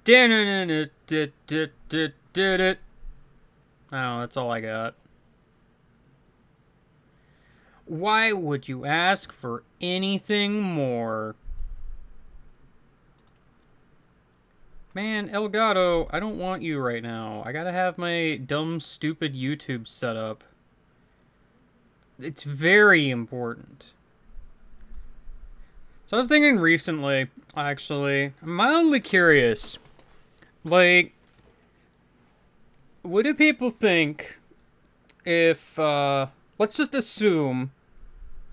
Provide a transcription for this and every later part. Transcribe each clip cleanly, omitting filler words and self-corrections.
I don't know, that's all I got. Why would you ask for anything more? Man, Elgato, I don't want you right now. I gotta have my dumb, stupid YouTube set up. It's very important. So I was thinking recently, actually, I'm mildly curious. Like, what do people think if, let's just assume,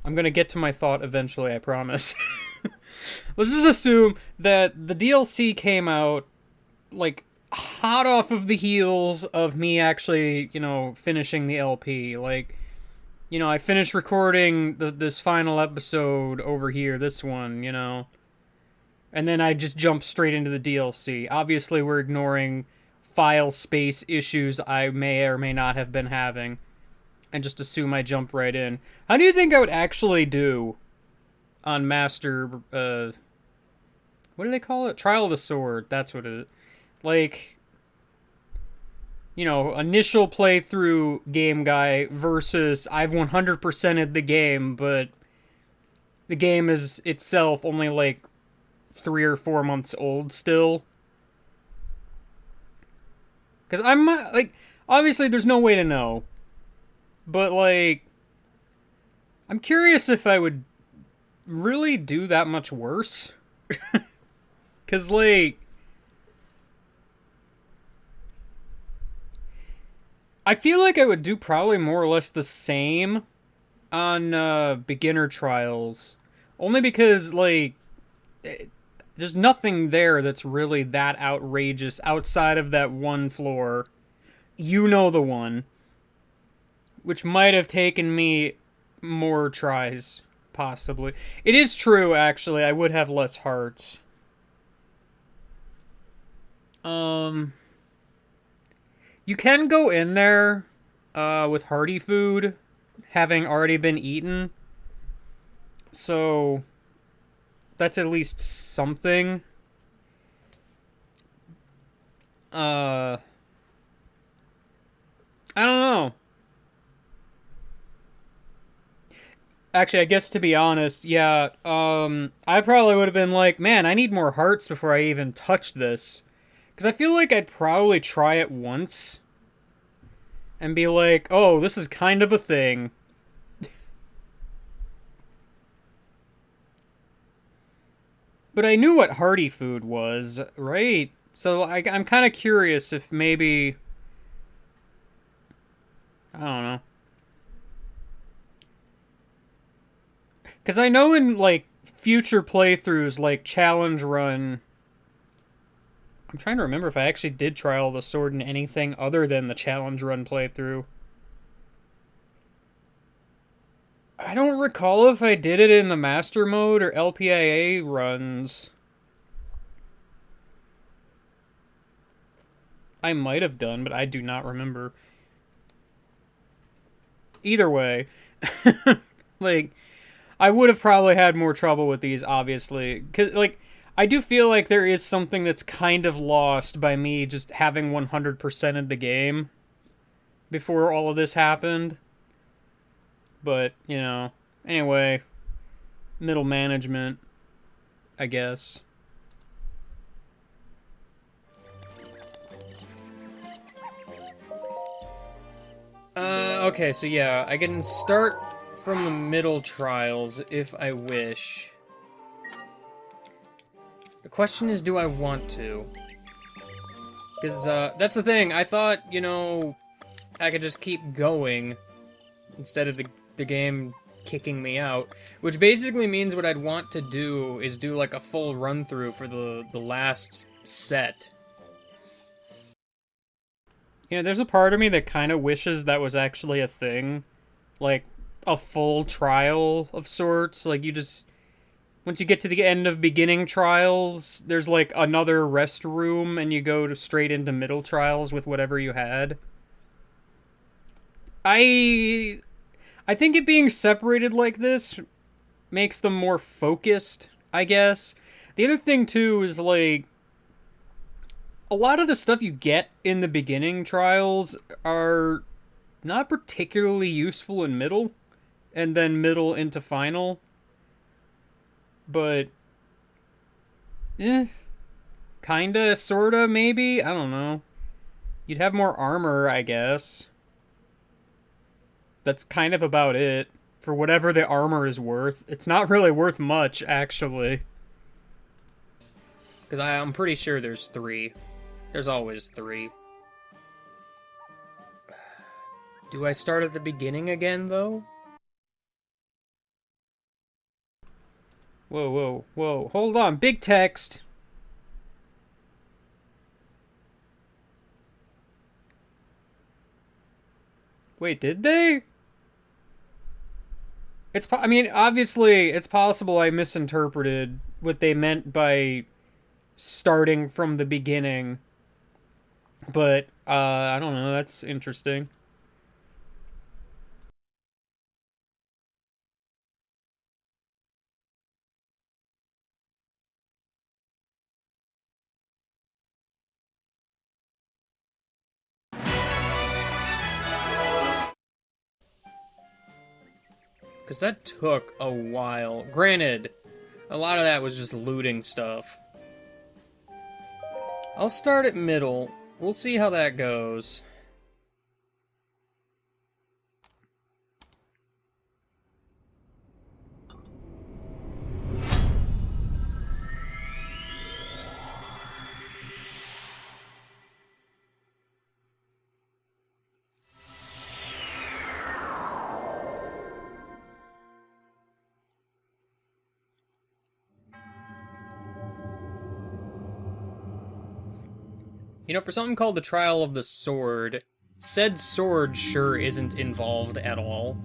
I'm gonna get to my thought eventually, I promise. Let's just assume that the DLC came out, like, hot off of the heels of me actually, finishing the LP. Like, I finished recording this final episode over here, this one, and then I just jumped straight into the DLC. Obviously, we're ignoring file space issues I may or may not have been having, and just assume I jump right in. How do you think I would actually do on Master, what do they call it? Trial of the Sword, that's what it is. Like, initial playthrough game guy versus I've 100%ed the game, but the game is itself only like 3 or 4 months old still. Because I'm like, obviously there's no way to know, but like, I'm curious if I would really do that much worse. Because like, I feel like I would do probably more or less the same on beginner trials. Only because, like, there's nothing there that's really that outrageous outside of that one floor. You know the one. Which might have taken me more tries, possibly. It is true, actually. I would have less hearts. You can go in there with hearty food, having already been eaten. So, that's at least something. I don't know. Actually, I guess to be honest, yeah, I probably would have been like, man, I need more hearts before I even touch this. Because I feel like I'd probably try it once and be like, oh, this is kind of a thing. But I knew what hearty food was, right? So I'm kind of curious if maybe, I don't know. Because I know in, like, future playthroughs, like Challenge Run, I'm trying to remember if I actually did Trial of the Sword in anything other than the Challenge Run playthrough. I don't recall if I did it in the Master Mode or LPIA runs. I might have done, but I do not remember. Either way, like, I would have probably had more trouble with these, obviously. 'Cause, like, I do feel like there is something that's kind of lost by me just having 100% of the game before all of this happened. But, anyway, middle management, I guess. Okay, so yeah, I can start from the middle trials if I wish. The question is, do I want to? Because, that's the thing, I thought, I could just keep going instead of the game kicking me out. Which basically means what I'd want to do is do, like, a full run-through for the last set. There's a part of me that kind of wishes that was actually a thing. Like, a full trial of sorts. Like, you just... Once you get to the end of beginning trials, there's, like, another rest room, and you go straight into middle trials with whatever you had. I think it being separated like this makes them more focused, I guess. The other thing, too, is, like... a lot of the stuff you get in the beginning trials are not particularly useful in middle, and then middle into final. But, kinda, sorta, maybe? I don't know. You'd have more armor, I guess. That's kind of about it. For whatever the armor is worth. It's not really worth much, actually. Because I'm pretty sure there's 3. There's always 3. Do I start at the beginning again, though? Whoa, whoa, whoa. Hold on. Big text. Wait, did they? I mean, obviously, it's possible I misinterpreted what they meant by starting from the beginning. But, I don't know. That's interesting. Because that took a while. Granted, a lot of that was just looting stuff. I'll start at middle. We'll see how that goes. You know, for something called the Trial of the Sword, said sword sure isn't involved at all.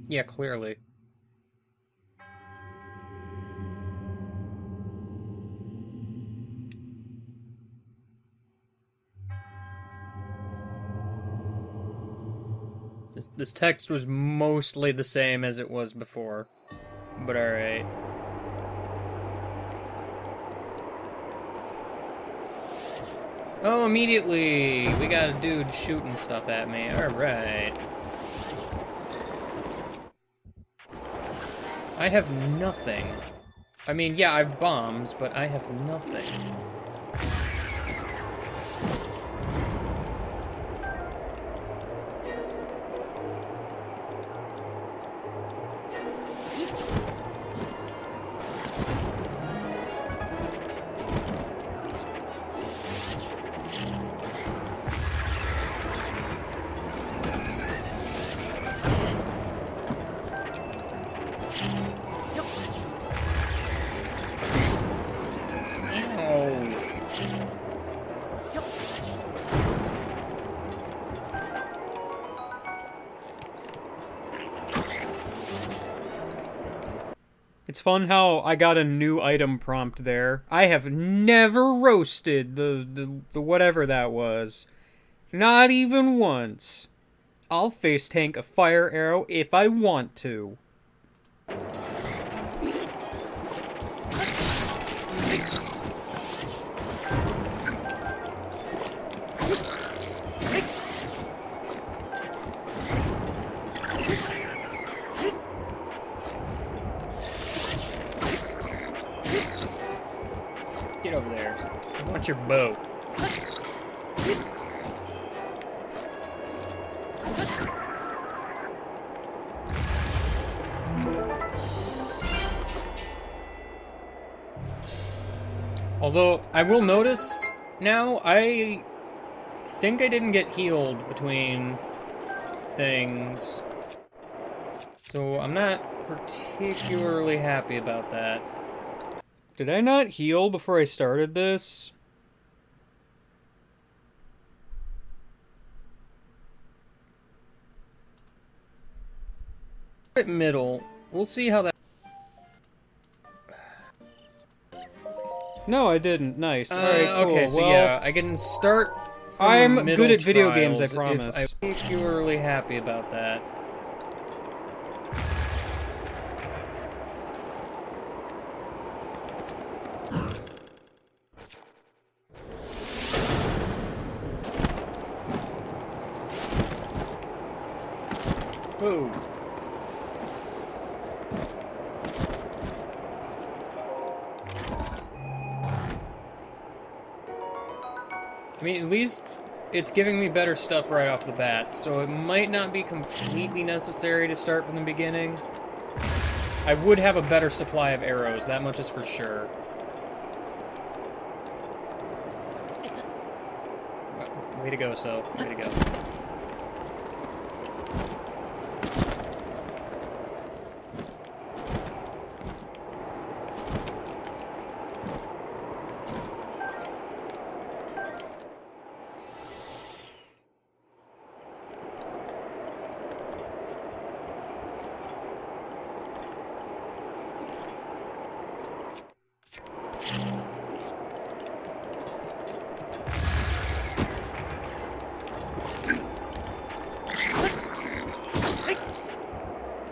Yeah, clearly. This text was mostly the same as it was before. But alright. Oh, immediately! We got a dude shooting stuff at me. Alright. I have nothing. I mean, yeah, I have bombs, but I have nothing. It's fun how I got a new item prompt there. I have never roasted the whatever that was. Not even once. I'll face tank a fire arrow if I want to. Get over there. I want your bow. Although, I will notice now, I think I didn't get healed between things. So I'm not particularly happy about that. Did I not heal before I started this? At middle. We'll see how that... No, I didn't. Nice. Alright, cool. Okay, so well, yeah, I can start from I'm the good at video trials games, I promise. If I'm purely happy about that. Whoa. I mean, at least it's giving me better stuff right off the bat, so it might not be completely necessary to start from the beginning. I would have a better supply of arrows, that much is for sure. Way to go, So. Way to go.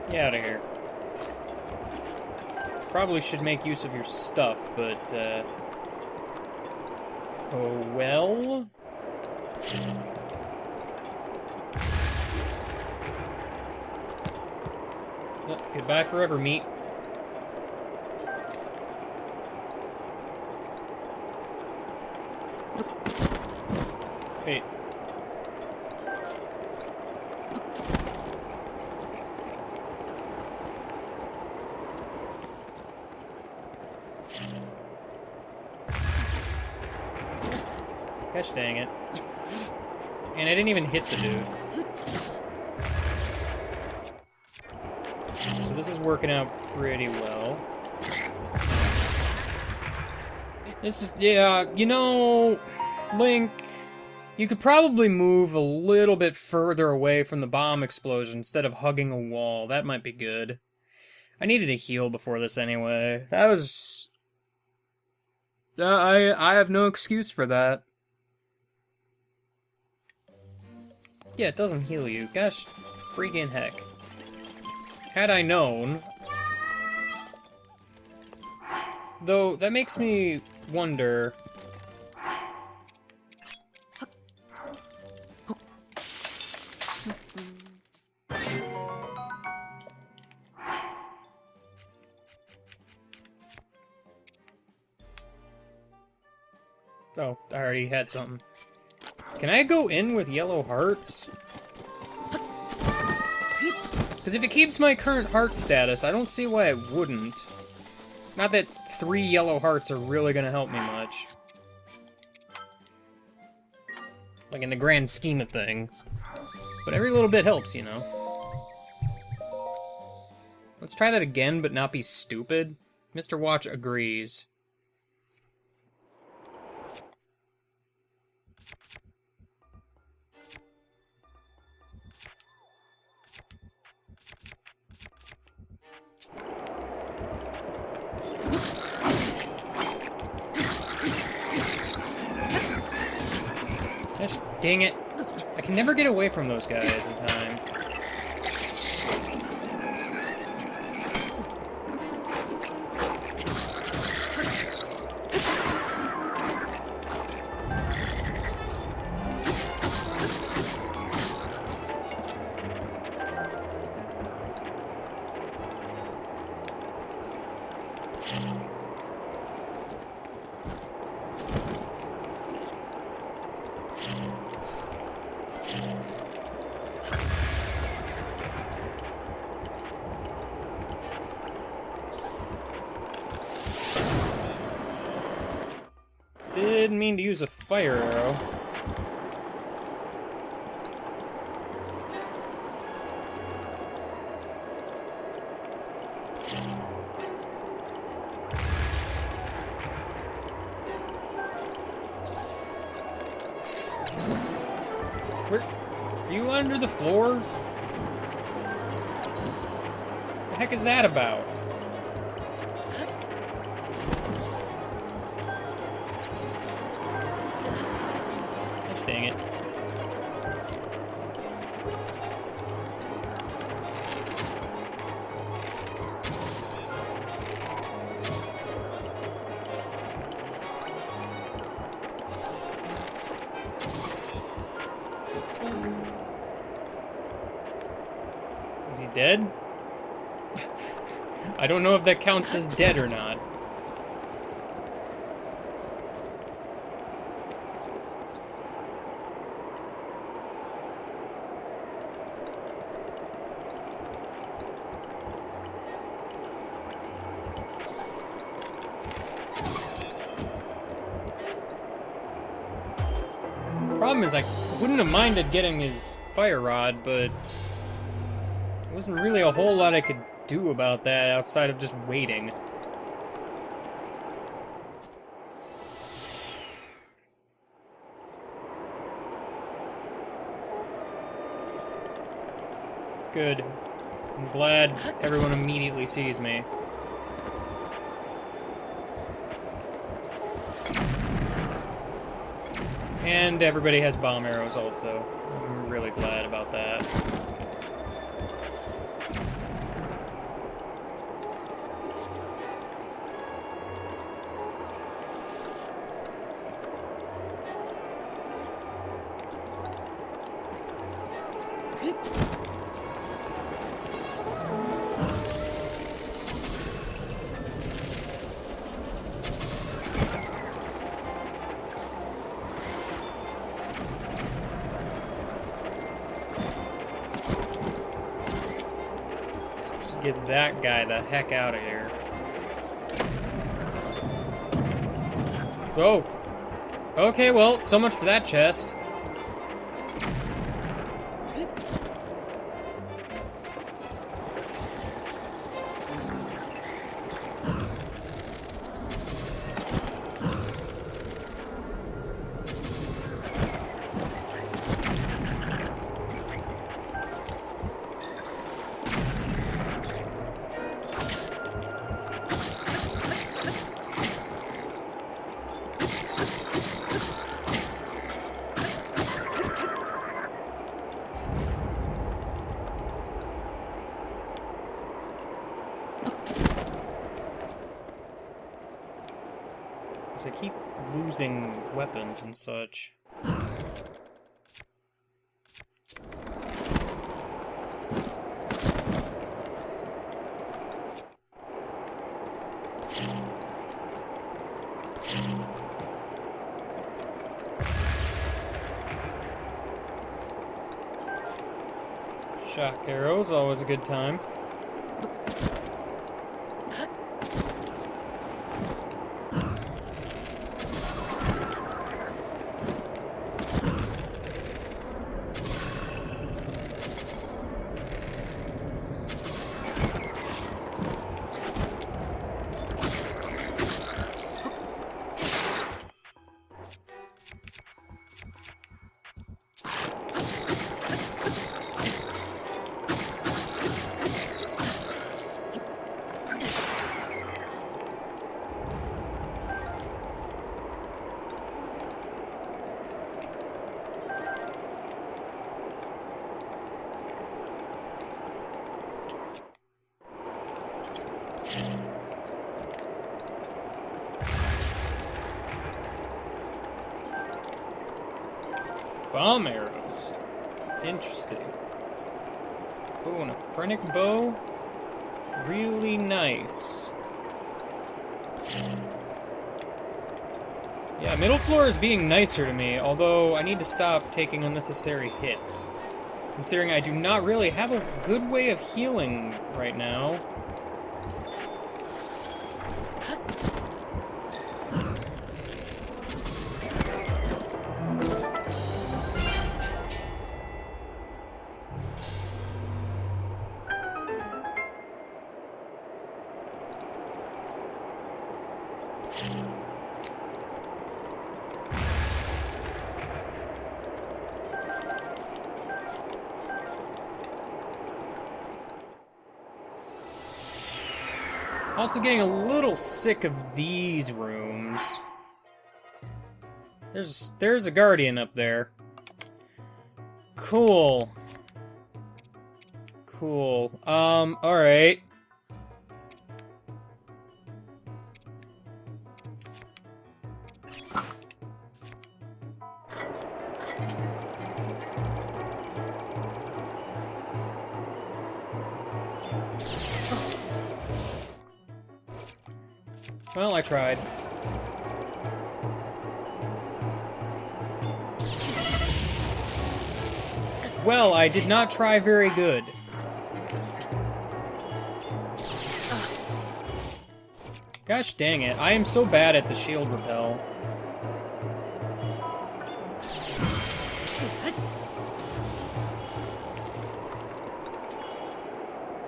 Get out of here. Probably should make use of your stuff, but, oh well? Oh, goodbye forever, meat. Wait. Gosh dang it. And I didn't even hit the dude. So this is working out pretty well. This is, yeah, you know, Link, you could probably move a little bit further away from the bomb explosion instead of hugging a wall. That might be good. I needed a heal before this anyway. That was... I have no excuse for that. Yeah, it doesn't heal you. Gosh, freaking heck. Had I known... Though, that makes me wonder... Oh, I already had something. Can I go in with yellow hearts? Because if it keeps my current heart status, I don't see why it wouldn't. Not that 3 yellow hearts are really going to help me much. Like, in the grand scheme of things. But every little bit helps, you know. Let's try that again, but not be stupid. Mr. Watch agrees. Gosh, dang it. I can never get away from those guys in time. Didn't mean to use a fire arrow. Where? Are you under the floor? What the heck is that about? Dang it. Is he dead? I don't know if that counts as dead or not. Problem is, I wouldn't have minded getting his fire rod, but there wasn't really a whole lot I could do about that outside of just waiting. Good. I'm glad everyone immediately sees me. And everybody has bomb arrows also. I'm really glad about that. Get that guy the heck out of here. Oh! Okay, well, so much for that chest. I keep losing weapons and such. Shock arrows, always a good time. Bomb arrows. Interesting. Oh, and a phrenic bow. Really nice. Yeah, middle floor is being nicer to me, although I need to stop taking unnecessary hits. Considering I do not really have a good way of healing right now. Also getting a little sick of these rooms. There's a guardian up there. Cool. Cool. Alright. Well, I tried. Well, I did not try very good. Gosh dang it, I am so bad at the shield repel.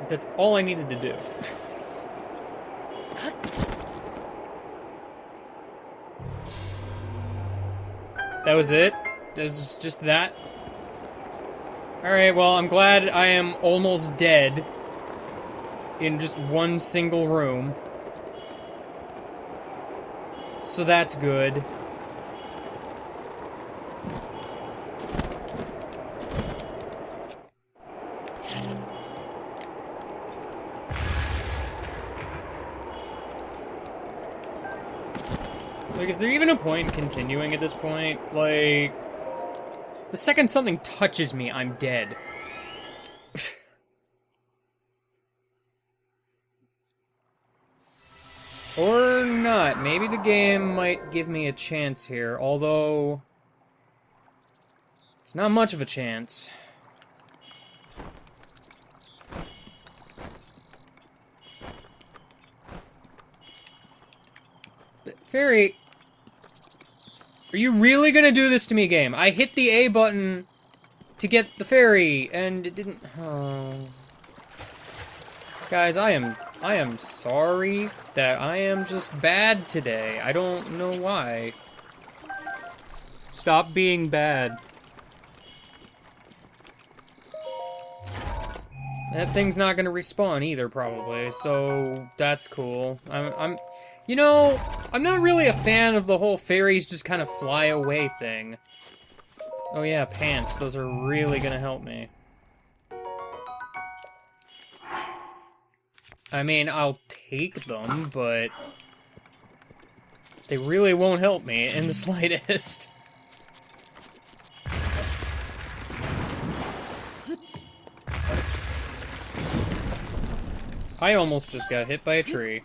That's all I needed to do. That was it? That was just that? Alright, well, I'm glad I am almost dead in just one single room. So that's good. Like, is there even a point in continuing at this point? Like, the second something touches me, I'm dead. Or not. Maybe the game might give me a chance here, although it's not much of a chance. Fairy, are you really gonna do this to me, game? I hit the A button to get the fairy, and it didn't... Oh. Guys, I am sorry that I am just bad today. I don't know why. Stop being bad. That thing's not gonna respawn either, probably, so that's cool. You know, I'm not really a fan of the whole fairies just kind of fly away thing. Oh yeah, pants. Those are really gonna help me. I mean, I'll take them, but they really won't help me in the slightest. I almost just got hit by a tree.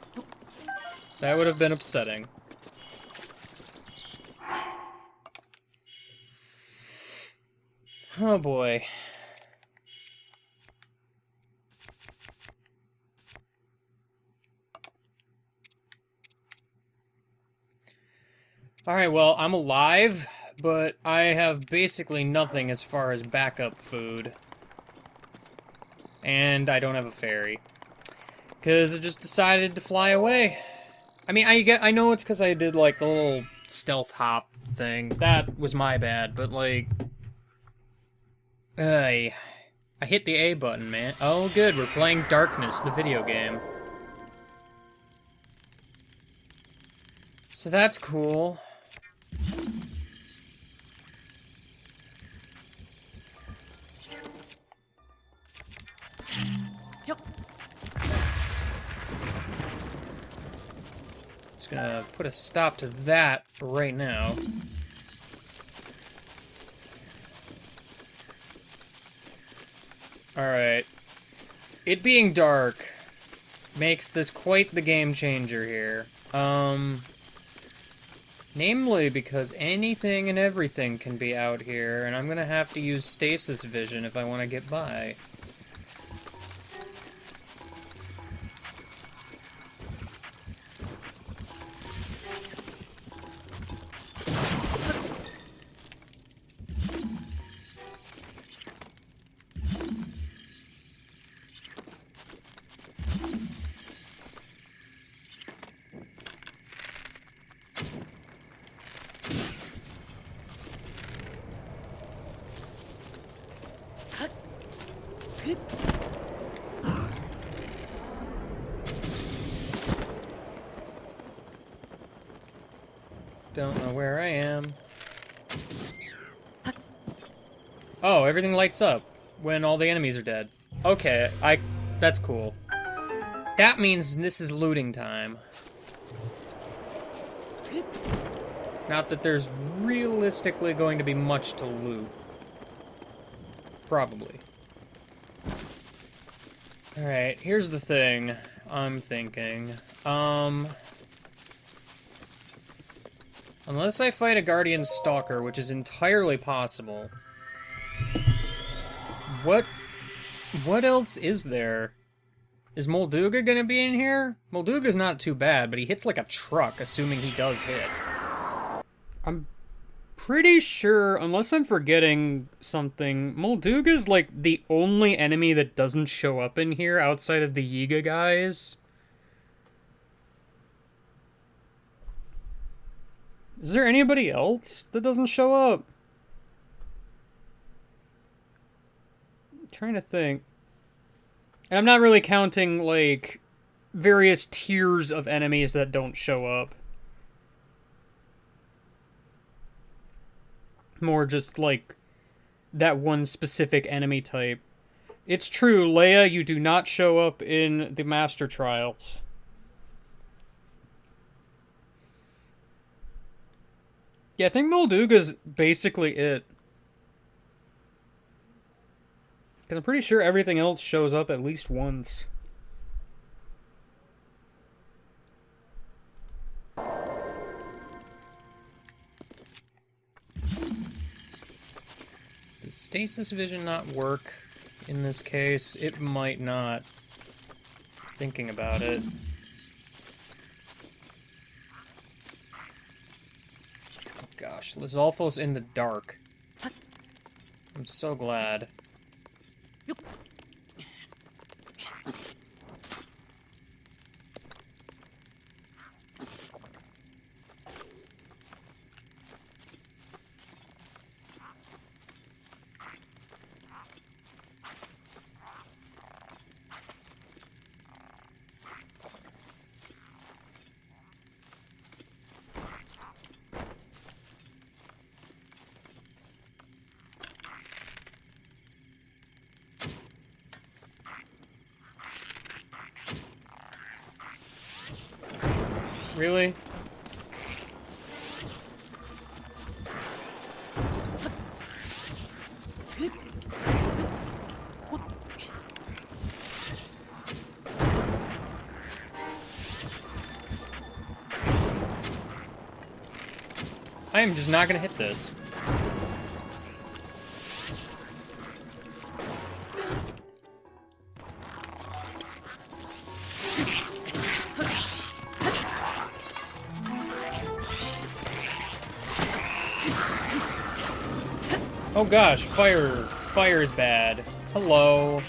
That would have been upsetting. Oh boy. Alright, well, I'm alive, but I have basically nothing as far as backup food. And I don't have a fairy. Because I just decided to fly away. I mean, I know it's because I did, like, the little stealth hop thing. That was my bad, but, like... I hit the A button, man. Oh, good, we're playing Darkness, the video game. So that's cool. Just gonna put a stop to that right now. Alright. It being dark makes this quite the game changer here. Namely because anything and everything can be out here, and I'm gonna have to use stasis vision if I want to get by. Don't know where I am. Oh, everything lights up when all the enemies are dead. Okay, that's cool. That means this is looting time. Not that there's realistically going to be much to loot. Probably. Alright, here's the thing I'm thinking. Unless I fight a Guardian Stalker, which is entirely possible. What else is there? Is Molduga gonna be in here? Molduga's not too bad, but he hits like a truck, assuming he does hit. I'm pretty sure, unless I'm forgetting something, Molduga's like the only enemy that doesn't show up in here outside of the Yiga guys. Is there anybody else that doesn't show up? I'm trying to think. And I'm not really counting, like, various tiers of enemies that don't show up. More just, like, that one specific enemy type. It's true, Leia, you do not show up in the Master Trials. Yeah, I think Molduga's basically it. Because I'm pretty sure everything else shows up at least once. Does stasis vision not work in this case? It might not. Thinking about it. Oh gosh, Lizalfo's in the dark. I'm so glad. Really? I am just not gonna hit this. Oh gosh, fire is bad. Hello.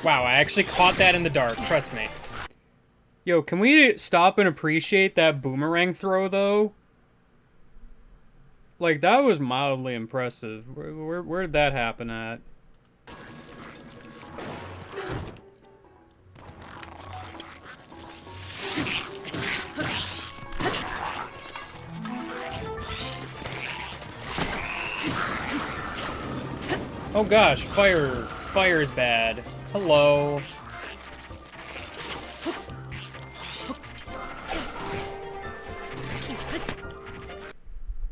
Wow, I actually caught that in the dark, trust me. Yo, can we stop and appreciate that boomerang throw, though? Like, that was mildly impressive. Where did that happen at? Oh gosh, fire is bad. Hello.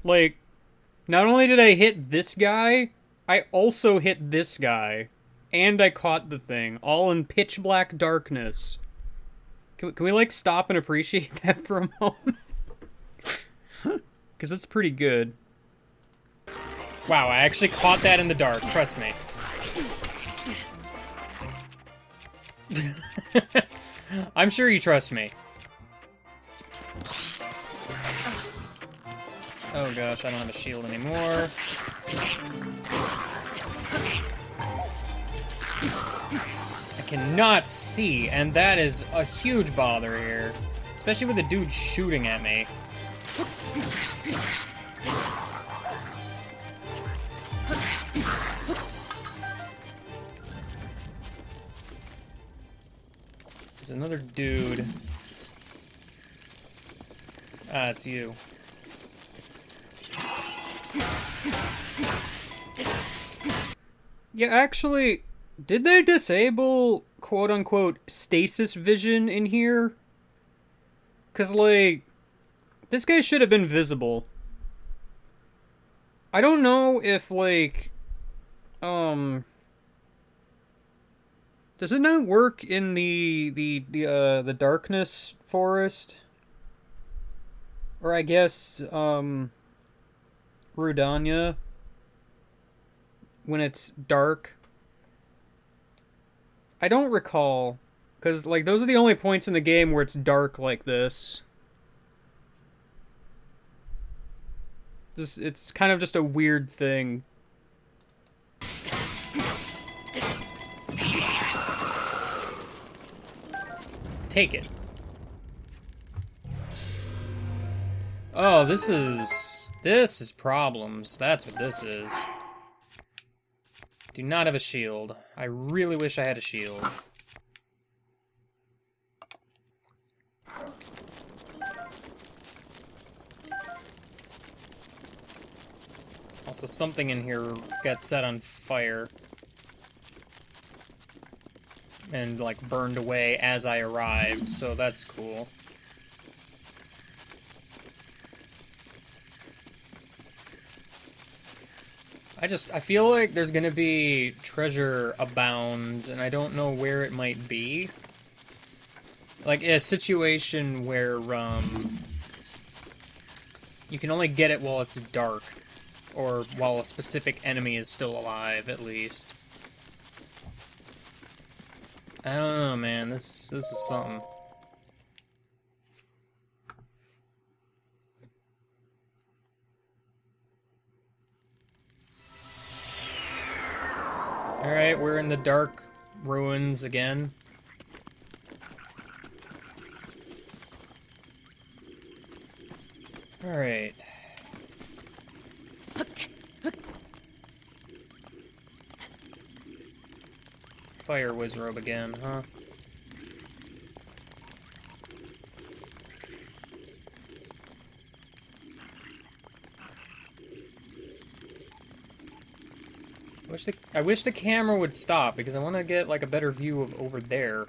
Like, not only did I hit this guy, I also hit this guy. And I caught the thing, all in pitch black darkness. Can we like, stop and appreciate that for a moment? Because it's pretty good. Wow, I actually caught that in the dark, trust me. I'm sure you trust me. Oh gosh, I don't have a shield anymore. I cannot see, and that is a huge bother here. Especially with the dude shooting at me. There's another dude. Ah, it's you. Yeah, actually, did they disable quote-unquote stasis vision in here? Because, like, this guy should have been visible. I don't know if, like, does it not work in the darkness forest? Or I guess, Rudania, when it's dark? I don't recall, because, like, those are the only points in the game where it's dark like this. It's kind of just a weird thing. Take it. Oh, this is problems. That's what this is. Do not have a shield. I really wish I had a shield. Also, something in here got set on fire. And, like, burned away as I arrived, so that's cool. I feel like there's gonna be treasure abounds, and I don't know where it might be. Like, a situation where, you can only get it while it's dark. Or while a specific enemy is still alive, at least. I don't know, man. This is something. Alright, we're in the dark ruins again. Alright. Fire Wizrobe again, huh? I wish the camera would stop, because I want to get, like, a better view of over there.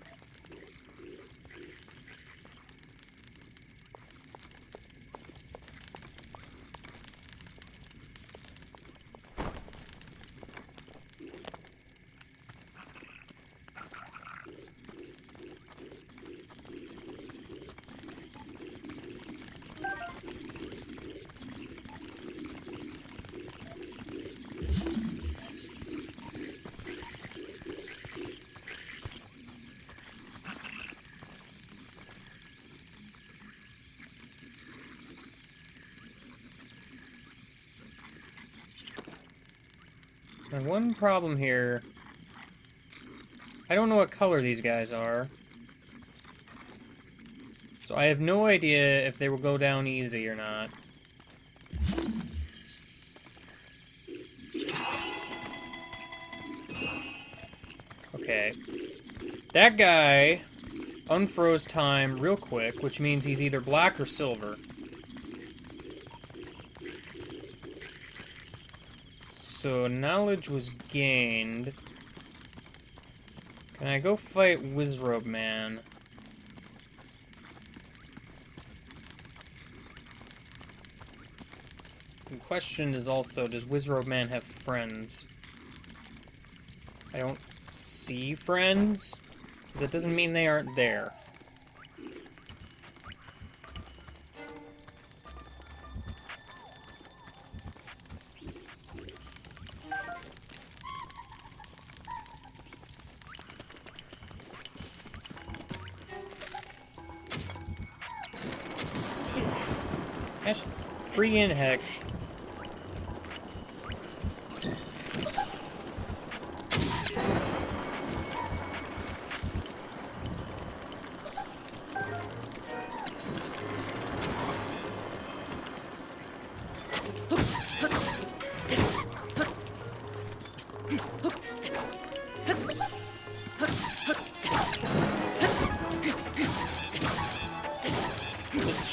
And one problem here, I don't know what color these guys are. So I have no idea if they will go down easy or not. Okay. That guy unfroze time real quick, which means he's either black or silver. So, knowledge was gained. Can I go fight Wizrobe Man? The question is also, does Wizrobe Man have friends? I don't see friends. That doesn't mean they aren't there. Free in heck.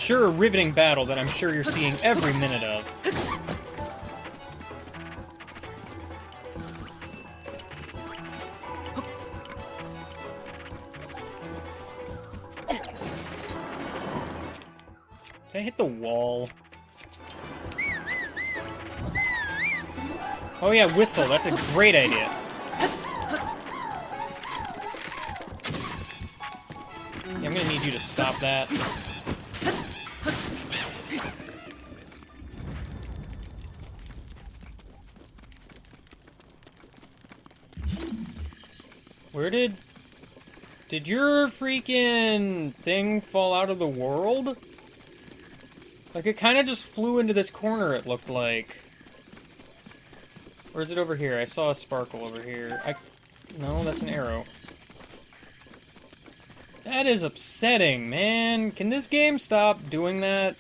sure a riveting battle that I'm sure you're seeing every minute of. Did I hit the wall? Oh yeah, whistle. That's a great idea. Yeah, I'm gonna need you to stop that. Where did your freaking thing fall out of the world? Like, it kind of just flew into this corner, it looked like. Or is it over here? I saw a sparkle over here. No, that's an arrow. That is upsetting, man. Can this game stop doing that?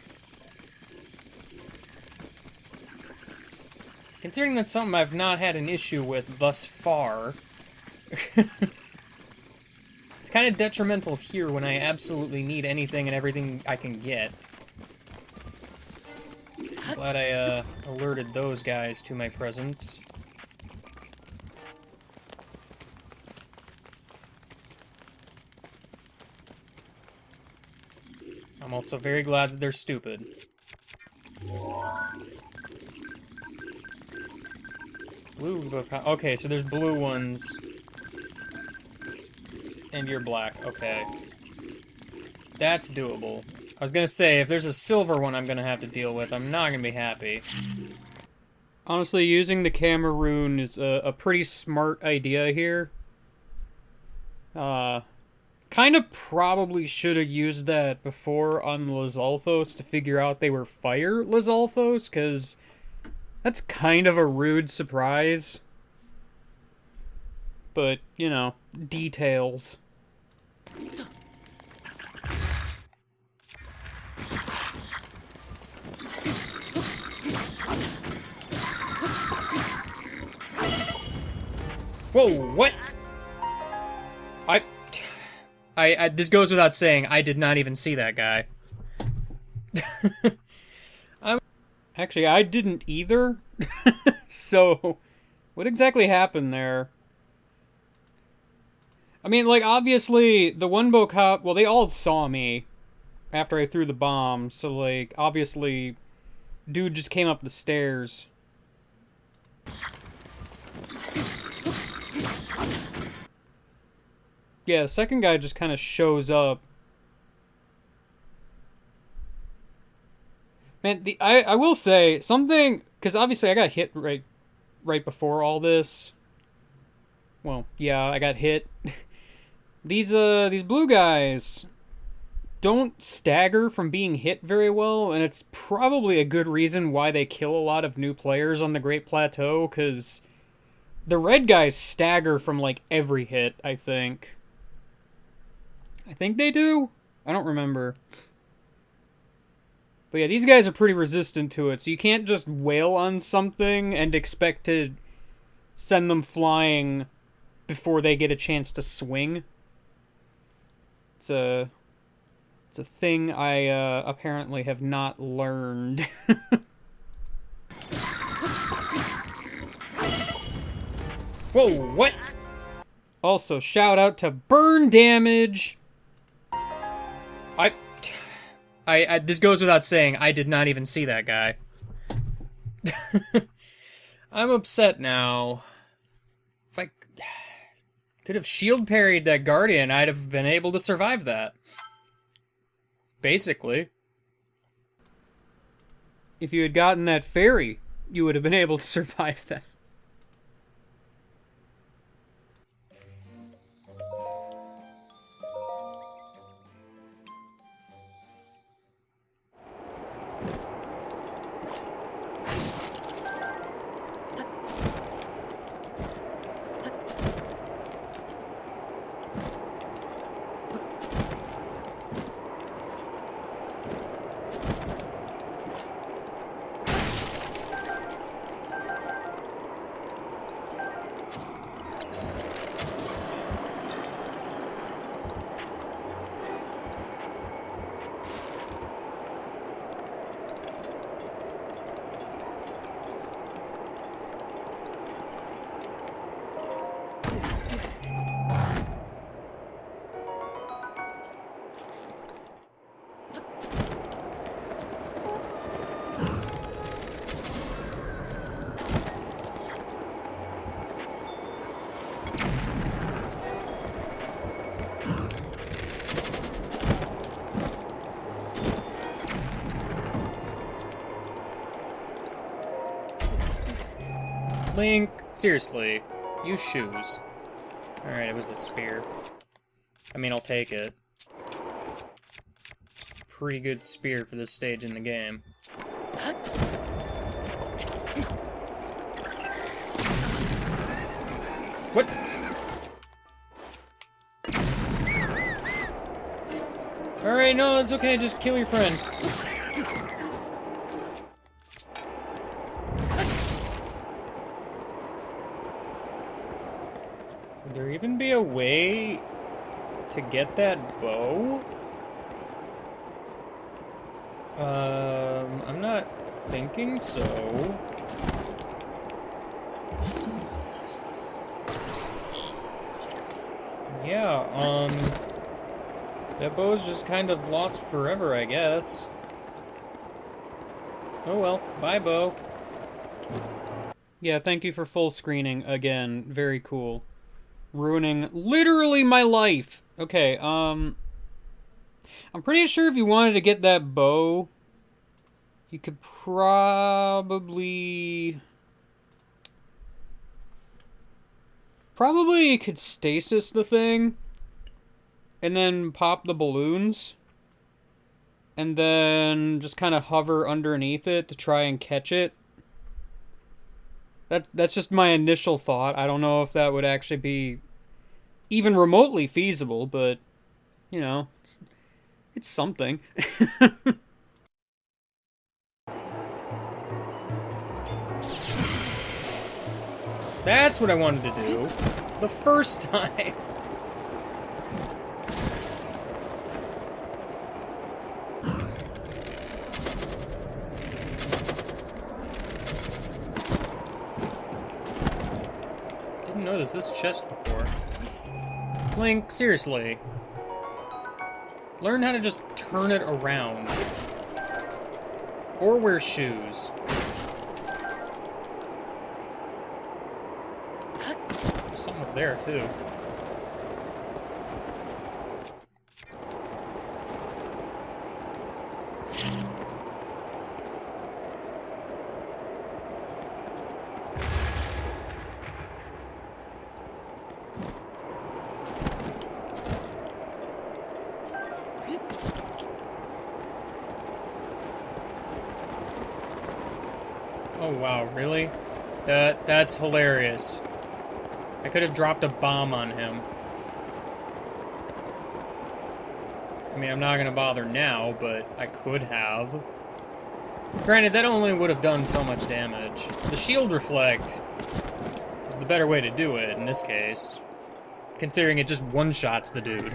Considering that's something I've not had an issue with thus far. It's kind of detrimental here when I absolutely need anything and everything I can get. Glad I alerted those guys to my presence. I'm also very glad that they're stupid. Blue book. Okay, so there's blue ones. And you're black. Okay. That's doable. I was gonna say, if there's a silver one I'm gonna have to deal with, I'm not gonna be happy. Honestly, using the camera rune is a pretty smart idea here. Kind of probably should have used that before on Lizalfos to figure out they were fire Lizalfos, because that's kind of a rude surprise. But, you know, details. Whoa, what? This goes without saying, I did not even see that guy. Actually, I didn't either. So, what exactly happened there? I mean, like, obviously, the one Bocop, well, they all saw me after I threw the bomb, so, like, obviously, dude just came up the stairs. Yeah, the second guy just kind of shows up. Man, I will say something, because obviously I got hit right before all this. Well, yeah, I got hit. These blue guys don't stagger from being hit very well, and it's probably a good reason why they kill a lot of new players on the Great Plateau, because the red guys stagger from, like, every hit, I think. I think they do? I don't remember. But yeah, these guys are pretty resistant to it, so you can't just wail on something and expect to send them flying before they get a chance to swing. It's a thing I apparently have not learned. Whoa, what? Also, shout out to burn damage. This goes without saying, I did not even see that guy. I'm upset now. If I could have shield parried that Guardian, I'd have been able to survive that. Basically. If you had gotten that fairy, you would have been able to survive that. Link, seriously, use shoes. Alright, it was a spear. I mean, I'll take it. Pretty good spear for this stage in the game. What? Alright, no, it's okay, just kill your friend. Would there even be a way to get that bow? I'm not thinking so. Yeah, that bow's just kind of lost forever, I guess. Oh well, bye, bow. Yeah, thank you for full screening again. Very cool. Ruining literally my life. Okay, I'm pretty sure if you wanted to get that bow, you could probably you could stasis the thing and then pop the balloons and then just kind of hover underneath it to try and catch it. That's just my initial thought. I don't know if that would actually be even remotely feasible, but you know, it's something. That's what I wanted to do the first time. Didn't notice this chest before. Link, seriously. Learn how to just turn it around. Or wear shoes. There's something up there, too. Oh wow, really? That's hilarious. I could have dropped a bomb on him. I mean, I'm not gonna bother now, but I could have. Granted, that only would have done so much damage. The shield reflect is the better way to do it in this case, considering it just one-shots the dude.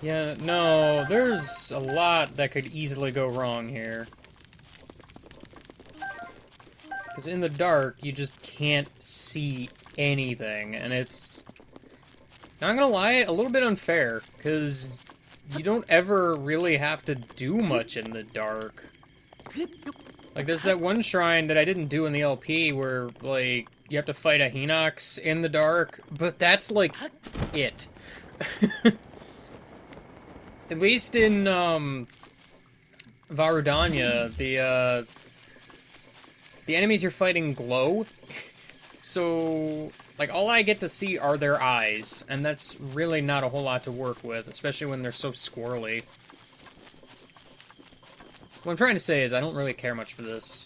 Yeah, no, there's a lot that could easily go wrong here. Because in the dark, you just can't see anything, and it's, not gonna lie, a little bit unfair, because you don't ever really have to do much in the dark. Like, there's that one shrine that I didn't do in the LP where, like, you have to fight a Hinox in the dark, but that's, like, it. At least in, Varudanya, the enemies you're fighting glow, so, like, all I get to see are their eyes, and that's really not a whole lot to work with, especially when they're so squirrely. What I'm trying to say is I don't really care much for this.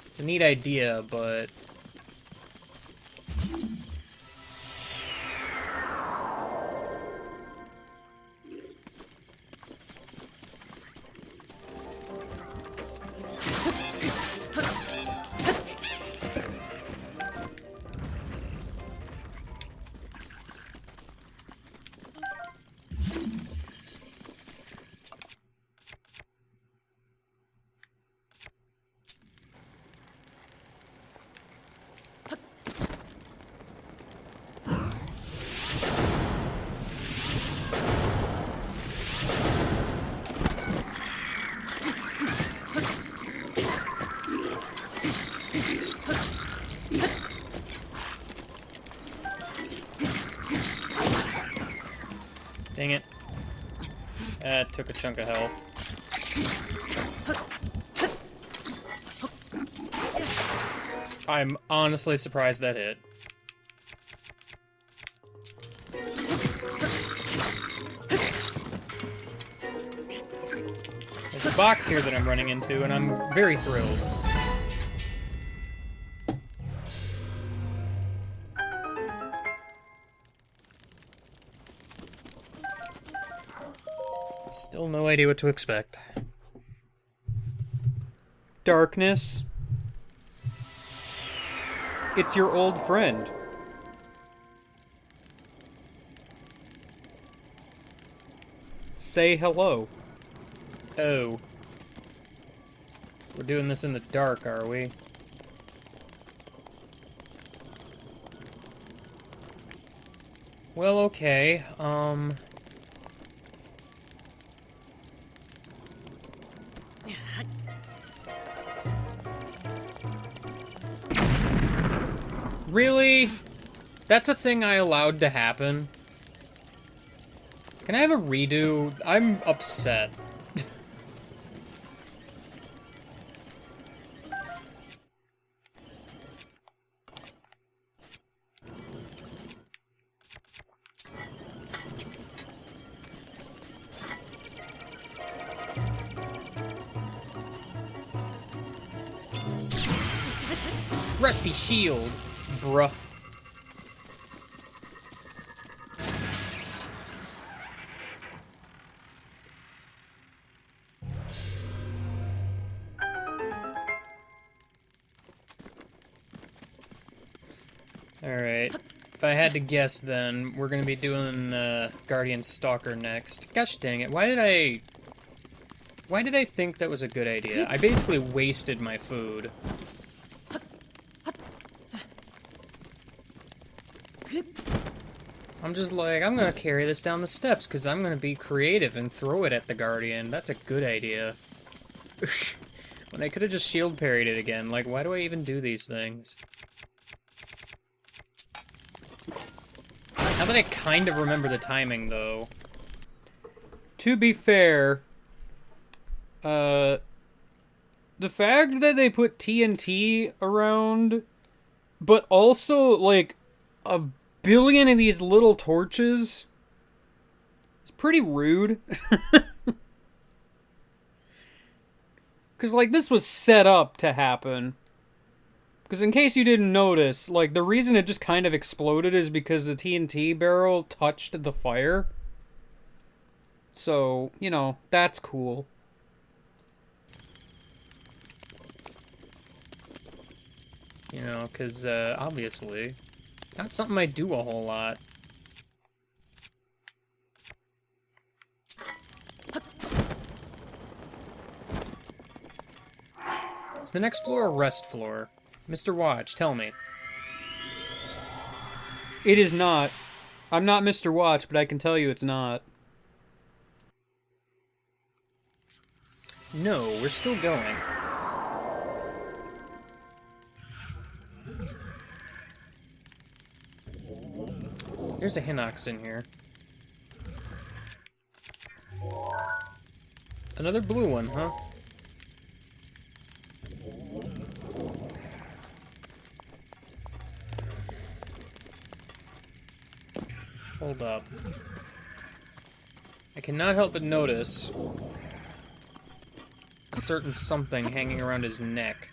It's a neat idea, but... That took a chunk of health. I'm honestly surprised that hit. There's a box here that I'm running into, and I'm very thrilled. Still no idea what to expect. Darkness. It's your old friend. Say hello. Oh. We're doing this in the dark, are we? Well, okay. Really? That's a thing I allowed to happen? Can I have a redo? I'm upset. Rusty shield, bruh. Alright. If I had to guess, then, we're gonna be doing Guardian Stalker next. Gosh dang it, why did I think that was a good idea? I basically wasted my food. I'm just like, I'm gonna carry this down the steps, because I'm gonna be creative and throw it at the Guardian. That's a good idea. When I could have just shield parried it again. Like, why do I even do these things? Now that I kind of remember the timing, though. To be fair, the fact that they put TNT around, but also, like, a billion of these little torches, is pretty rude. Because, like, this was set up to happen. Because in case you didn't notice, like, the reason it just kind of exploded is because the TNT barrel touched the fire. So, you know, that's cool. You know, because, obviously, not something I do a whole lot. Is the next floor a rest floor? Mr. Watch, tell me. It is not. I'm not Mr. Watch, but I can tell you it's not. No, we're still going. There's a Hinox in here. Another blue one, huh? Hold up. I cannot help but notice a certain something hanging around his neck.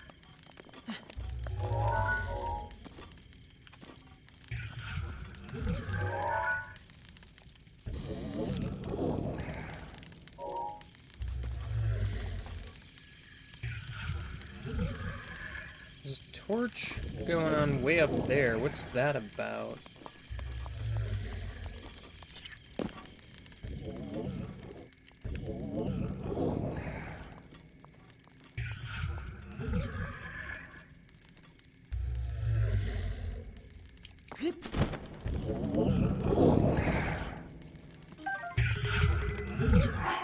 There's a torch going on way up there. What's that about?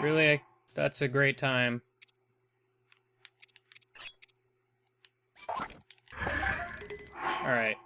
Really? That's a great time. Alright.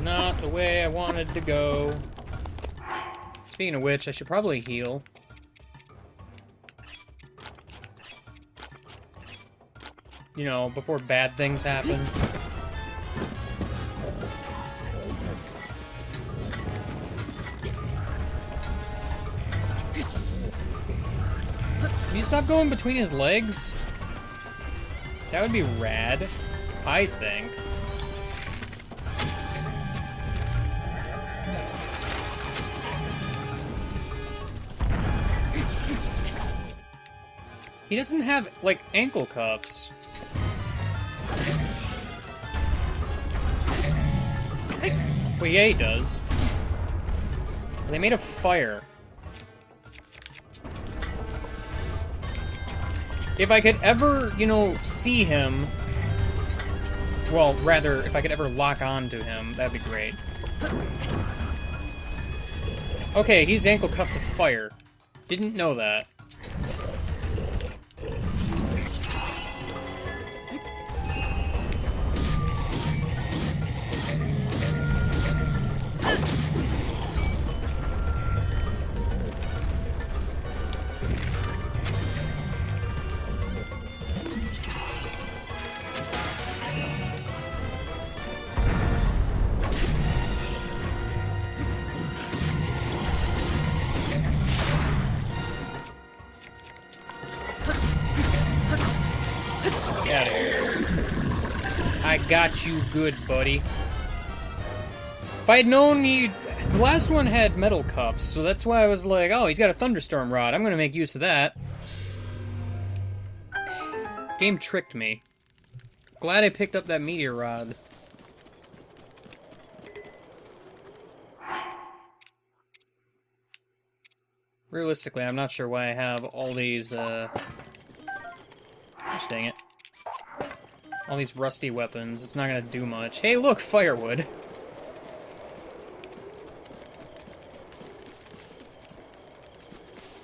Not the way I wanted to go. Speaking of which, I should probably heal. You know, before bad things happen. Can you stop going between his legs? That would be rad, I think. He doesn't have, like, ankle cuffs. Well, yeah, he does. Are they made of fire? If I could ever, you know, see him... Well, rather, if I could ever lock on to him, that'd be great. Okay, he's ankle cuffs of fire. Didn't know that. Get out of here. I got you good, buddy. If I had known he... The last one had metal cuffs, so that's why I was like, oh, he's got a thunderstorm rod. I'm gonna make use of that. Game tricked me. Glad I picked up that meteor rod. Realistically, I'm not sure why I have all these, gosh dang it. All these rusty weapons. It's not gonna do much. Hey, look, firewood.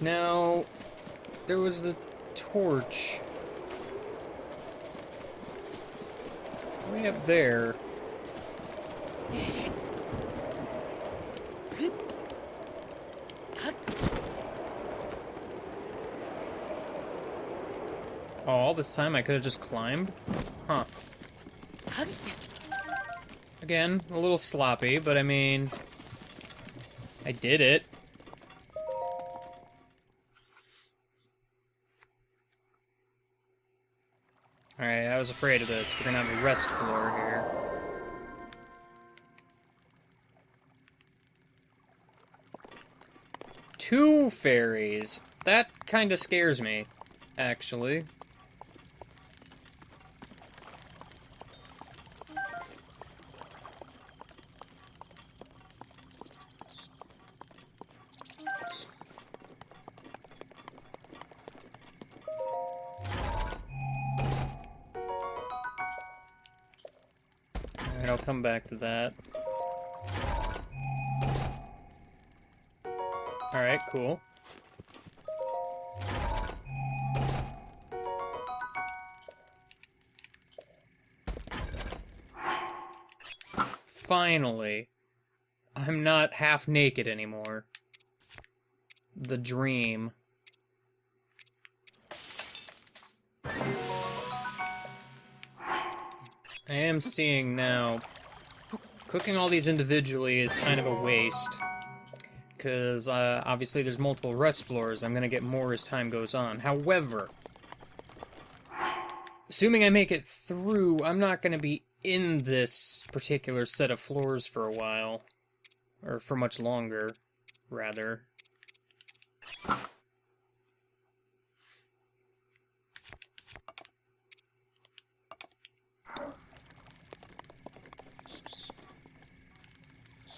Now, there was the torch. Way up there. Oh, all this time I could have just climbed? Huh. Again, a little sloppy, but I mean... I did it. Alright, I was afraid of this. We're gonna have a rest floor here. Two fairies. That kinda scares me, actually. Alright, I'll come back to that. Alright, cool. Finally. I'm not half naked anymore. The dream. I am seeing now, cooking all these individually is kind of a waste. Because, obviously there's multiple rest floors. I'm gonna get more as time goes on. However, assuming I make it through, I'm not gonna be in this particular set of floors for a while. Or for much longer, rather.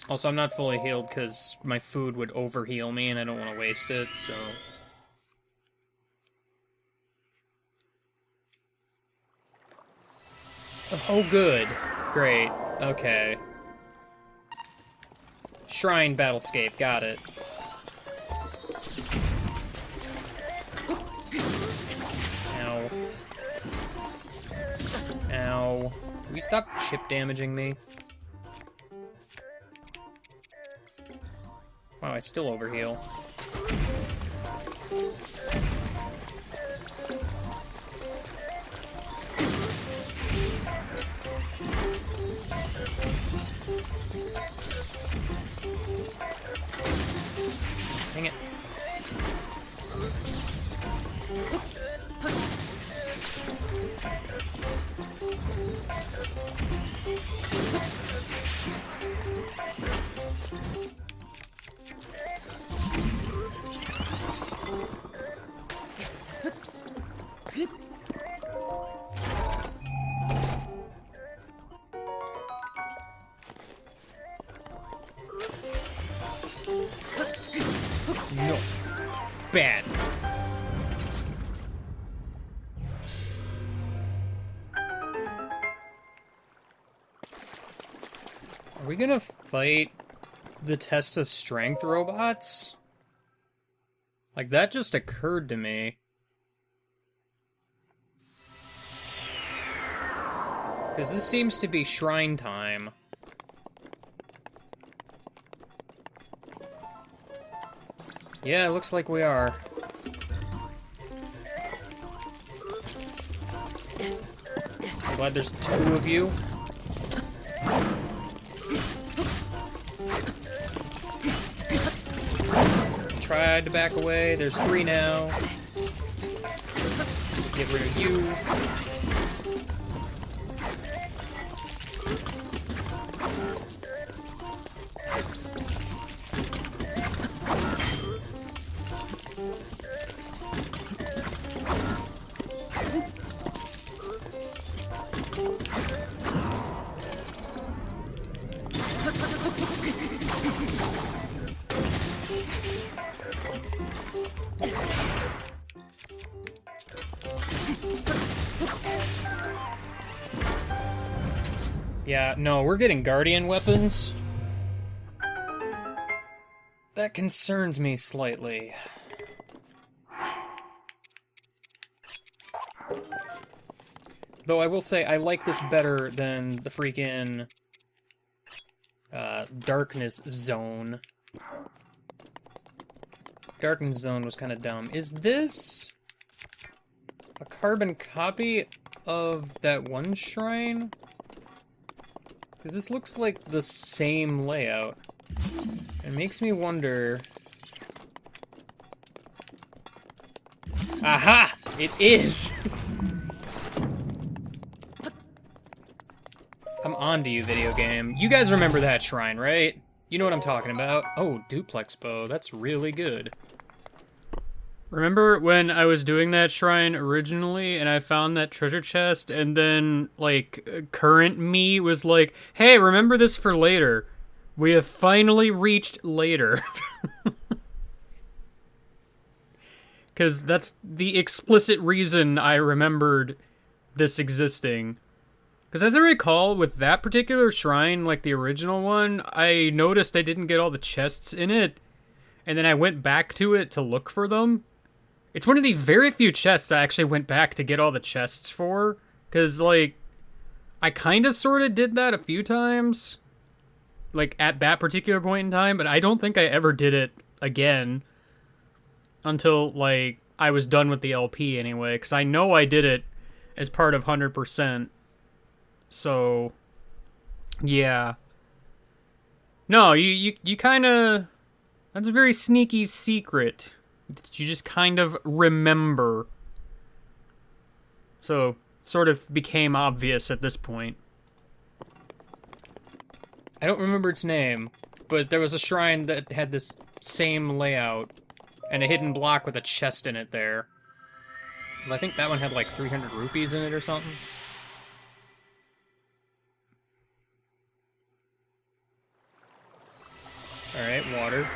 Also, I'm not fully healed because my food would overheal me and I don't want to waste it, so... Oh, good. Great. Okay. Shrine Battlescape, got it. Ow. Ow. Will you stop chip damaging me? Wow, I still overheal. Dang it. No. Bad. Are we gonna fight the test of strength robots? Like, that just occurred to me. Because this seems to be shrine time. Yeah, it looks like we are. I'm glad there's 2 of you. Tried to back away. There's 3 now. Get rid of you. Yeah, no, we're getting guardian weapons. That concerns me slightly. Though I will say, I like this better than the freaking Darkness Zone. Darkness Zone was kind of dumb. Is this a carbon copy of that one shrine? Because this looks like the same layout. It makes me wonder... Aha! It is! I'm on to you, video game. You guys remember that shrine, right? You know what I'm talking about. Oh, duplex bow. That's really good. Remember when I was doing that shrine originally and I found that treasure chest and then, like, current me was like, hey, remember this for later. We have finally reached later. Because that's the explicit reason I remembered this existing. Because as I recall, with that particular shrine, like the original one, I noticed I didn't get all the chests in it. And then I went back to it to look for them. It's one of the very few chests I actually went back to get all the chests for. Because, like, I kind of sort of did that a few times. Like, at that particular point in time. But I don't think I ever did it again. Until, like, I was done with the LP anyway. Because I know I did it as part of 100%. So, yeah. No, you kind of... That's a very sneaky secret that you just kind of remember. So, sort of became obvious at this point. I don't remember its name, but there was a shrine that had this same layout, and a hidden block with a chest in it there. I think that one had like 300 rupees in it or something. Alright, water.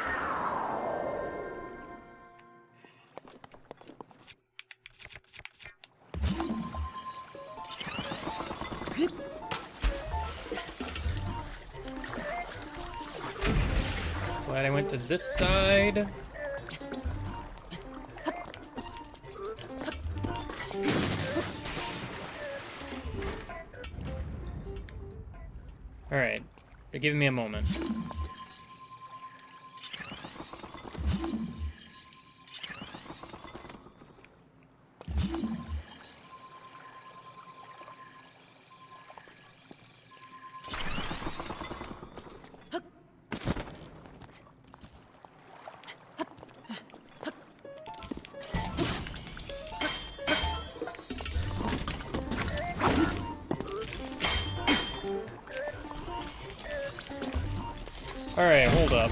Glad I went to this side. Alright, they're giving me a moment. Alright, hold up.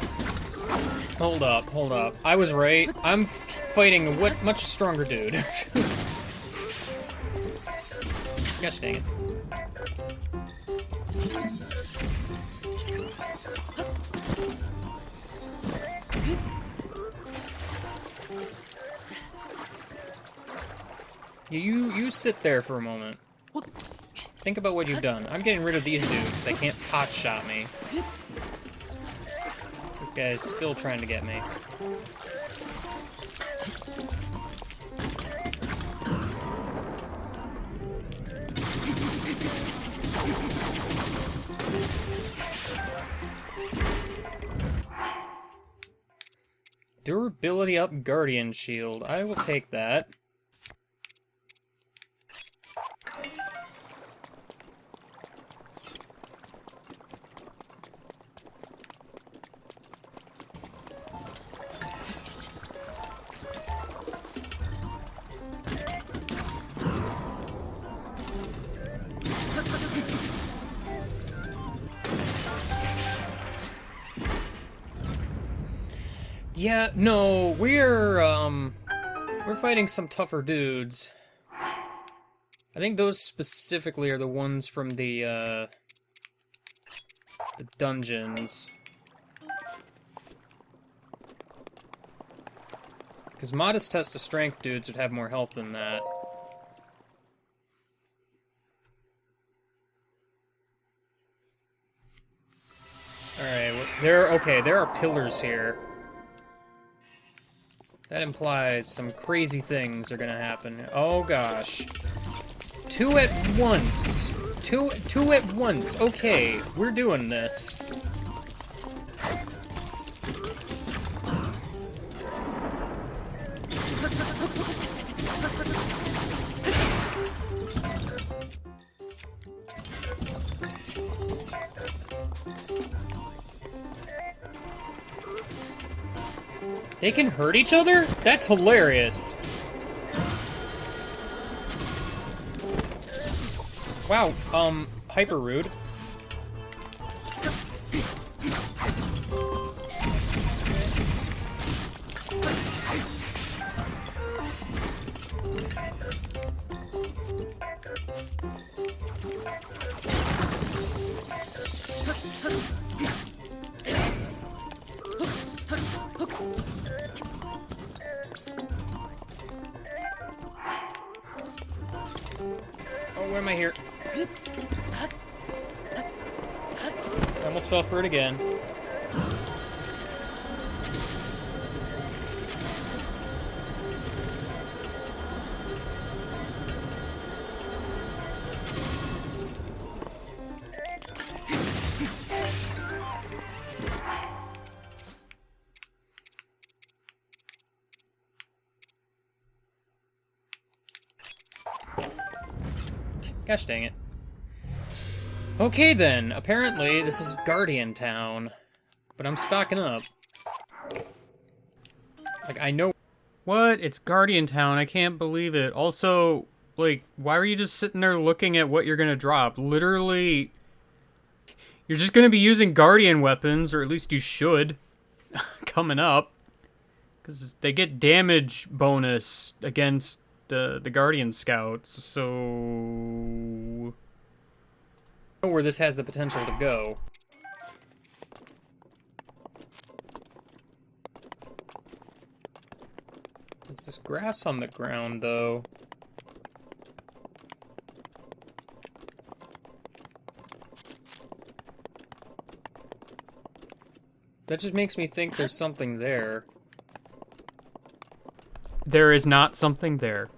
Hold up, hold up. I was right. I'm fighting a much stronger dude. Gosh dang it. You sit there for a moment. Think about what you've done. I'm getting rid of these dudes. They can't pot shot me. This guy's still trying to get me. Durability up Guardian Shield. I will take that. Yeah, no, we're fighting some tougher dudes. I think those specifically are the ones from the dungeons. Because modest test of strength dudes would have more health than that. Alright, well, there are pillars here. That implies some crazy things are gonna happen. Oh gosh. Two at once. Two at once. Okay, we're doing this. They can hurt each other? That's hilarious. Wow, hyper rude. Oh, where am I here? I almost fell for it again. Gosh dang it. Okay then, apparently this is Guardian Town. But I'm stocking up. Like, I know... What? It's Guardian Town. I can't believe it. Also, like, why were you just sitting there looking at what you're gonna drop? Literally, you're just gonna be using Guardian weapons, or at least you should, coming up. Because they get damage bonus against the Guardian Scouts, so... where this has the potential to go. There's this grass on the ground, though. That just makes me think there's something there. There is not something there.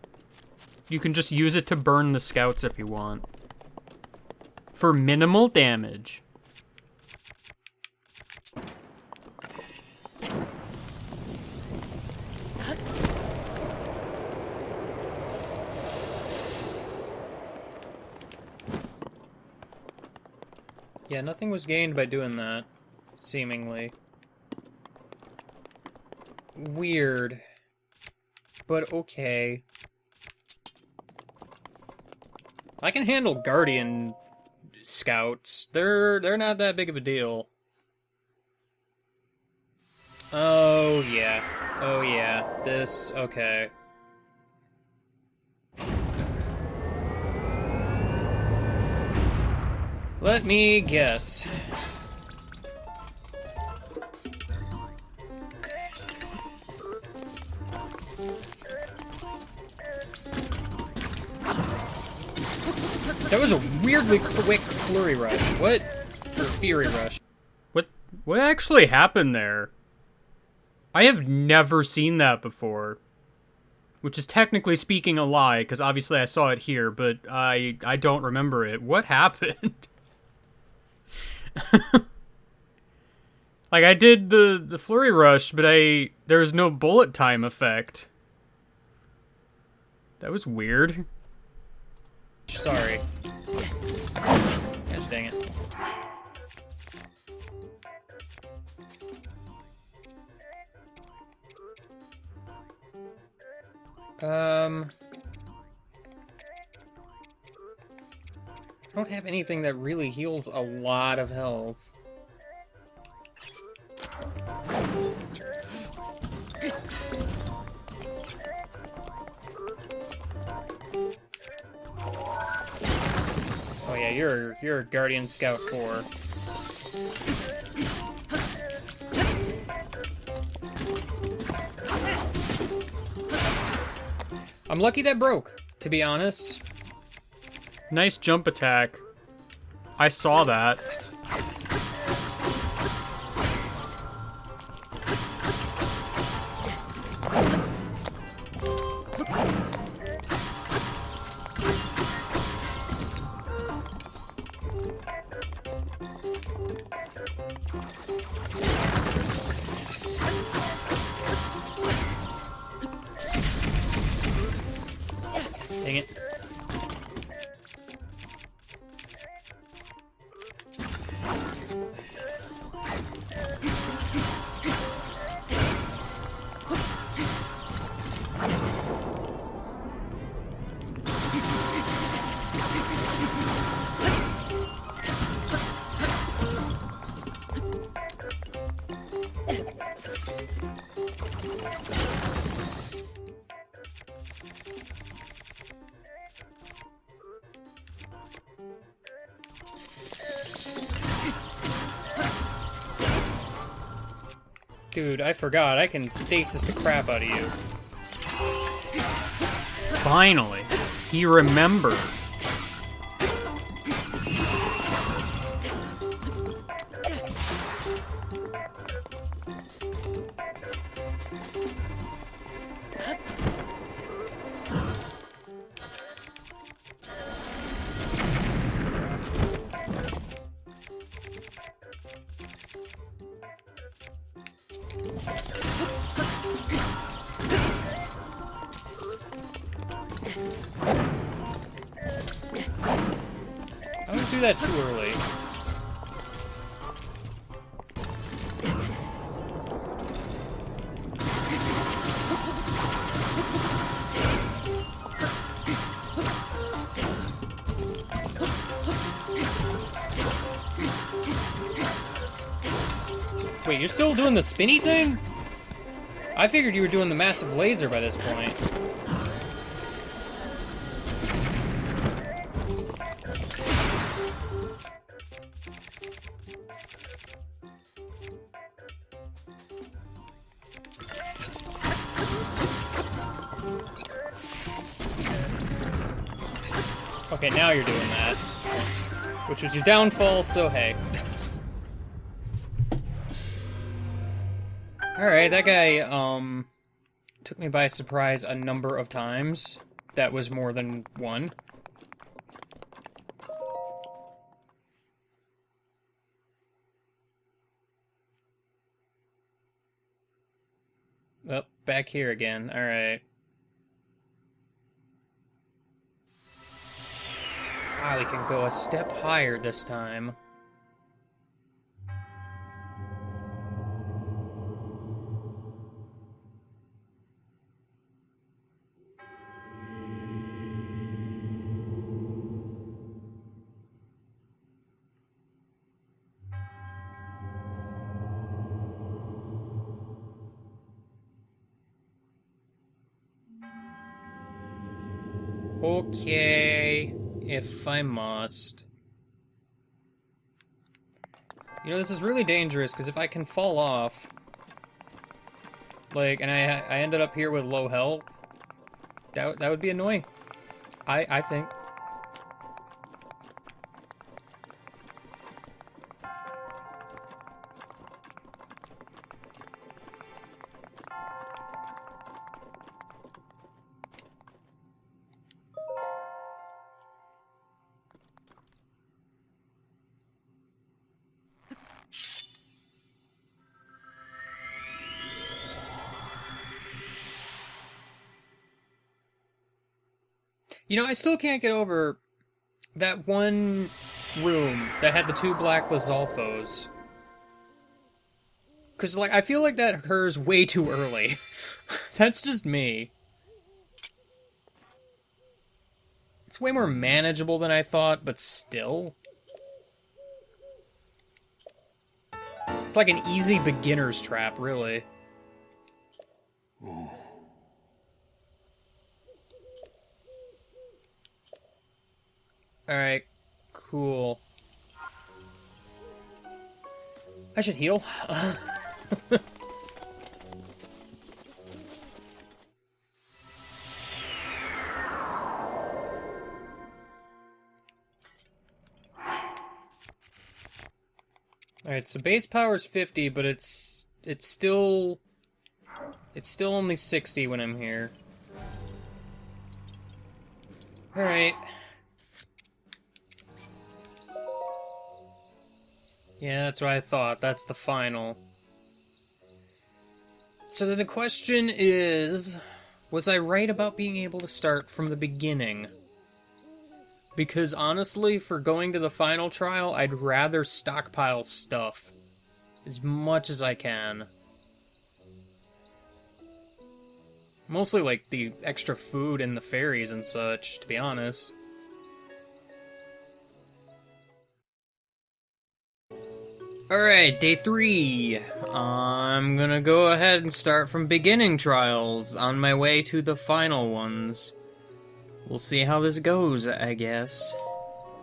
You can just use it to burn the scouts if you want. For minimal damage. Yeah, nothing was gained by doing that, seemingly. Weird. But okay. I can handle Guardian Scouts. They're not that big of a deal. Oh yeah. Oh yeah. This, okay. Let me guess. That was a weirdly quick flurry rush. What? Or fury rush. What actually happened there? I have never seen that before. Which is technically speaking a lie, because obviously I saw it here, but I don't remember it. What happened? Like, I did the flurry rush, but there was no bullet time effect. That was weird. Sorry. Gosh dang it. I don't have anything that really heals a lot of health. Oh yeah, you're a Guardian Scout 4. I'm lucky that broke, to be honest. Nice jump attack. I saw that. Dang it. Dude, I forgot. I can stasis the crap out of you. Finally, he remembered. I don't do that too early. Wait, you're still doing the spinny thing? I figured you were doing the massive laser by this point. Okay, now you're doing that. Which was your downfall, so hey. Alright, that guy, took me by surprise a number of times. That was more than one. Oh, back here again. Alright. Ah, we can go a step higher this time. Okay, if I must. You know, this is really dangerous, because if I can fall off, like, and I ended up here with low health, that would be annoying. I think. You know, I still can't get over that one room that had the two black Lizalfos. Because, like, I feel like that occurs way too early. That's just me. It's way more manageable than I thought, but still. It's like an easy beginner's trap, really. Alright, cool. I should heal. Alright, so base power is 50, but it's still only 60 when I'm here. Alright. Yeah, that's what I thought. That's the final. So then the question is, was I right about being able to start from the beginning? Because honestly, for going to the final trial, I'd rather stockpile stuff as much as I can. Mostly like the extra food and the fairies and such, to be honest. Alright, day 3. I'm gonna go ahead and start from beginning trials on my way to the final ones. We'll see how this goes, I guess.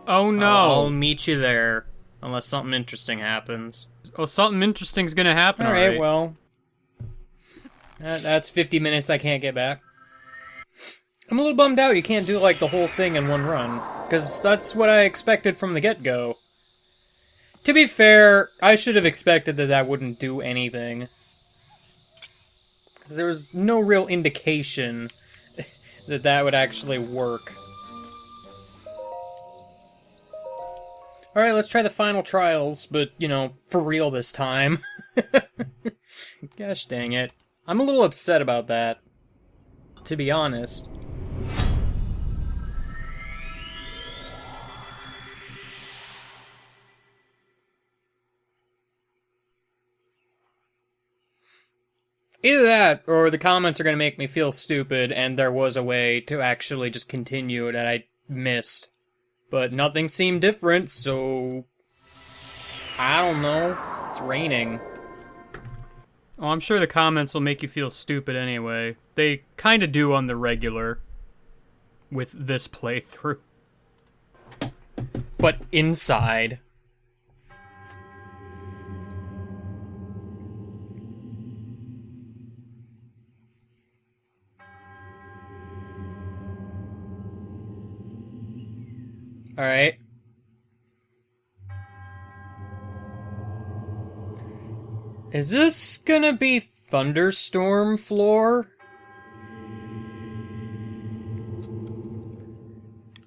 Oh no! I'll meet you there, unless something interesting happens. Oh, something interesting's gonna happen, Alright, well. That's 50 minutes I can't get back. I'm a little bummed out you can't do, like, the whole thing in one run, because that's what I expected from the get-go. To be fair, I should have expected that wouldn't do anything. Because there was no real indication that would actually work. Alright, let's try the final trials, but, you know, for real this time. Gosh dang it. I'm a little upset about that, to be honest. Either that, or the comments are going to make me feel stupid, and there was a way to actually just continue that I missed. But nothing seemed different, so... I don't know. It's raining. Oh, I'm sure the comments will make you feel stupid anyway. They kinda do on the regular. With this playthrough. But inside... Alright. Is this gonna be thunderstorm floor?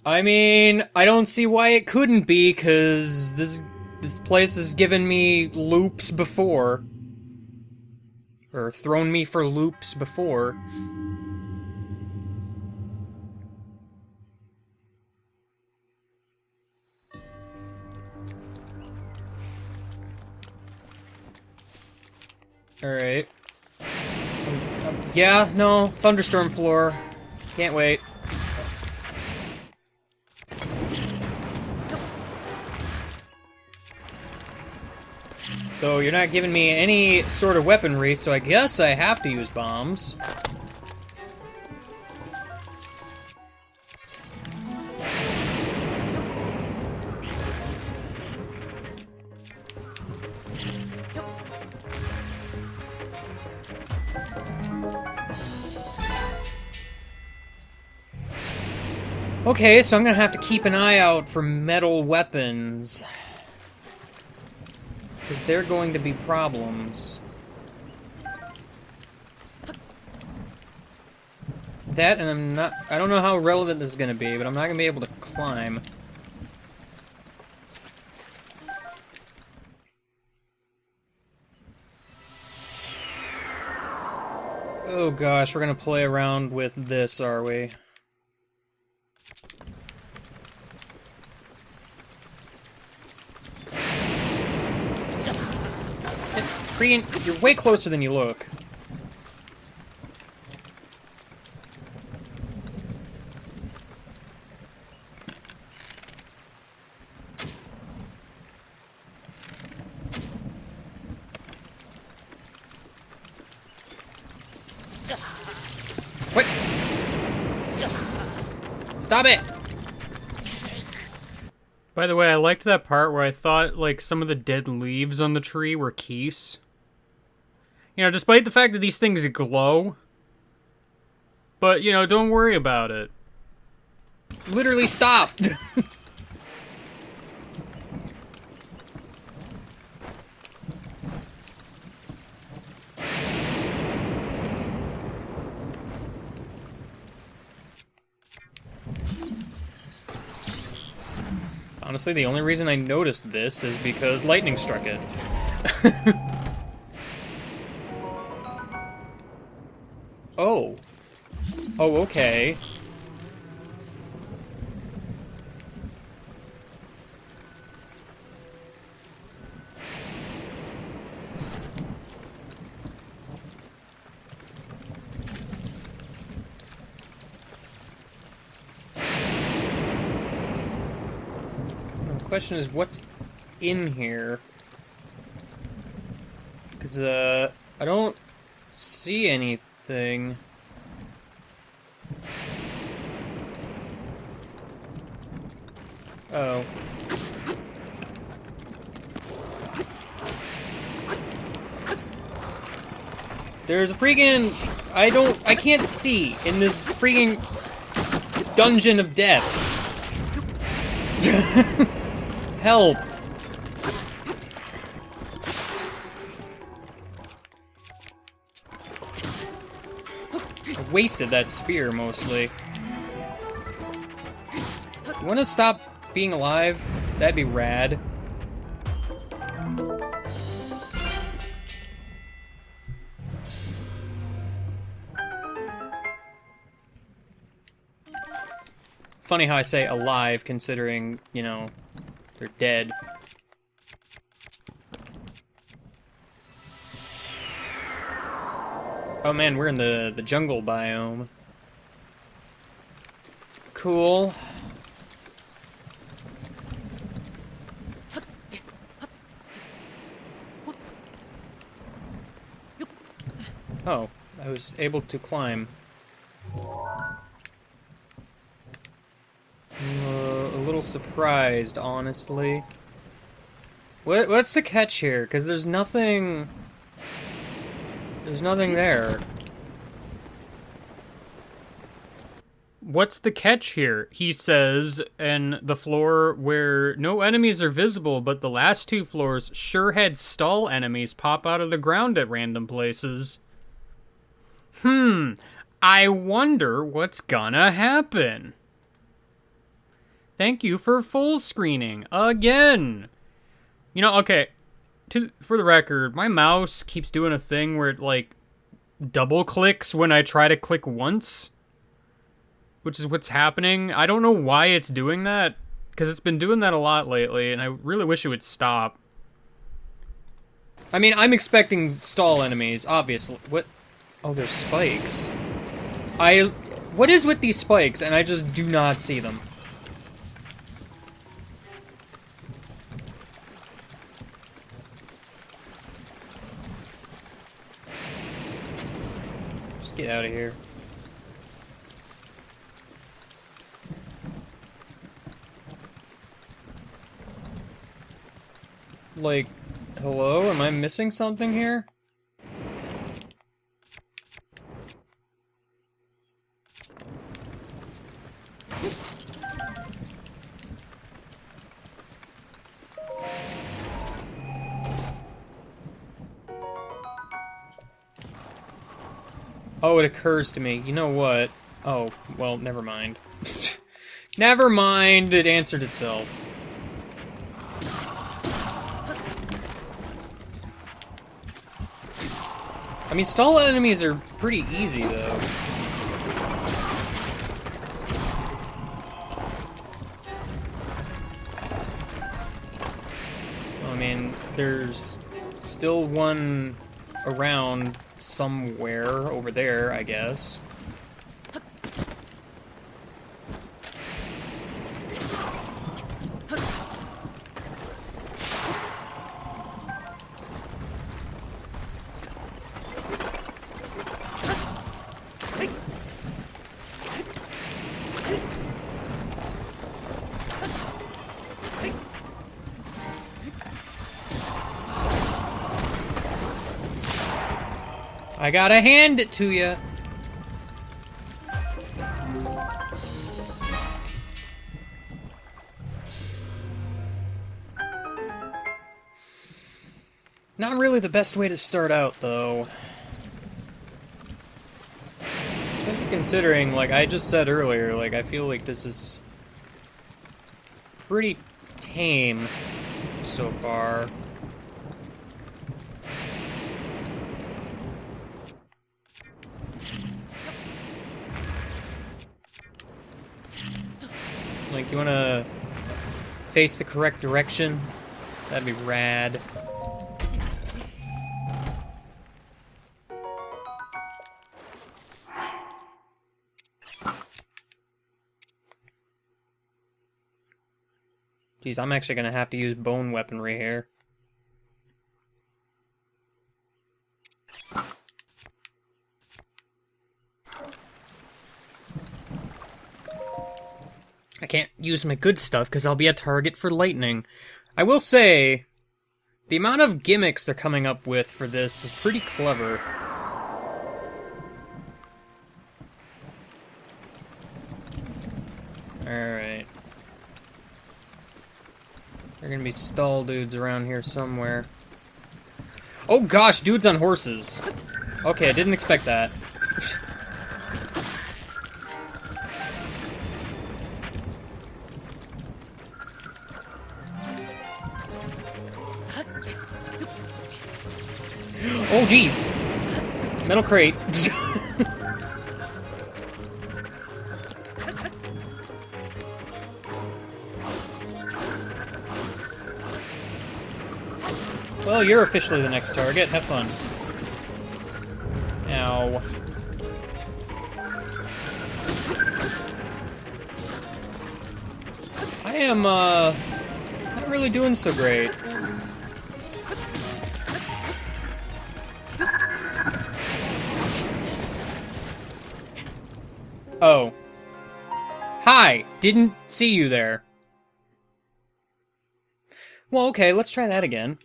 I mean, I don't see why it couldn't be, cause this place has given me loops before. Or thrown me for loops before. Alright. Yeah, no, thunderstorm floor. Can't wait. Though you're not giving me any sort of weaponry, so I guess I have to use bombs. Okay, so I'm gonna have to keep an eye out for metal weapons. Because they're going to be problems. That, and I don't know how relevant this is gonna be, but I'm not gonna be able to climb. Oh gosh, we're gonna play around with this, are we? You're way closer than you look. What? Stop it! By the way, I liked that part where I thought, like, some of the dead leaves on the tree were keys. You know, despite the fact that these things glow. But, you know, don't worry about it. Literally stop! Honestly, the only reason I noticed this is because lightning struck it. Oh. Oh, okay. The question is, what's in here? Because, I don't see anything. Oh. There's a freaking... I can't see in this freaking dungeon of death. Help. I wasted that spear, mostly. You wanna stop being alive? That'd be rad. Funny how I say alive, considering, you know, they're dead. Oh man, we're in the jungle biome. Cool. Oh, I was able to climb. I'm a little surprised, honestly. What's the catch here? Because there's nothing... There's nothing there. what's the catch here? He says, and the floor where no enemies are visible, but the last two floors sure had stall enemies pop out of the ground at random places. I wonder what's gonna happen. Thank you for full screening again. You know, okay, for the record, my mouse keeps doing a thing where it, like, double clicks when I try to click once, which is what's happening. I don't know why it's doing that, because it's been doing that a lot lately, and I really wish it would stop. I mean, I'm expecting stall enemies, obviously. What? Oh, there's spikes. What is with these spikes? And I just do not see them. Just get out of here. Like, hello? Am I missing something here? Oh, it occurs to me. You know what? Oh, well, never mind. Never mind, it answered itself. I mean, stall enemies are pretty easy, though. I mean, there's still one around somewhere over there, I guess. I gotta hand it to you. Not really the best way to start out, though. Especially considering, like I just said earlier, like I feel like this is pretty tame so far. Like, you wanna face the correct direction? That'd be rad. Jeez, I'm actually gonna have to use bone weaponry here. I can't use my good stuff because I'll be a target for lightning. I will say, the amount of gimmicks they're coming up with for this is pretty clever. Alright. There are gonna be stall dudes around here somewhere. Oh gosh, dudes on horses. Okay, I didn't expect that. Oh jeez. Metal crate. Well, you're officially the next target. Have fun. Ow. I am, not really doing so great. Oh. Hi! Didn't see you there. Well, okay, let's try that again.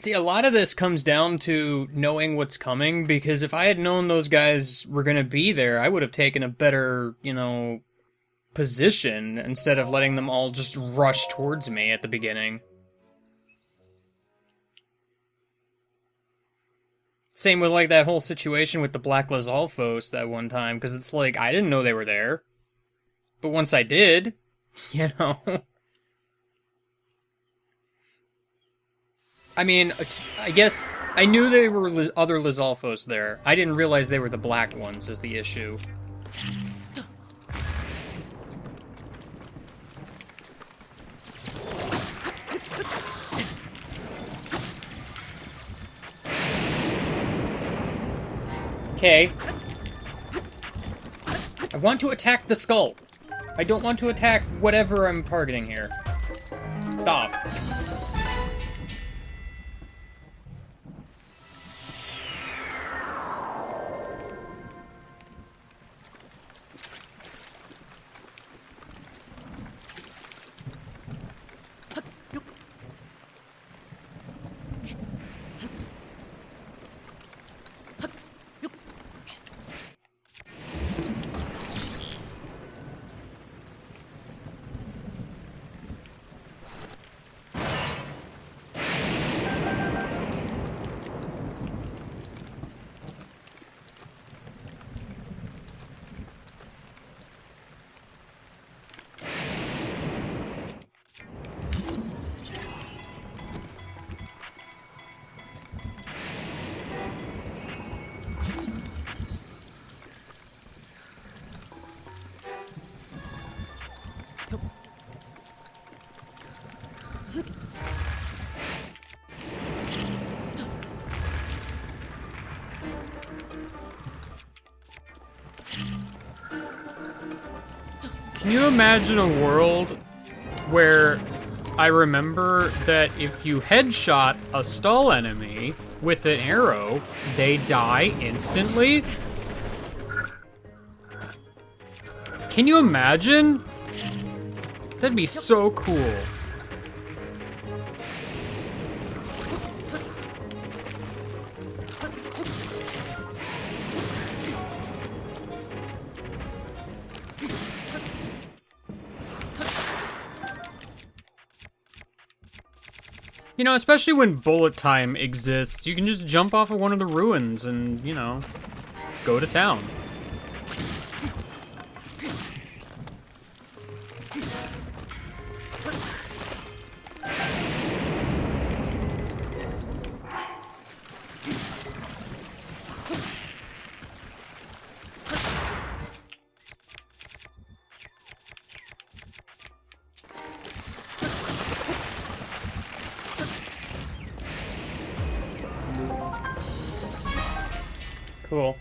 See, a lot of this comes down to knowing what's coming, because if I had known those guys were going to be there, I would have taken a better, position instead of letting them all just rush towards me at the beginning. Same with, like, that whole situation with the Black Lizalfos that one time, because it's like, I didn't know they were there. But once I did, I mean, I guess I knew there were other Lizalfos there. I didn't realize they were the black ones is the issue. Okay. I want to attack the skull. I don't want to attack whatever I'm targeting here. Stop. Can you imagine a world where I remember that if you headshot a stall enemy with an arrow, they die instantly? Can you imagine? That'd be so cool. You know, especially when bullet time exists, you can just jump off of one of the ruins and, go to town. Cool.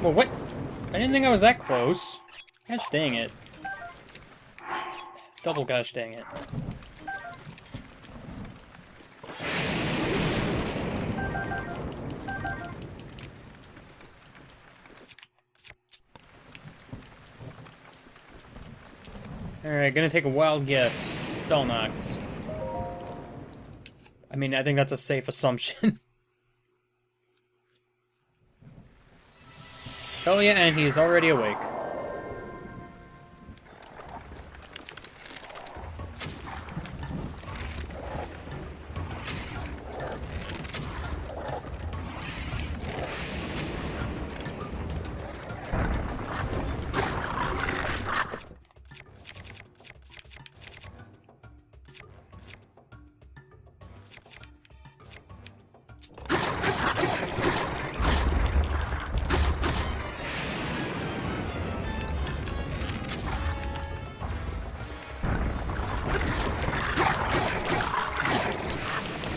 Well, what? I didn't think I was that close. Gosh dang it. Double gosh dang it. Alright, gonna take a wild guess. Stalnox. I mean, I think that's a safe assumption. Oh yeah, and he's already awake.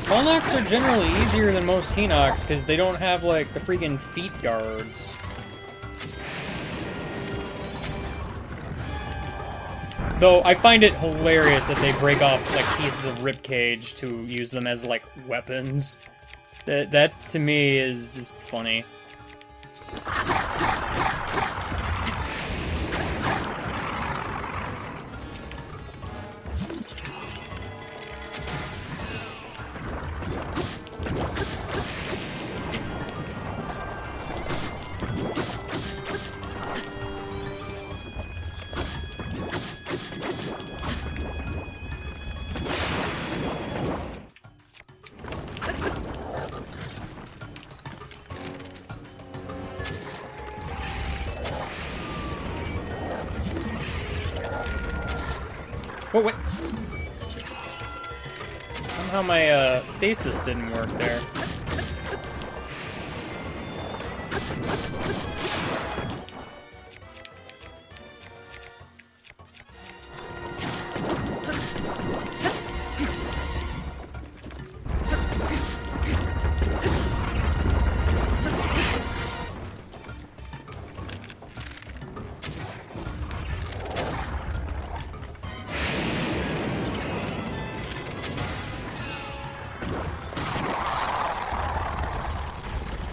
Stalnox are generally easier than most Hinox, because they don't have, like, the freaking feet guards. Though, I find it hilarious that they break off, like, pieces of ribcage to use them as, like, weapons. That to me is just funny. Oh, wait. Somehow my stasis didn't work there.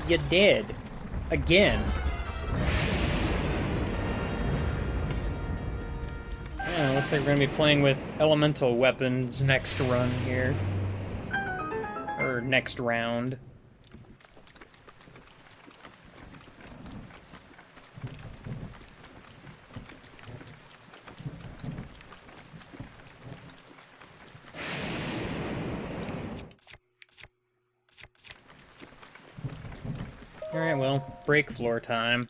You did. Again. Yeah, looks like we're gonna be playing with elemental weapons next run here. Or next round. Alright, well, break floor time.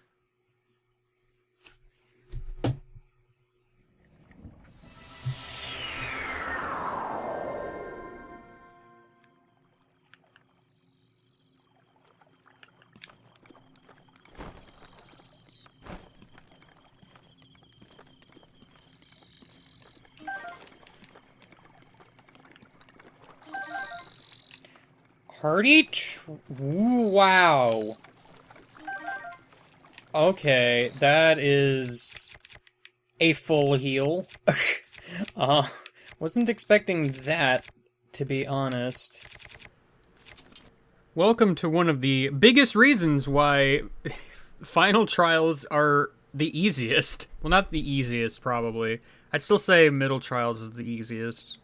Wow. Okay, that is a full heal. Wasn't expecting that, to be honest. Welcome to one of the biggest reasons why final trials are the easiest. Well, not the easiest, probably. I'd still say middle trials is the easiest.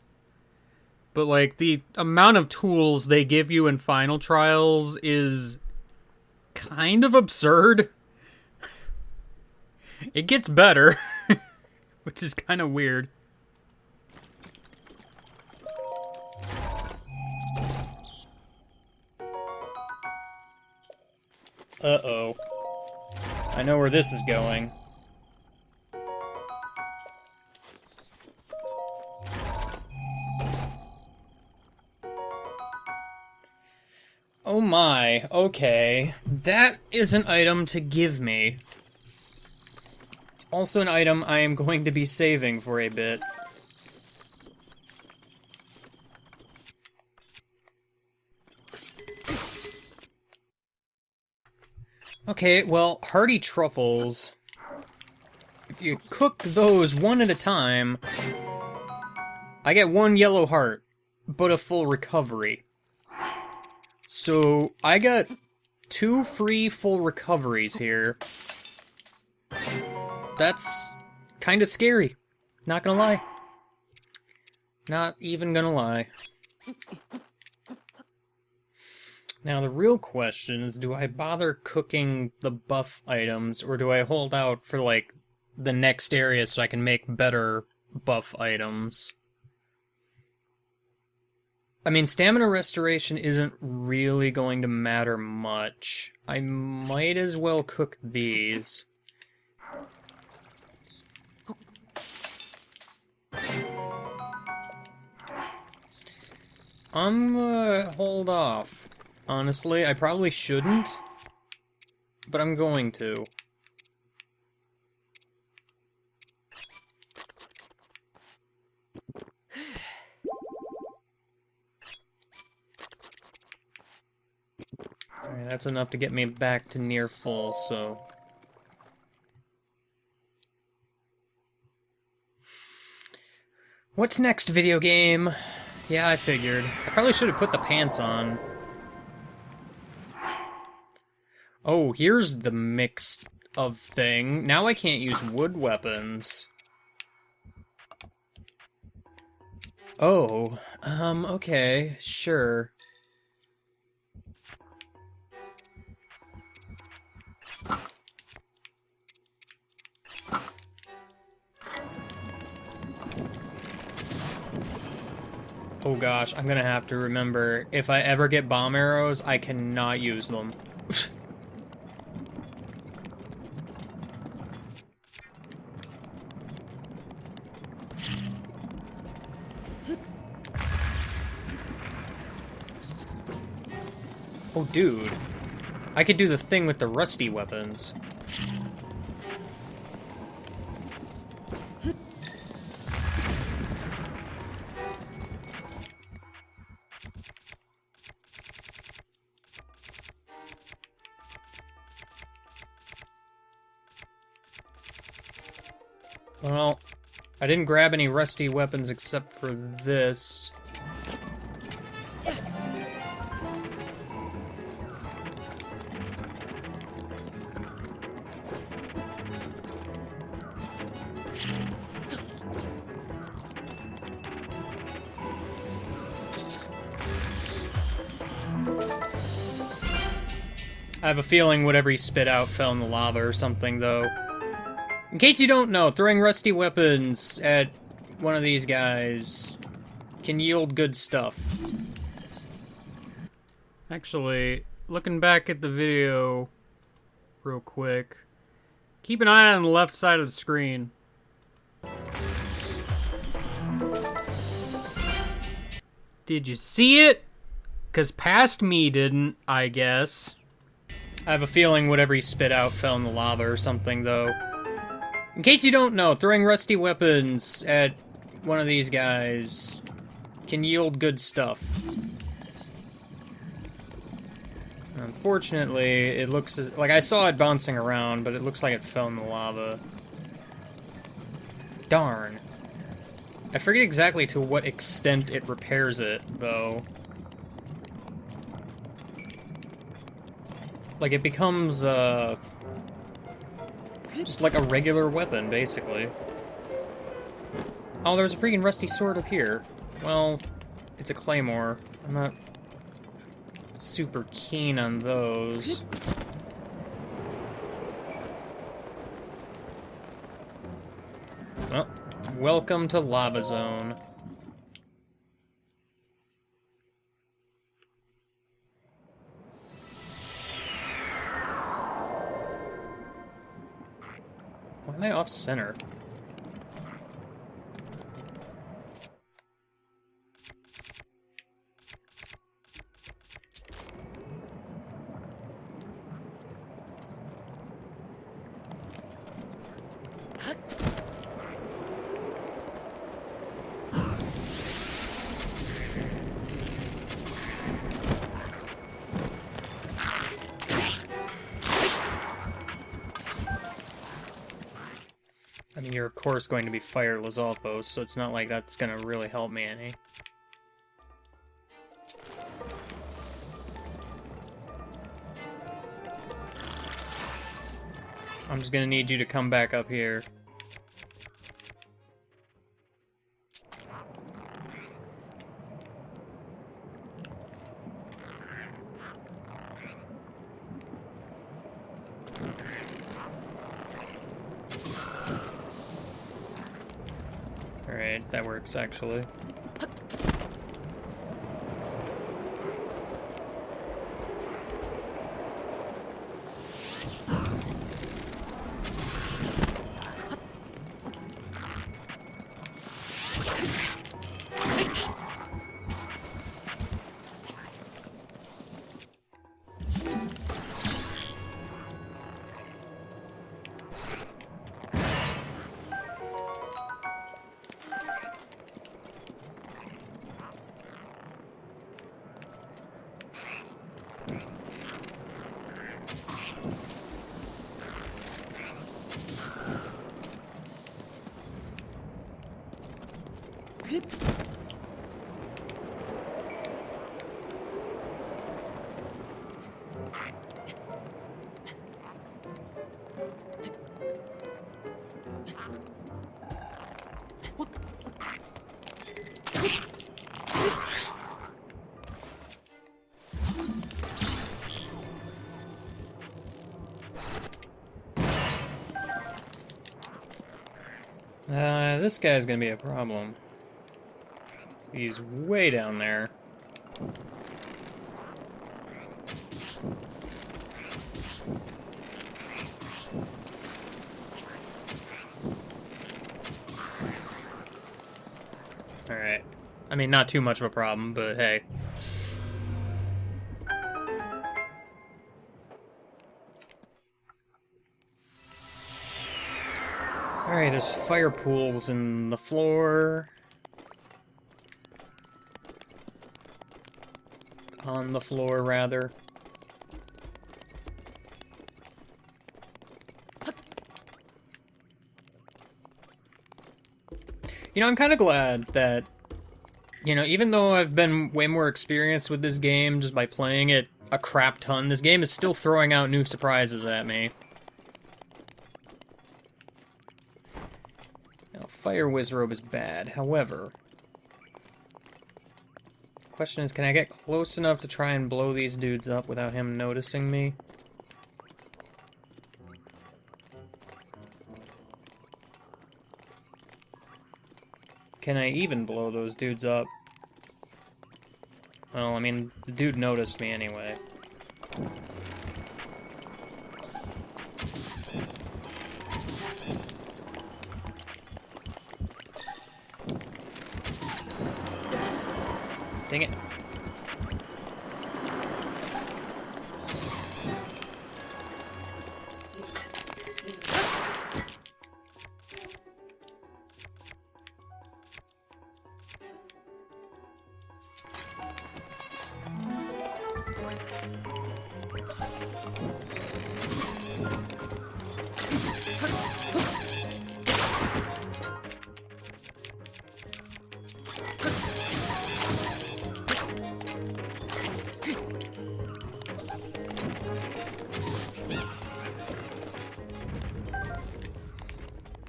But, like, the amount of tools they give you in final trials is kind of absurd. It gets better, which is kind of weird. Uh-oh. I know where this is going. Oh my, okay. That is an item to give me. It's also an item I am going to be saving for a bit. Okay, well, hearty truffles. If you cook those one at a time, I get 1 yellow heart, but a full recovery. So, I got 2 free full recoveries here. That's kind of scary. Not gonna lie. Not even gonna lie. Now, the real question is, do I bother cooking the buff items, or do I hold out for, like, the next area so I can make better buff items? I mean, stamina restoration isn't really going to matter much. I might as well cook these. I'm gonna hold off. Honestly, I probably shouldn't, but I'm going to. Alright, that's enough to get me back to near full, so... What's next, video game? Yeah, I figured. I probably should have put the pants on. Oh, here's the mixed of thing. Now I can't use wood weapons. Oh, okay, sure. Oh gosh, I'm gonna have to remember, if I ever get bomb arrows, I cannot use them. Oh dude, I could do the thing with the rusty weapons. Well, I didn't grab any rusty weapons except for this. I have a feeling whatever he spit out fell in the lava or something, though. In case you don't know, throwing rusty weapons at one of these guys can yield good stuff. Actually, looking back at the video real quick, keep an eye on the left side of the screen. Did you see it? 'Cause past me didn't, I guess. I have a feeling whatever he spit out fell in the lava or something, though. In case you don't know, throwing rusty weapons at one of these guys can yield good stuff. Unfortunately, it looks like I saw it bouncing around, but it looks like it fell in the lava. Darn. I forget exactly to what extent it repairs it, though. Like, it becomes, just like a regular weapon, basically. Oh, there's a freaking rusty sword up here. Well, it's a claymore. I'm not super keen on those. Well, welcome to Lava Zone. Why am I off center? I mean, you're of course going to be Fire Lizalfos, so it's not like that's gonna really help me any. I'm just gonna need you to come back up here. Alright, that works actually. This guy's gonna be a problem. He's way down there. Alright. I mean, not too much of a problem, but hey. Alright, there's fire pools in the floor. On the floor, rather. You know, I'm kind of glad that, you know, even though I've been way more experienced with this game just by playing it a crap ton, this game is still throwing out new surprises at me. Now, Fire Wizrobe is bad, however... Question is, can I get close enough to try and blow these dudes up without him noticing me? Can I even blow those dudes up? Well, I mean, the dude noticed me anyway. Dang it.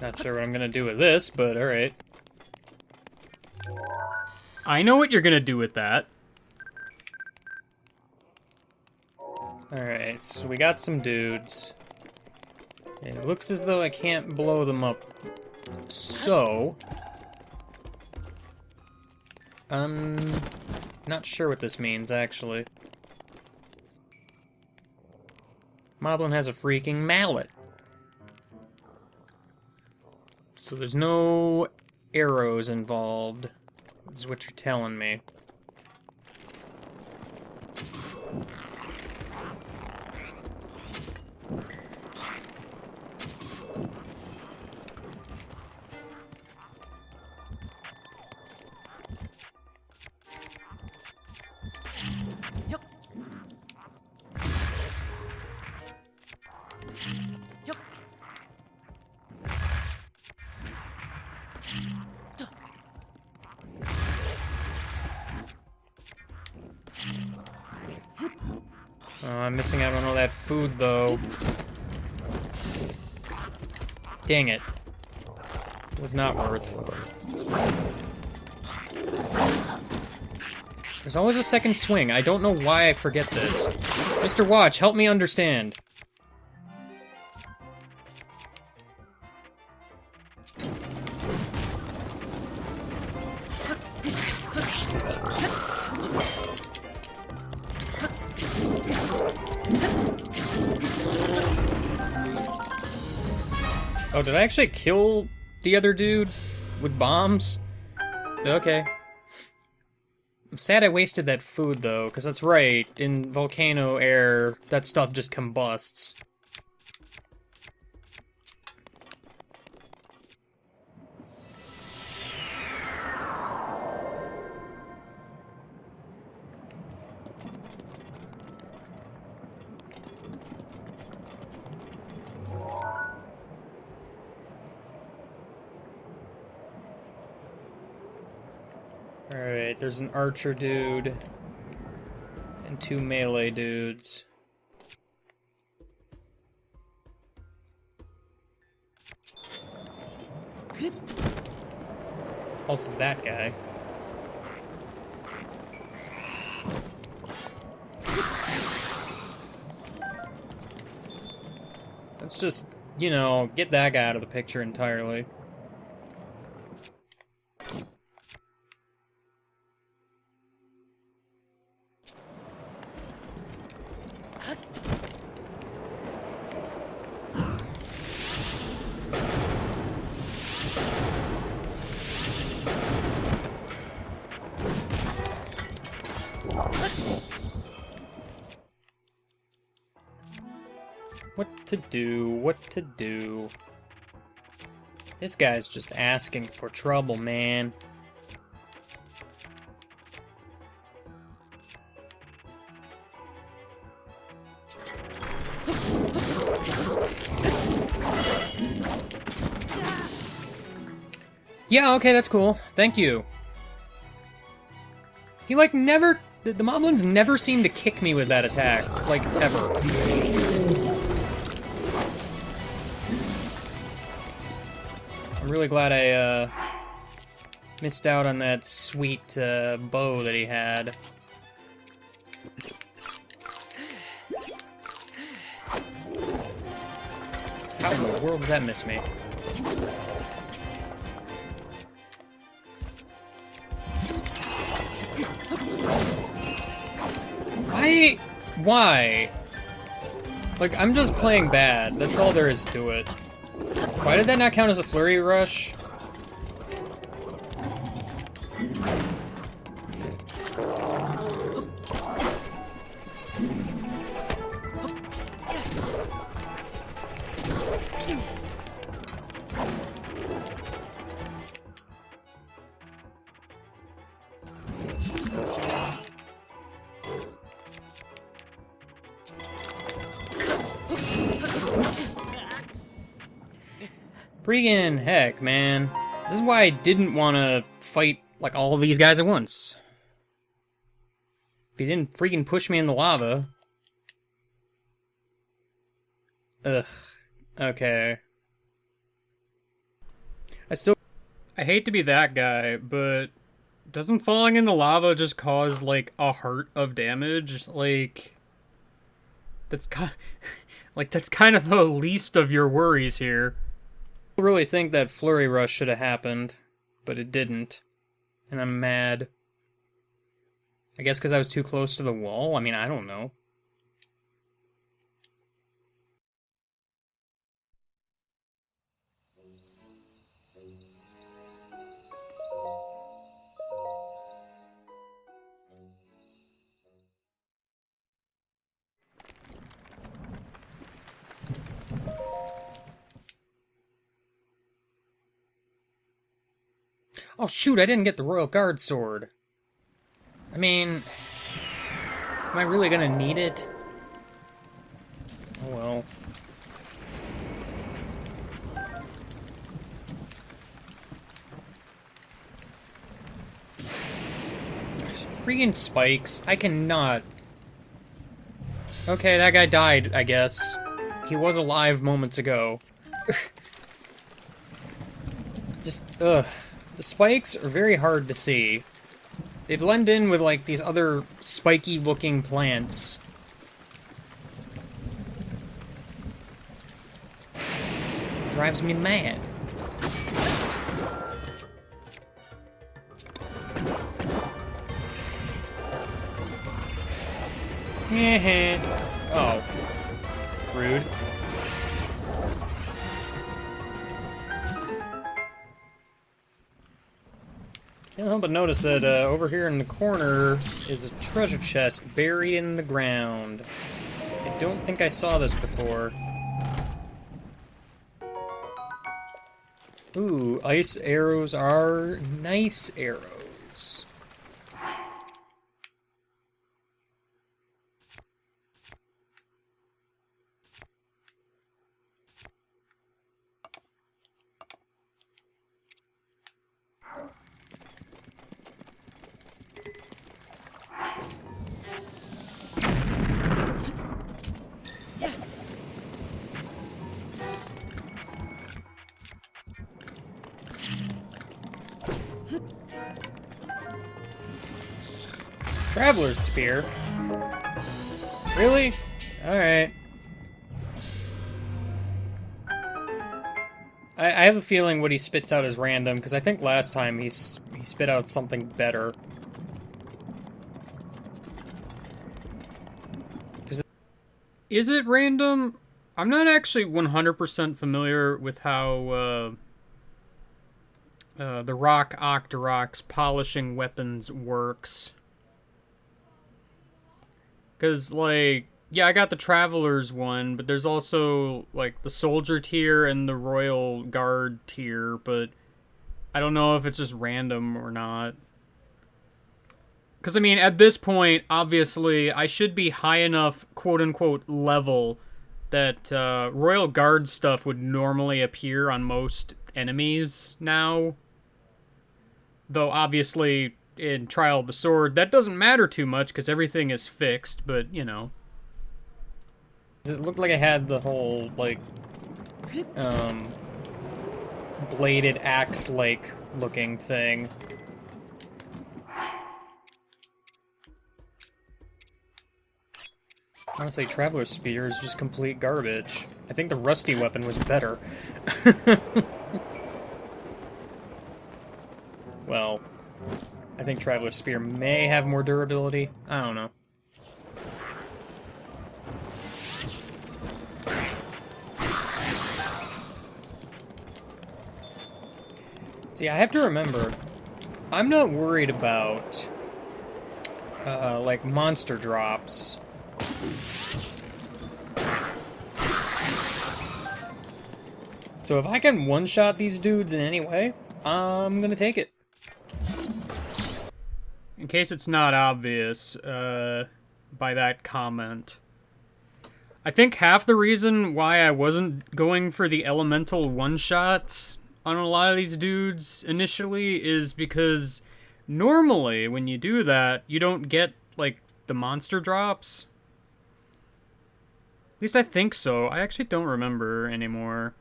Not sure what I'm gonna do with this, but alright. I know what you're gonna do with that. Alright, so we got some dudes. It looks as though I can't blow them up. So... I'm not sure what this means, actually. Moblin has a freaking mallet. So there's no arrows involved, is what you're telling me. Oh, I'm missing out on all that food, though. Dang it. It was not worth. There's always a second swing. I don't know why I forget this. Mr. Watch, help me understand. Oh, did I actually kill the other dude with bombs? Okay. I'm sad I wasted that food, though, because that's right. In volcano air, that stuff just combusts. Alright, there's an archer dude and two melee dudes. Also that guy. Let's just, you know, get that guy out of the picture entirely. What to do, what to do. This guy's just asking for trouble, man. Yeah, okay, that's cool. Thank you. He, like, never... The moblins never seem to kick me with that attack. Like, ever. I'm really glad I, missed out on that sweet, bow that he had. How in the world did that miss me? Why? Like, I'm just playing bad. That's all there is to it. Why did that not count as a flurry rush? Freaking heck, man. This is why I didn't want to fight, like, all of these guys at once. If he didn't freaking push me in the lava. Ugh. Okay. I hate to be that guy, but doesn't falling in the lava just cause, like, a heart of damage? Like, that's kind of the least of your worries here. I really think that flurry rush should have happened, but it didn't, and I'm mad. I guess because I was too close to the wall? I mean, I don't know. Oh shoot, I didn't get the Royal Guard sword. I mean, am I really gonna need it? Oh well. Freaking spikes. I cannot. Okay, that guy died, I guess. He was alive moments ago. Just, ugh. The spikes are very hard to see. They blend in with, like, these other spiky-looking plants. Drives me mad. Oh. Rude. Can't help but notice that over here in the corner is a treasure chest buried in the ground. I don't think I saw this before. Ooh, ice arrows are nice arrows. Traveler's Spear? Really? Alright. I have a feeling what he spits out is random, because I think last time he spit out something better. Is it random? I'm not actually 100% familiar with how the Rock Octorok's polishing weapons works. Because, like, yeah, I got the Traveler's one, but there's also, like, the Soldier tier and the Royal Guard tier, but I don't know if it's just random or not. Because, I mean, at this point, obviously, I should be high enough, quote-unquote, level that Royal Guard stuff would normally appear on most enemies now. Though, obviously, in Trial of the Sword, that doesn't matter too much because everything is fixed, but, you know. It looked like I had the whole, like, bladed axe-like looking thing. Honestly, Traveler's Spear is just complete garbage. I think the rusty weapon was better. Well, I think Traveler's Spear may have more durability. I don't know. See, I have to remember, I'm not worried about, like, monster drops. So if I can one-shot these dudes in any way, I'm gonna take it. In case it's not obvious by that comment, I think half the reason why I wasn't going for the elemental one-shots on a lot of these dudes initially is because normally when you do that, you don't get, like, the monster drops. At least I think so. I actually don't remember anymore.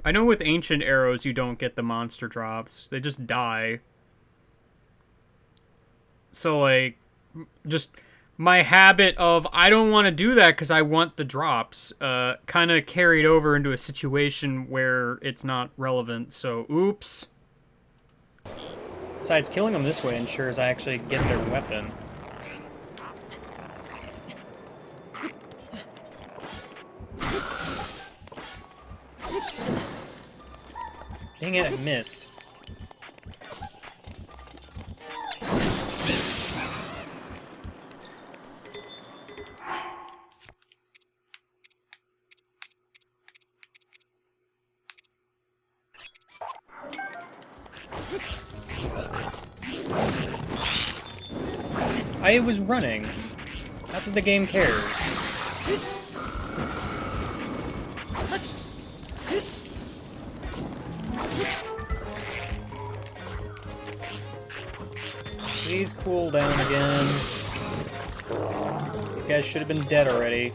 I know with ancient arrows you don't get the monster drops. They just die. So, like, just my habit of I don't want to do that because I want the drops kind of carried over into a situation where it's not relevant. So, oops. Besides, killing them this way ensures I actually get their weapon. Dang it, I missed. I was running. Not that the game cares. Please cool down again. These guys should have been dead already.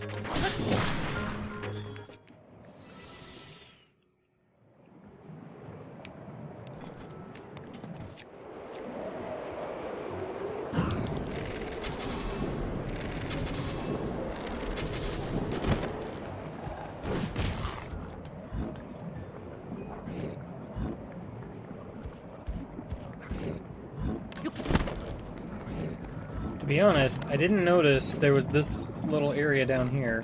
To be honest, I didn't notice there was this little area down here.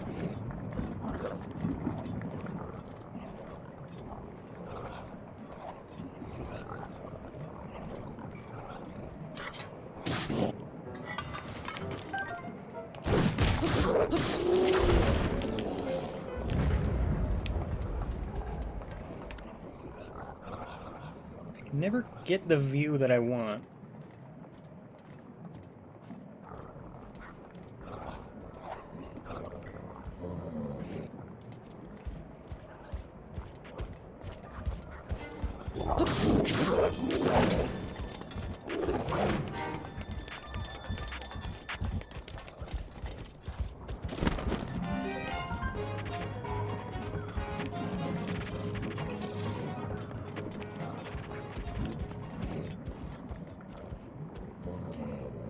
I can never get the view that I want.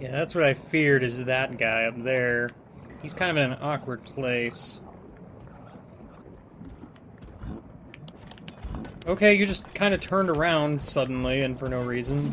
Yeah, that's what I feared, is that guy up there. He's kind of in an awkward place. Okay, you just kind of turned around suddenly and for no reason.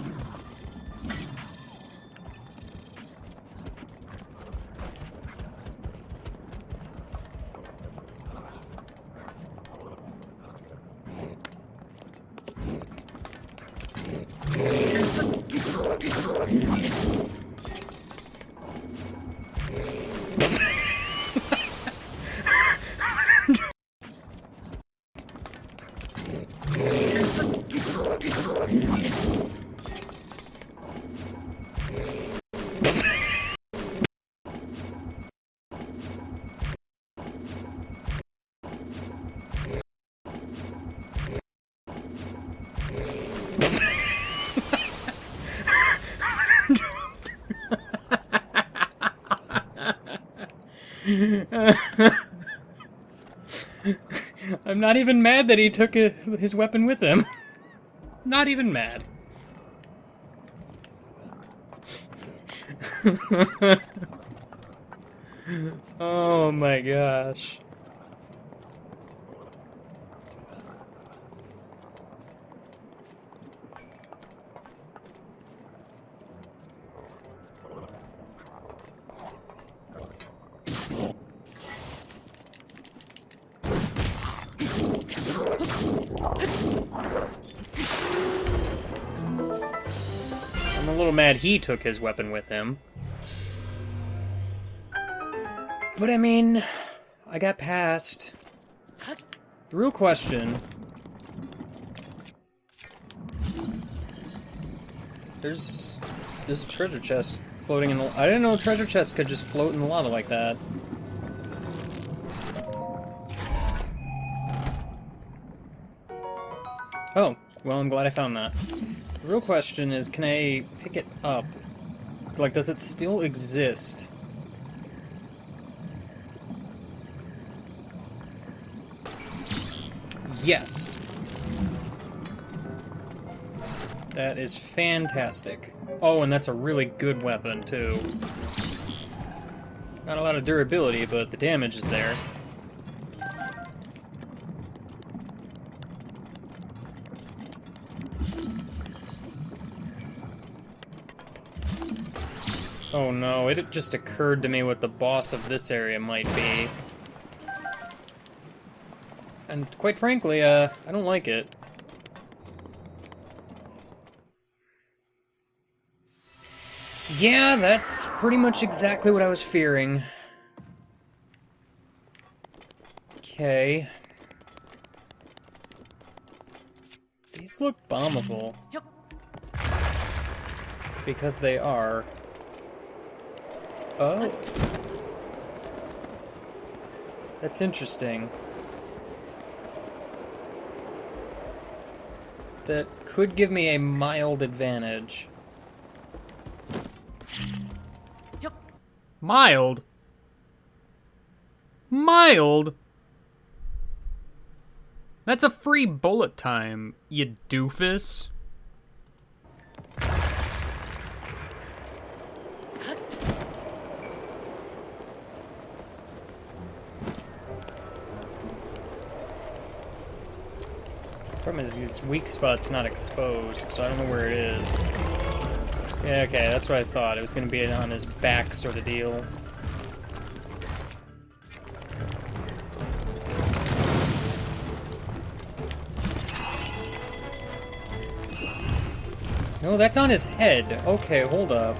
I'm not even mad that he took his weapon with him. Not even mad. Oh my gosh. I'm a little mad he took his weapon with him. But I mean, I got past. The real question... There's a treasure chest floating in the... I didn't know treasure chests could just float in the lava like that. Oh, well, I'm glad I found that. The real question is, can I pick it up? Like, does it still exist? Yes. That is fantastic. Oh, and that's a really good weapon, too. Not a lot of durability, but the damage is there. Oh no, it just occurred to me what the boss of this area might be. And quite frankly, I don't like it. Yeah, that's pretty much exactly what I was fearing. Okay. These look bombable. Because they are. Oh. That's interesting. That could give me a mild advantage. Mild? Mild? That's a free bullet time, you doofus. Problem is, his weak spot's not exposed, so I don't know where it is. Yeah, okay, that's what I thought. It was gonna be on his back sort of deal. No, that's on his head. Okay, hold up.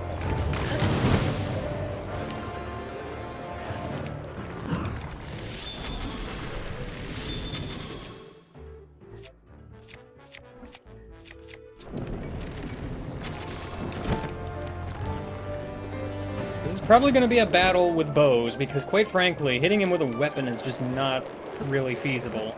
This is probably going to be a battle with bows, because quite frankly, hitting him with a weapon is just not really feasible.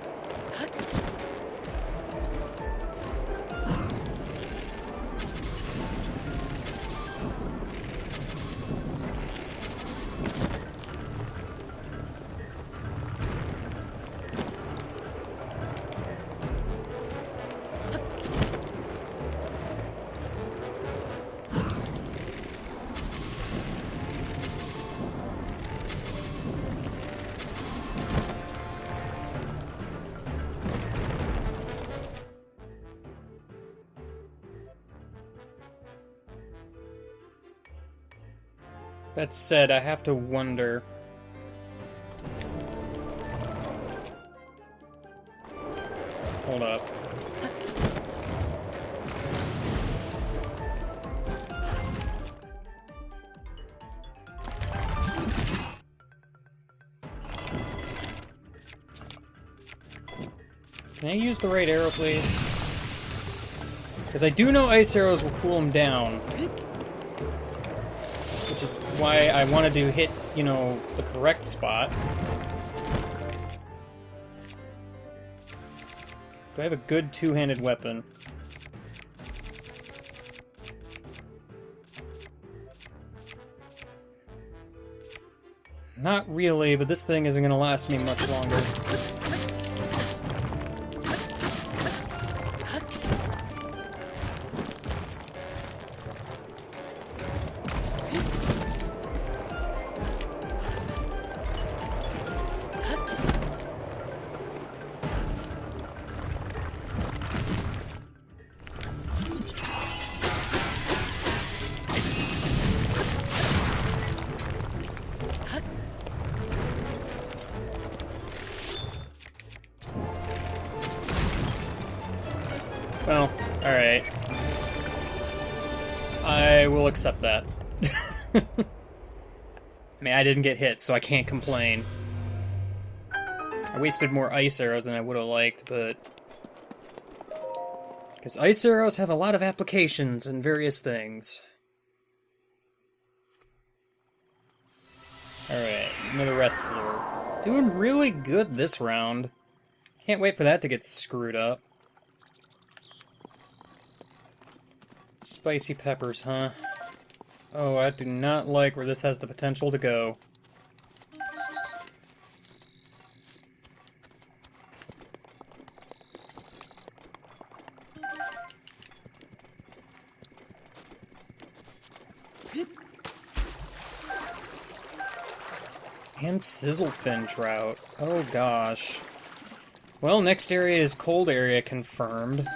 That said, I have to wonder... Hold up. Can I use the right arrow, please? Because I do know ice arrows will cool him down. Which is why I wanted to hit, you know, the correct spot. Do I have a good two-handed weapon? Not really, but this thing isn't going to last me much longer. Well, alright. I will accept that. I mean, I didn't get hit, so I can't complain. I wasted more ice arrows than I would have liked, but... because ice arrows have a lot of applications in various things. Alright, another rest floor. Doing really good this round. Can't wait for that to get screwed up. Spicy peppers, huh? Oh, I do not like where this has the potential to go. And sizzlefin trout. Oh gosh. Well, next area is cold area confirmed.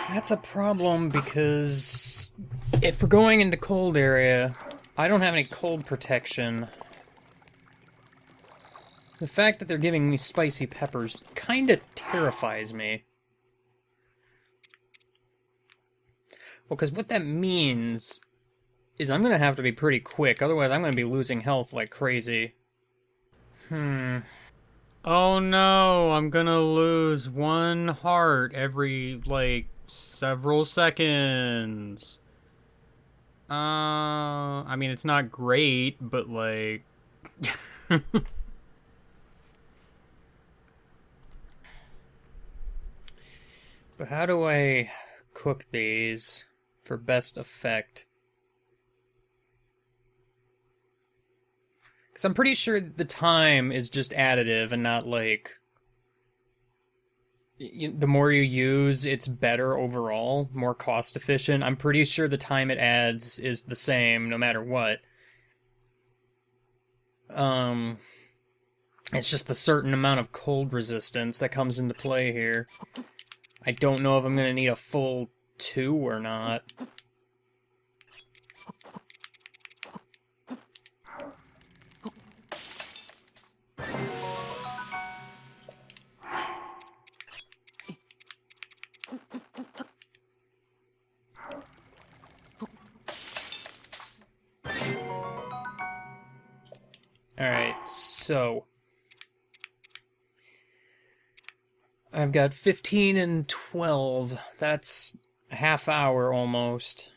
That's a problem because if we're going into cold area, I don't have any cold protection. The fact that they're giving me spicy peppers kinda terrifies me. Well, because what that means is I'm gonna have to be pretty quick, otherwise I'm gonna be losing health like crazy. Oh no, I'm gonna lose one heart every, like, several seconds. I mean, it's not great, but, like... But how do I cook these for best effect? Because I'm pretty sure the time is just additive and not, like... the more you use, it's better overall, more cost efficient. I'm pretty sure the time it adds is the same no matter what. It's just the certain amount of cold resistance that comes into play here. I don't know if I'm gonna need a full 2 or not. Alright, so... I've got 15 and 12. That's a half hour almost.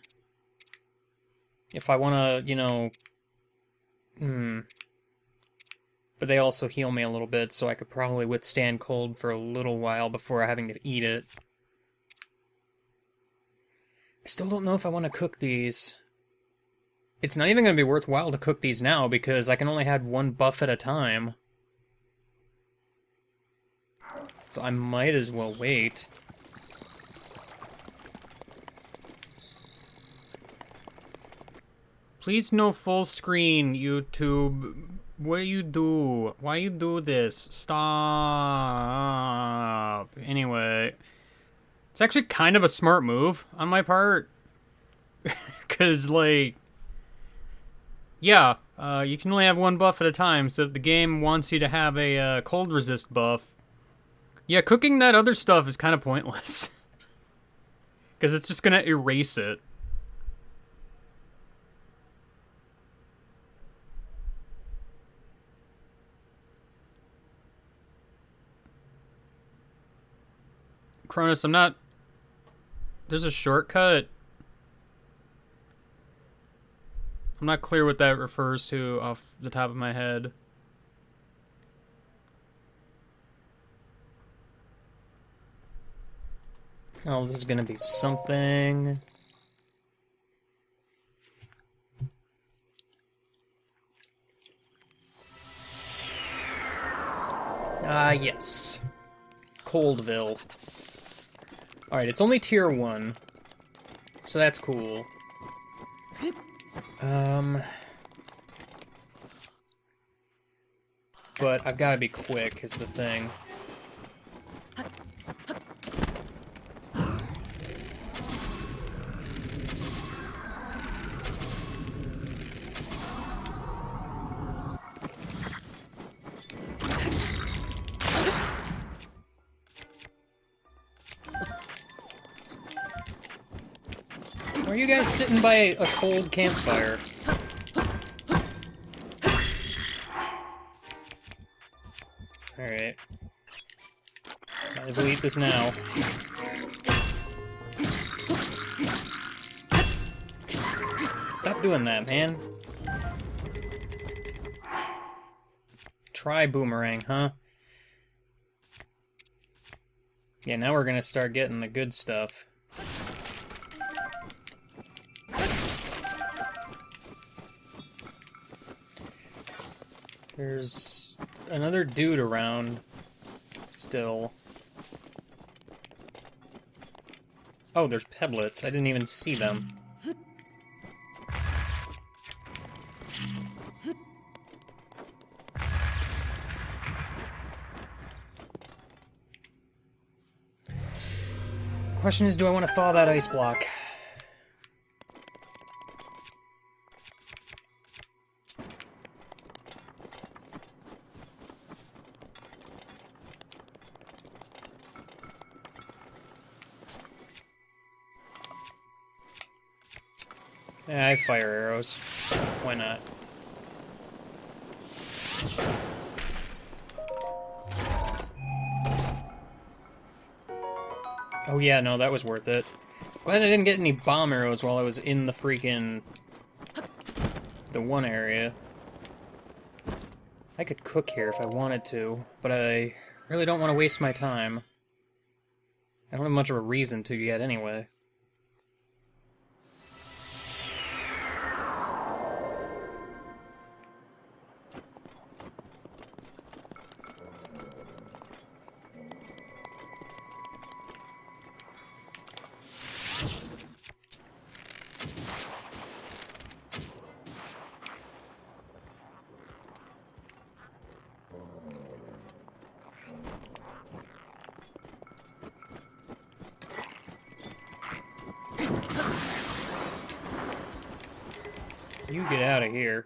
If I wanna, you know... But they also heal me a little bit, so I could probably withstand cold for a little while before having to eat it. I still don't know if I want to cook these. It's not even going to be worthwhile to cook these now because I can only have one buff at a time. So I might as well wait. Please no full screen, YouTube. What do you do? Why you do this? Stop. Anyway, it's actually kind of a smart move on my part. Because, like, yeah, you can only have one buff at a time, so if the game wants you to have a cold resist buff, yeah, cooking that other stuff is kind of pointless. Because it's just going to erase it. Cronus, I'm not... There's a shortcut. I'm not clear what that refers to off the top of my head. Oh, this is gonna be something. Ah, yes. Coldville. Alright, it's only tier 1. So that's cool. But I've gotta be quick, is the thing. Why are you guys sitting by a cold campfire? Alright. Might as well eat this now. Stop doing that, man. Try boomerang, huh? Yeah, now we're gonna start getting the good stuff. There's another dude around still. Oh, there's peblets. I didn't even see them. Question is, do I want to thaw that ice block? Yeah, I have fire arrows. Why not? Oh yeah, no, that was worth it. Glad I didn't get any bomb arrows while I was in the freaking... the one area. I could cook here if I wanted to, but I really don't want to waste my time. I don't have much of a reason to yet anyway. You get out of here.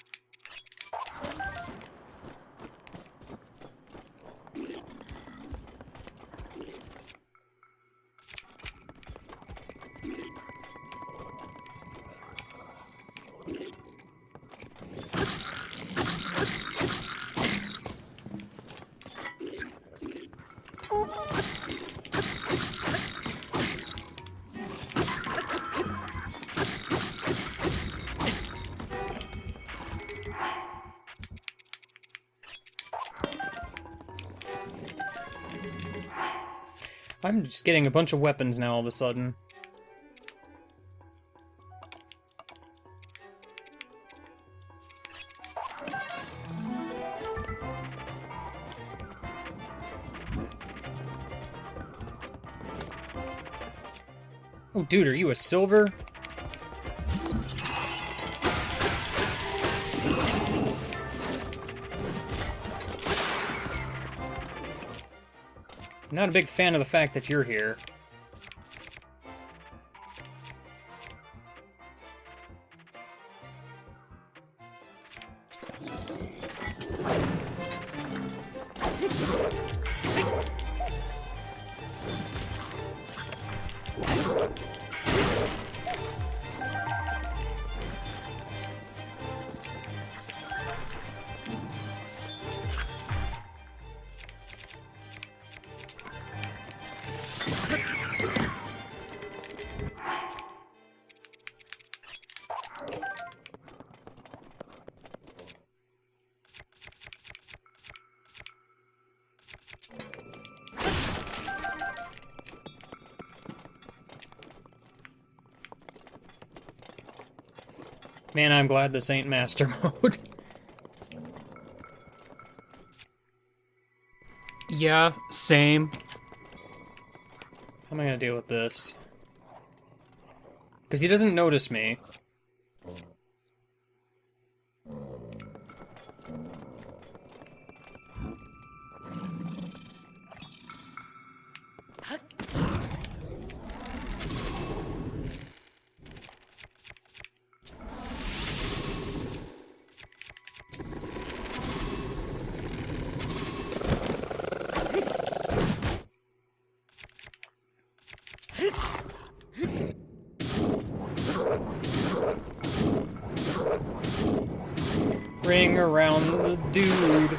I'm just getting a bunch of weapons now all of a sudden. Oh, dude, are you a silver? Not a big fan of the fact that you're here. Man, I'm glad this ain't master mode. Yeah, same. How am I gonna deal with this? Because he doesn't notice me. Ring around the dude.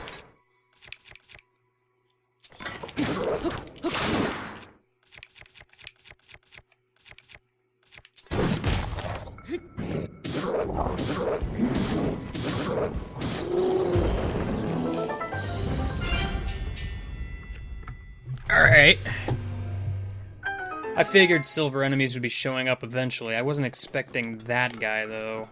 Alright. I figured silver enemies would be showing up eventually. I wasn't expecting that guy, though.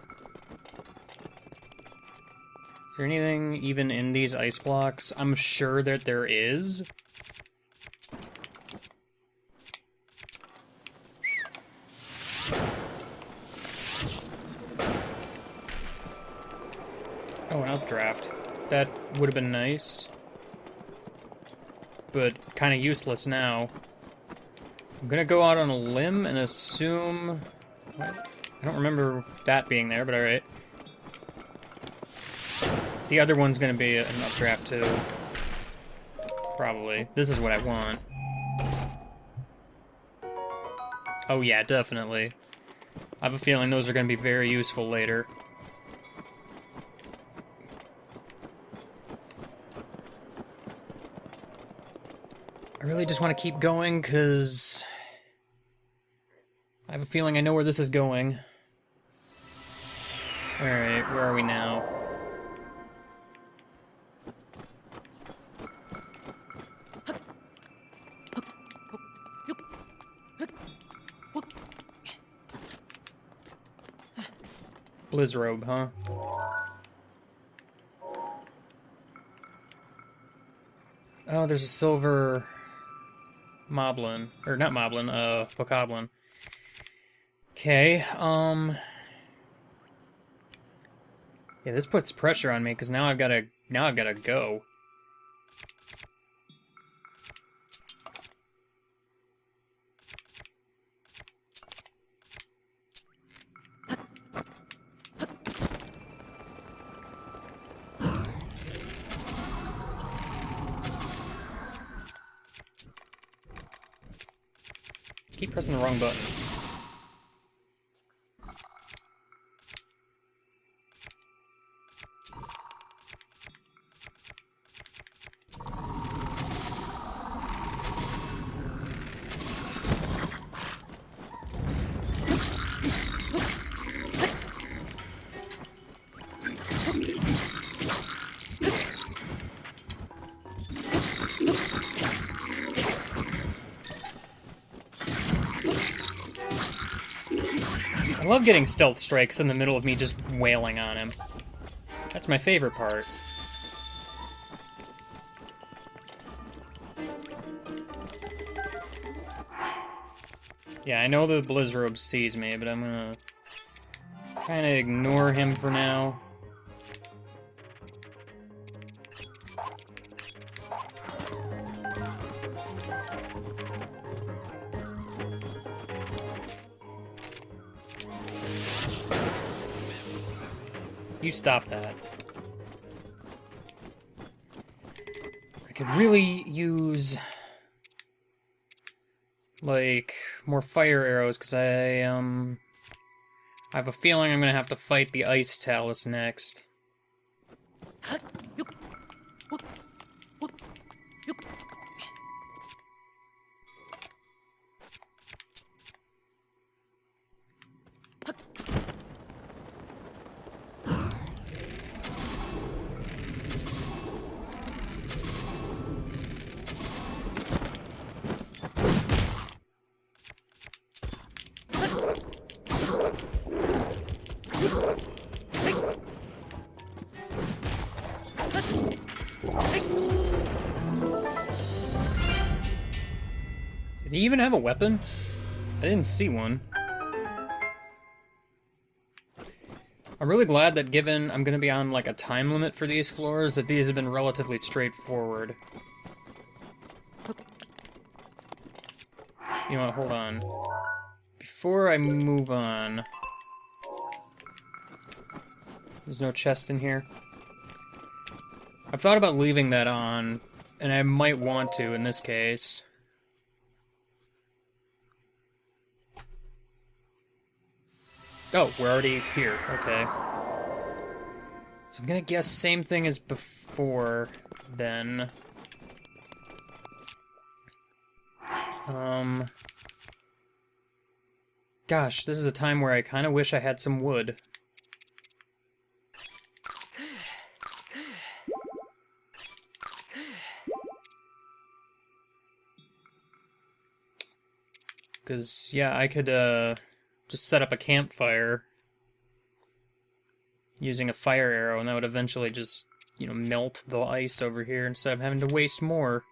Is there anything even in these ice blocks? I'm sure that there is. Oh, an updraft. That would have been nice. But kind of useless now. I'm gonna go out on a limb and assume... I don't remember that being there, but alright. The other one's gonna be an updraft too. Probably. This is what I want. Oh yeah, definitely. I have a feeling those are gonna be very useful later. I really just want to keep going, because I have a feeling I know where this is going. Alright, where are we now? Blizzrobe, huh? Oh, there's a silver... Moblin. Or not Moblin, Bokoblin. Okay, yeah, this puts pressure on me, because now I've gotta go. Keep pressing the wrong button. I love getting stealth strikes in the middle of me just wailing on him. That's my favorite part. Yeah, I know the Blizzrobe sees me, but I'm gonna kind of ignore him for now. You stop that. I could really use, like, more fire arrows, because I have a feeling I'm gonna have to fight the Ice Talus next. Did he even have a weapon? I didn't see one. I'm really glad that given I'm gonna be on like a time limit for these floors, that these have been relatively straightforward. You know what, hold on. Before I move on... There's no chest in here. I've thought about leaving that on, and I might want to in this case. Oh, we're already here. Okay. So I'm gonna guess same thing as before, then. Gosh, this is a time where I kind of wish I had some wood. Because, yeah, I could, just set up a campfire using a fire arrow, and that would eventually just, you know, melt the ice over here instead of having to waste more.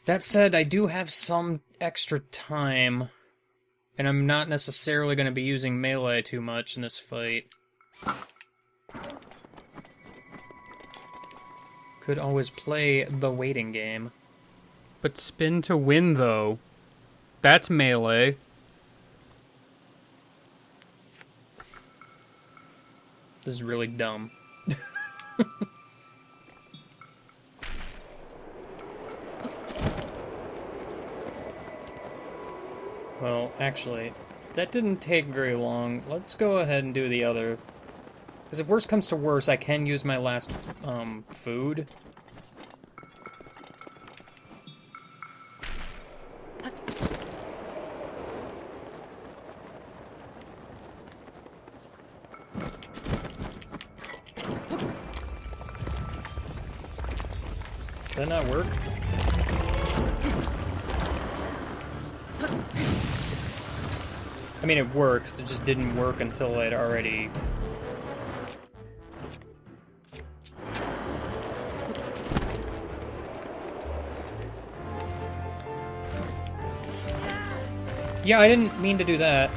That said, I do have some extra time, and I'm not necessarily going to be using melee too much in this fight. Could always play the waiting game. But spin to win, though. That's melee. This is really dumb. Well, actually, that didn't take very long. Let's go ahead and do the other. Because if worse comes to worse, I can use my last, food. Does that not work? I mean, it works, it just didn't work until I'd already... Yeah, I didn't mean to do that.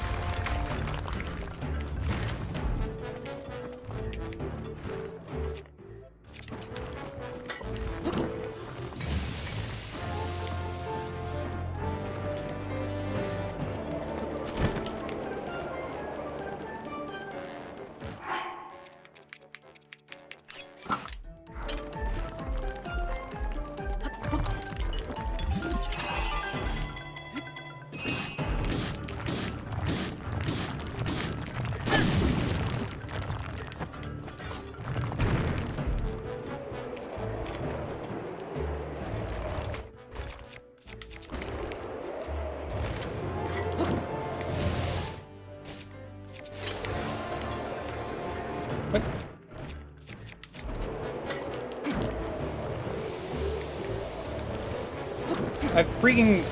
I've freaking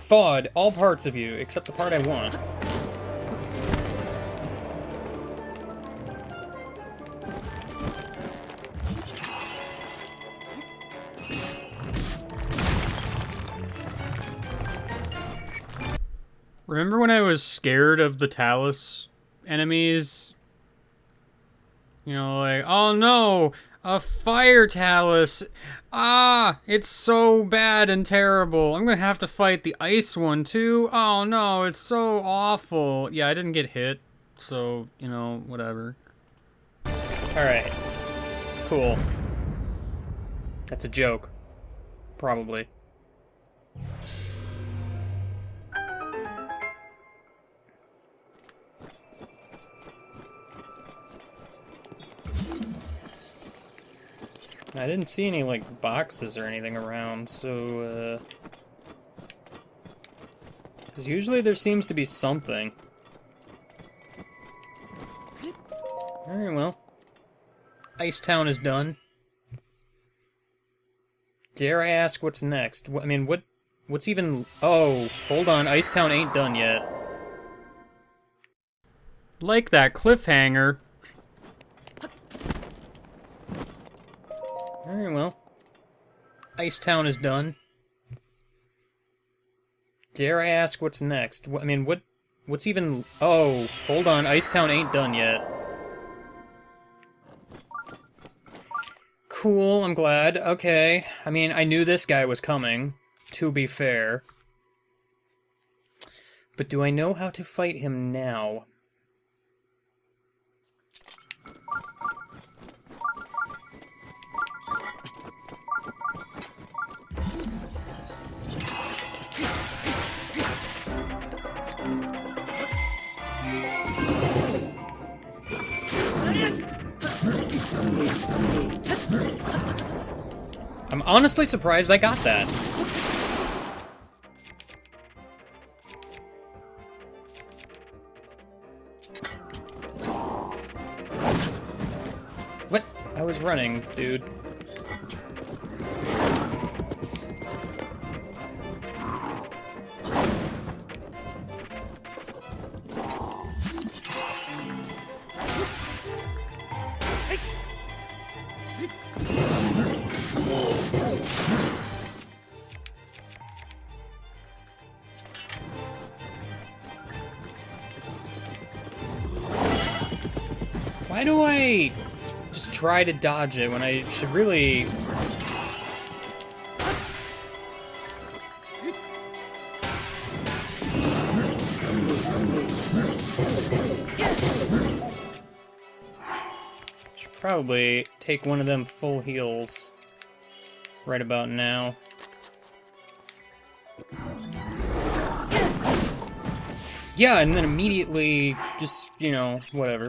thawed all parts of you, except the part I want. Remember when I was scared of the Talus enemies? You know, like, oh no, a fire Talus. Ah, it's so bad and terrible. I'm gonna have to fight the ice one too. Oh no, it's so awful. Yeah, I didn't get hit, so, you know, whatever. Alright. Cool. That's a joke. Probably. I didn't see any, like, boxes or anything around, so, because usually there seems to be something. Alright, well. Ice Town is done. Dare I ask what's next? I mean, what's even... Oh, hold on, Ice Town ain't done yet. Like that cliffhanger. Alright, well. Ice Town is done. Dare I ask what's next? I mean, what's even... Oh, hold on, Ice Town ain't done yet. Cool, I'm glad. Okay. I mean, I knew this guy was coming, to be fair. But do I know how to fight him now? I'm honestly surprised I got that. What? I was running, dude. Why do I just try to dodge it when I should really... Should probably take one of them full heals right about now. Yeah, and then immediately just, you know, whatever.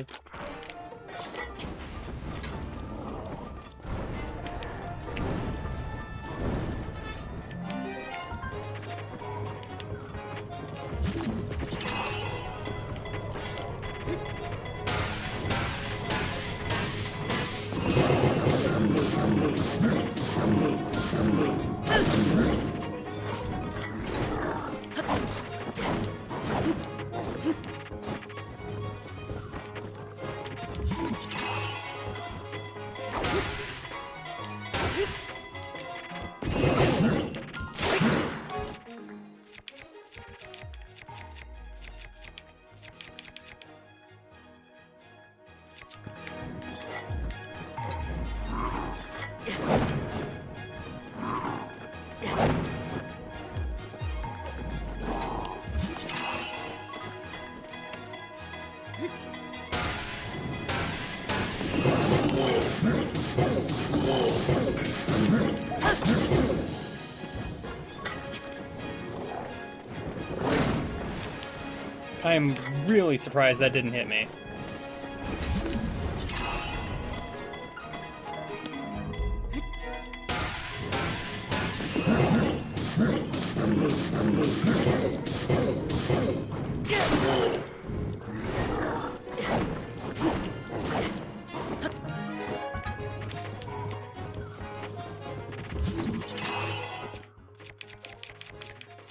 I'm really surprised that didn't hit me.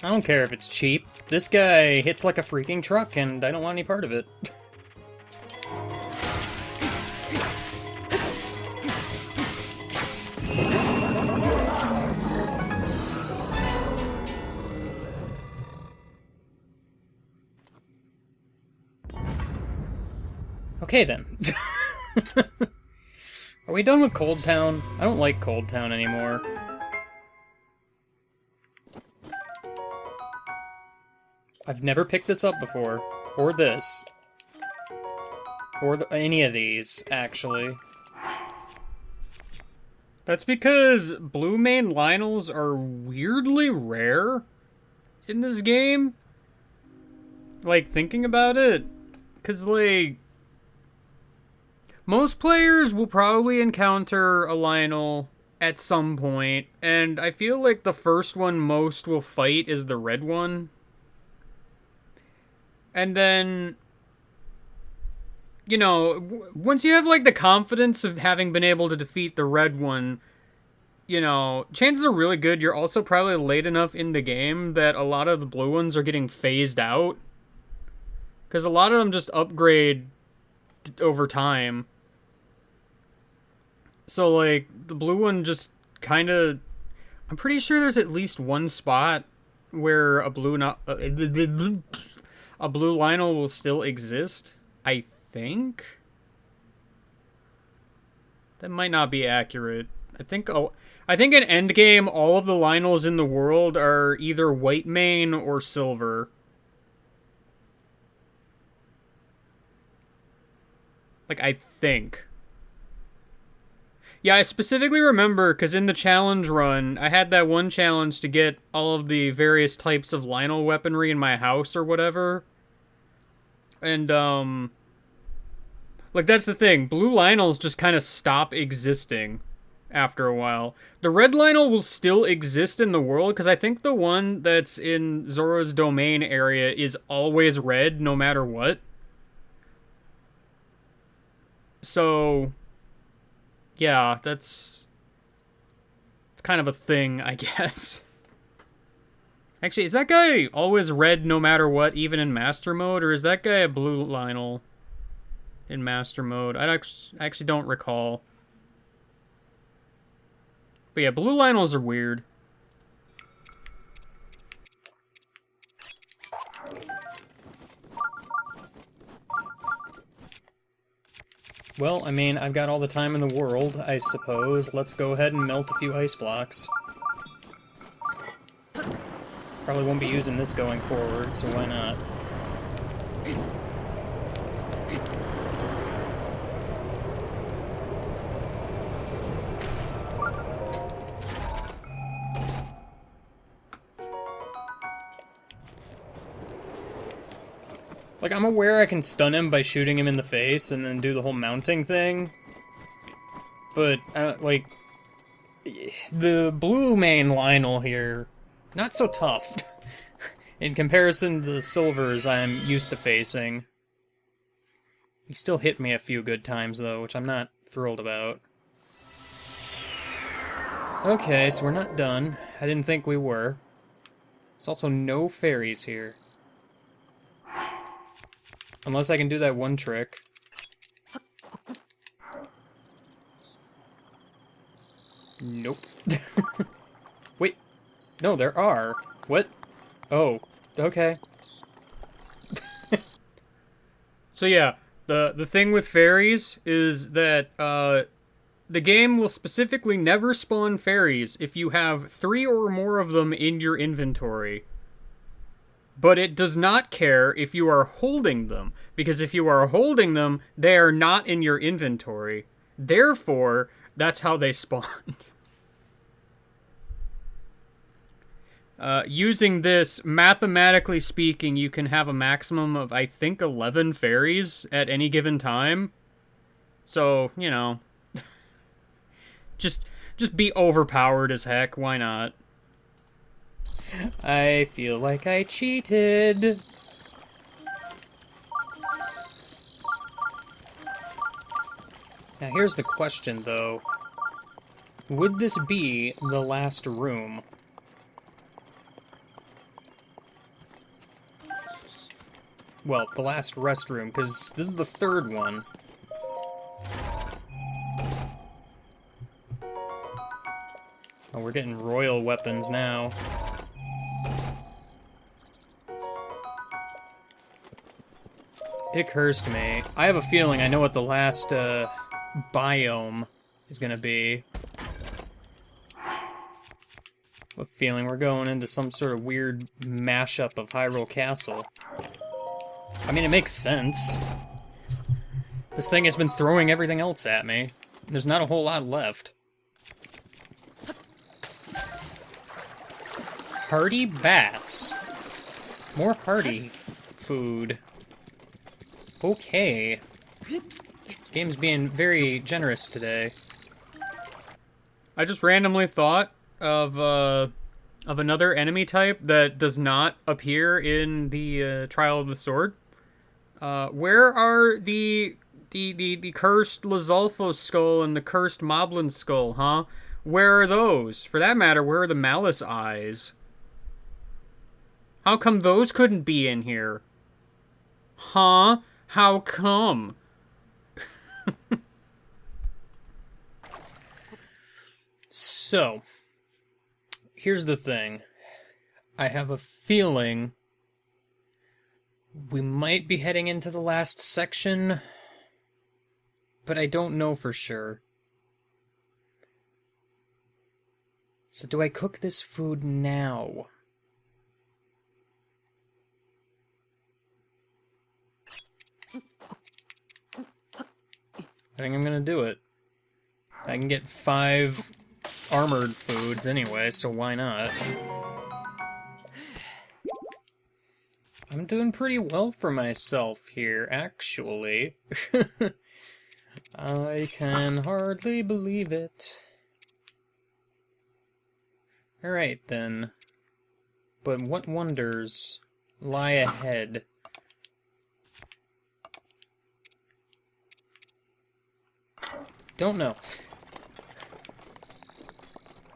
I don't care if it's cheap. This guy hits like a freaking truck, and I don't want any part of it. Okay, then. Are we done with Cold Town? I don't like Cold Town anymore. I've never picked this up before. Or this. Or any of these, actually. That's because blue main Lionels are weirdly rare in this game. Like, thinking about it. Because, like, most players will probably encounter a Lionel at some point, and I feel like the first one most will fight is the red one. And then, you know, once you have, like, the confidence of having been able to defeat the red one, you know, chances are really good you're also probably late enough in the game that a lot of the blue ones are getting phased out. Because a lot of them just upgrade over time. So, like, the blue one just kind of... I'm pretty sure there's at least one spot where a blue Lionel will still exist. I think? That might not be accurate. I think in endgame, all of the Lionels in the world are either white main or silver. Like, I think. Yeah, I specifically remember, because in the challenge run, I had that one challenge to get all of the various types of Lionel weaponry in my house or whatever. And, like, that's the thing. Blue Lionels just kind of stop existing after a while. The red Lionel will still exist in the world, because I think the one that's in Zora's domain area is always red, no matter what. So... yeah, it's kind of a thing, I guess. Actually, is that guy always red no matter what, even in Master Mode? Or is that guy a blue Lionel in Master Mode? I actually don't recall. But yeah, blue Lionels are weird. Well, I mean, I've got all the time in the world, I suppose. Let's go ahead and melt a few ice blocks. Probably won't be using this going forward, so why not? Like, I'm aware I can stun him by shooting him in the face and then do the whole mounting thing. But, like, the blue main Lionel here, not so tough. In comparison to the silvers I'm used to facing. He still hit me a few good times, though, which I'm not thrilled about. Okay, so we're not done. I didn't think we were. There's also no fairies here. Unless I can do that one trick. Nope. Wait. No, there are. What? Oh. Okay. So yeah, the thing with fairies is that the game will specifically never spawn fairies if you have 3 or more of them in your inventory. But it does not care if you are holding them, because if you are holding them, they are not in your inventory. Therefore, that's how they spawn. Using this, mathematically speaking, you can have a maximum of, I think, 11 fairies at any given time. So, you know, just be overpowered as heck, why not? I feel like I cheated. Now here's the question, though. Would this be the last room? Well, the last restroom, because this is the third one. Oh, we're getting royal weapons now. It occurs to me. I have a feeling I know what the last biome is gonna be. A feeling we're going into some sort of weird mashup of Hyrule Castle. I mean, it makes sense. This thing has been throwing everything else at me. There's not a whole lot left. Hearty baths. More hearty food. Okay. This game's being very generous today. I just randomly thought of another enemy type that does not appear in the Trial of the Sword. Where are the cursed Lizalfos skull and the cursed Moblin skull, huh? Where are those? For that matter, where are the Malice eyes? How come those couldn't be in here? Huh? How come? So, here's the thing. I have a feeling we might be heading into the last section, but I don't know for sure. So do I cook this food now? I think I'm gonna do it. I can get 5 armored foods anyway, so why not? I'm doing pretty well for myself here, actually. I can hardly believe it. Alright then. But what wonders lie ahead? Don't know.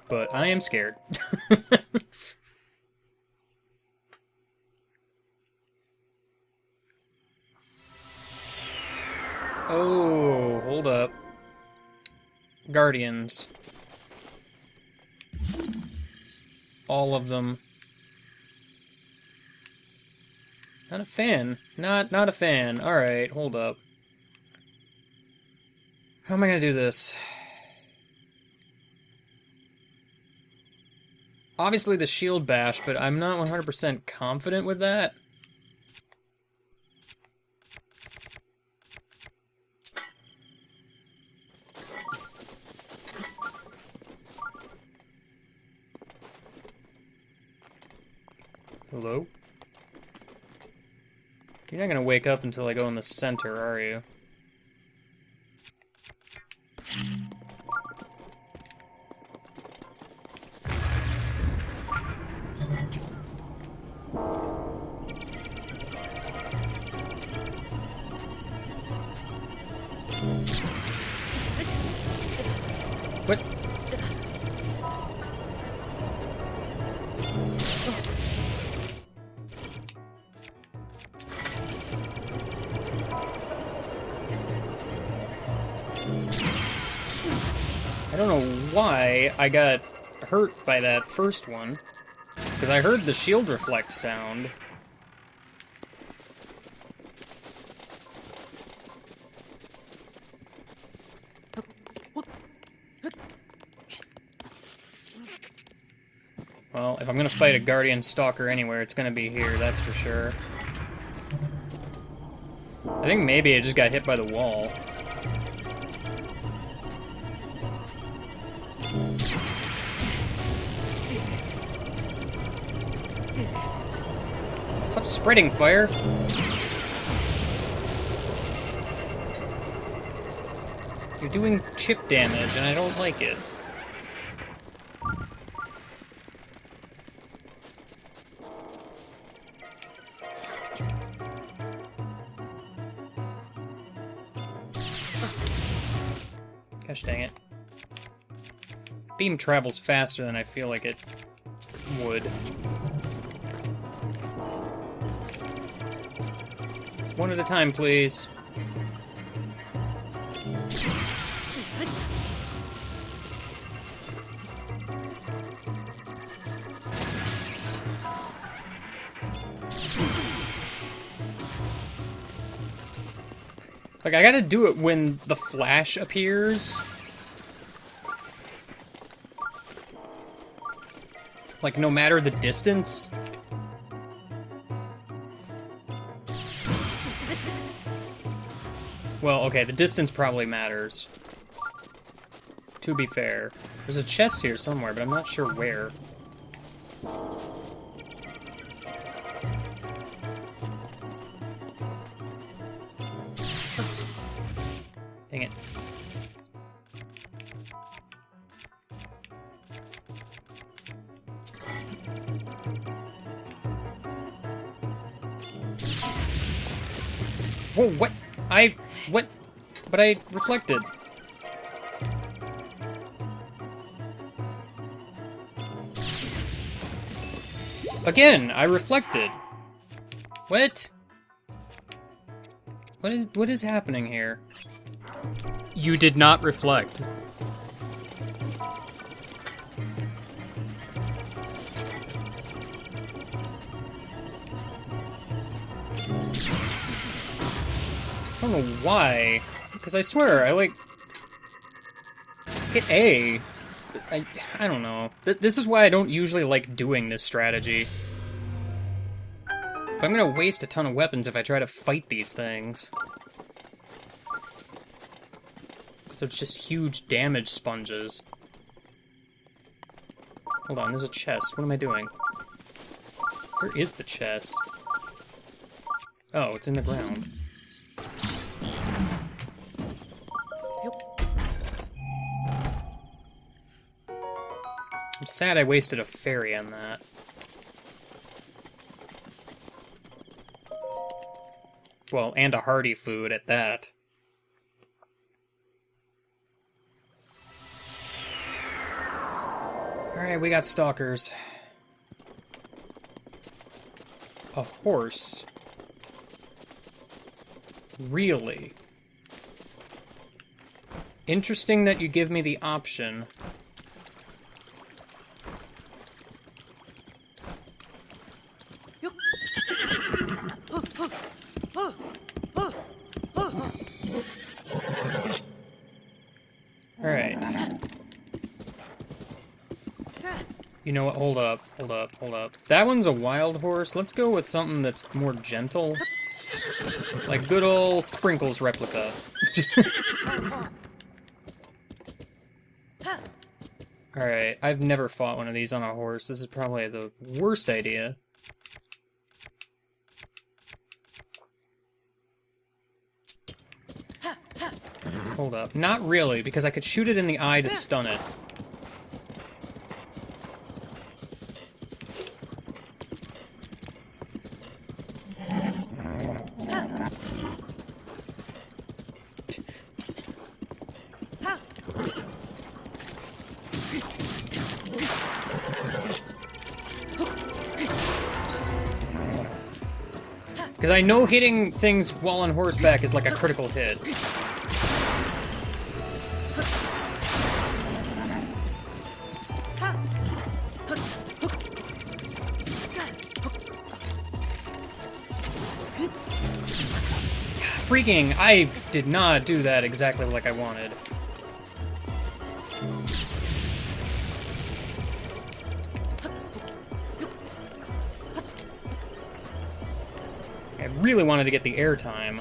But I am scared. Oh, hold up. Guardians. All of them. Not a fan. Not a fan. Alright, hold up. How am I gonna do this? Obviously the shield bash, but I'm not 100% confident with that. Hello? You're not gonna wake up until I go in the center, are you? What? I don't know why I got hurt by that first one, because I heard the shield reflect sound. Well, if I'm gonna fight a Guardian Stalker anywhere, it's gonna be here, that's for sure. I think maybe it just got hit by the wall. Stop spreading fire! You're doing chip damage, and I don't like it. Gosh dang it. Beam travels faster than I feel like it would. One at a time, please. Like, I gotta do it when the flash appears. Like, no matter the distance. Well, okay, the distance probably matters. To be fair. There's a chest here somewhere, but I'm not sure where. Dang it. Whoa, what? What? But I reflected. Again, I reflected. What? What is happening here? You did not reflect. I don't know why. Because I swear, I like... hit A. I don't know. This is why I don't usually like doing this strategy. But I'm gonna waste a ton of weapons if I try to fight these things. So it's just huge damage sponges. Hold on, there's a chest. What am I doing? Where is the chest? Oh, it's in the ground. I'm sad I wasted a fairy on that. Well, and a hearty food at that. Alright, we got stalkers. A horse? Really? Interesting that you give me the option. Alright. You know what? Hold up. That one's a wild horse. Let's go with something that's more gentle. Like good old Sprinkles replica. Alright, I've never fought one of these on a horse. This is probably the worst idea. Hold up. Not really, because I could shoot it in the eye to stun it. Because I know hitting things while on horseback is like a critical hit. Freaking, I did not do that exactly like I wanted. I really wanted to get the airtime.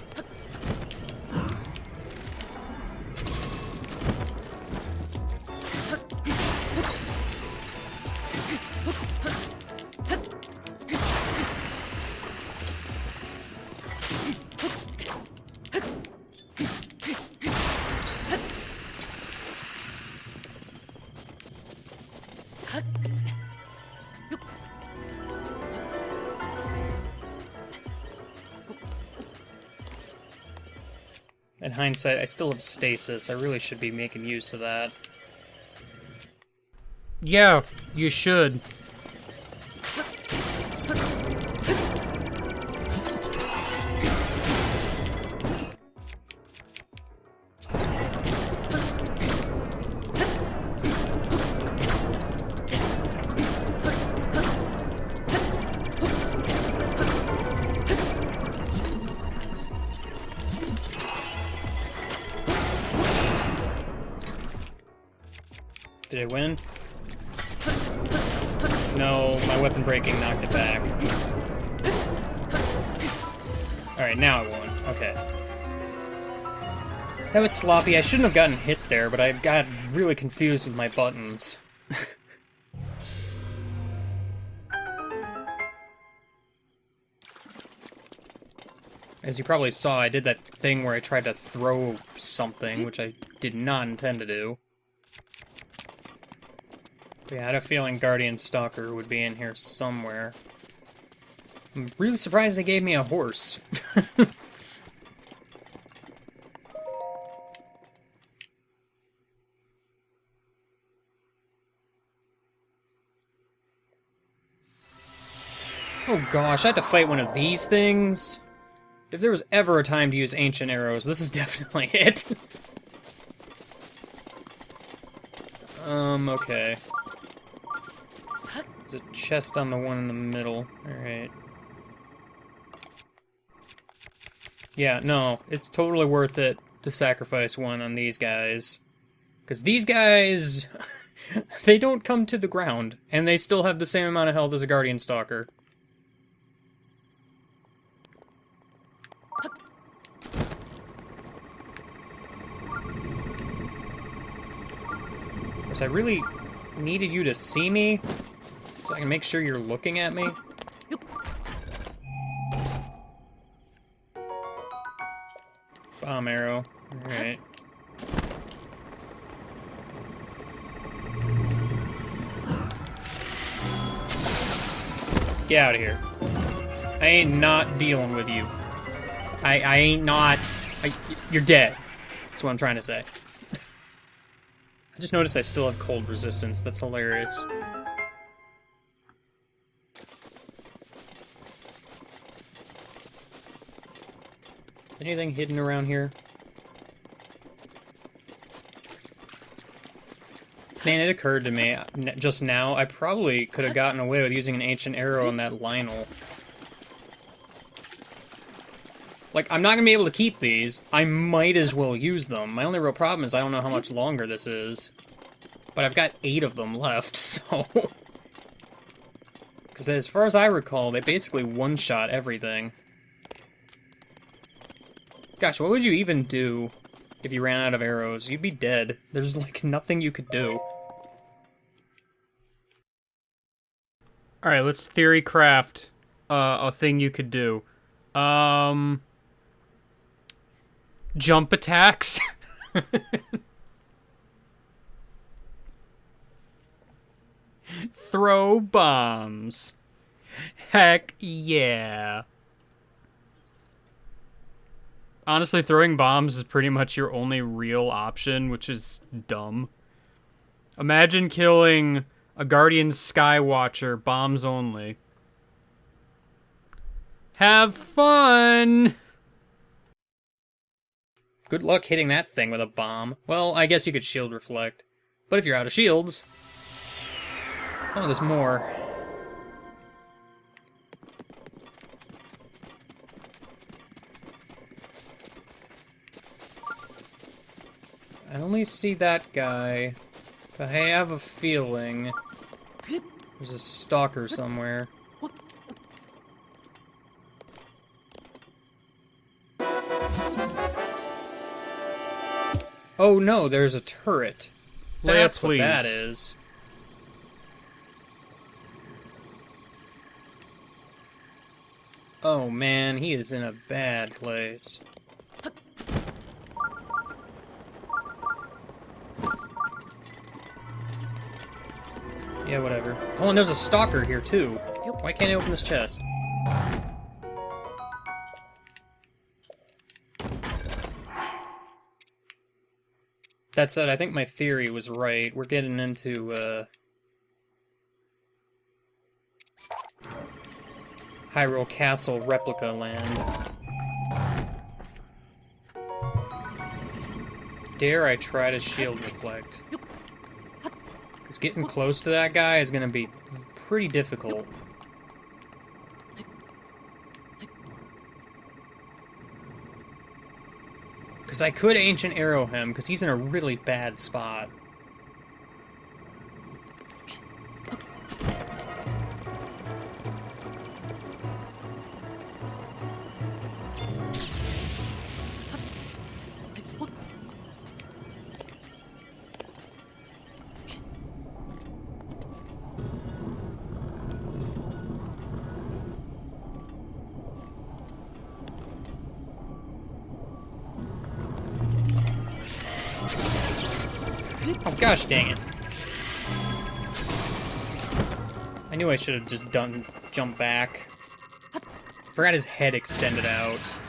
In hindsight, I still have stasis. I really should be making use of that. Yeah, you should. Did I win? No, my weapon breaking knocked it back. Alright, now I won. Okay. That was sloppy. I shouldn't have gotten hit there, but I got really confused with my buttons. As you probably saw, I did that thing where I tried to throw something, which I did not intend to do. But yeah, I had a feeling Guardian Stalker would be in here somewhere. I'm really surprised they gave me a horse. Oh gosh, I had to fight one of these things? If there was ever a time to use ancient arrows, this is definitely it. Okay. There's a chest on the one in the middle. Alright. Yeah, no, it's totally worth it to sacrifice one on these guys. Because these guys, they don't come to the ground, and they still have the same amount of health as a Guardian Stalker. Of course, I really needed you to see me, so I can make sure you're looking at me. Bomb arrow. Alright. Get out of here. I ain't not dealing with you. I ain't not... you're dead. That's what I'm trying to say. I just noticed I still have cold resistance. That's hilarious. Anything hidden around here? Man, it occurred to me just now, I probably could have gotten away with using an ancient arrow on that Lionel. Like, I'm not gonna be able to keep these. I might as well use them. My only real problem is I don't know how much longer this is. But I've got 8 of them left, so... Because as far as I recall, they basically one-shot everything. Gosh, what would you even do if you ran out of arrows? You'd be dead. There's, like, nothing you could do. Alright, let's theory craft a thing you could do. Jump attacks? Throw bombs. Heck yeah. Honestly, throwing bombs is pretty much your only real option, which is dumb. Imagine killing a Guardian Skywatcher, bombs only. Have fun! Good luck hitting that thing with a bomb. Well, I guess you could shield reflect. But if you're out of shields... Oh, there's more. I only see that guy, but I have a feeling there's a stalker somewhere. Oh no, there's a turret. That's what that is. Oh man, he is in a bad place. Yeah, whatever. Oh, and there's a stalker here too. Why can't I open this chest? That said, I think my theory was right. We're getting into, Hyrule Castle replica land. Dare I try to shield reflect? Because getting close to that guy is going to be pretty difficult. Because I could Ancient Arrow him, because he's in a really bad spot. Gosh dang it. I knew I should have just jump back. Forgot his head extended out.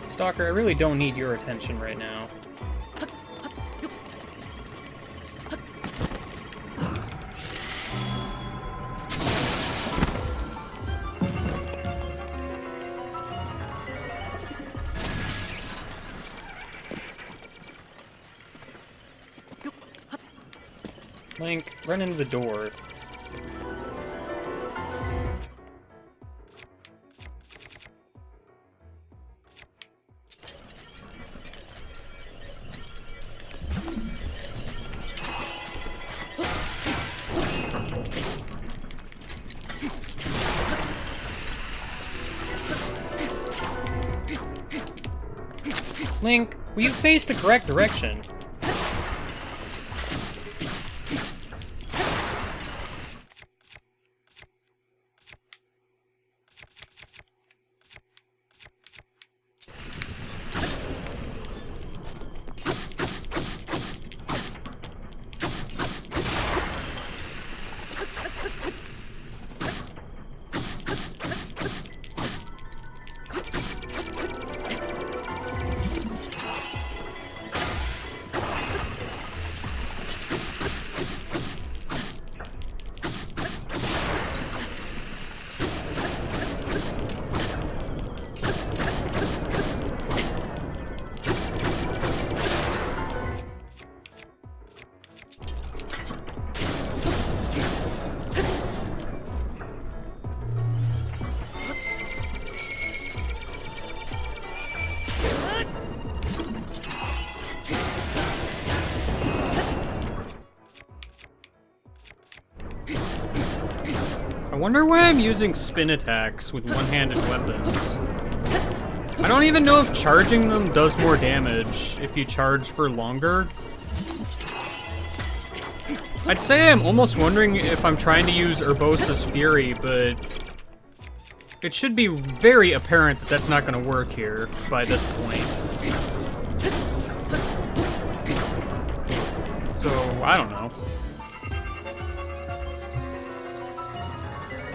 Stalker, I really don't need your attention right now. Link, run into the door. Link, will you face the correct direction? I wonder why I'm using spin attacks with one-handed weapons. I don't even know if charging them does more damage if you charge for longer. I'd say I'm almost wondering if I'm trying to use Urbosa's Fury, but it should be very apparent that that's not going to work here by this point. So, I don't know.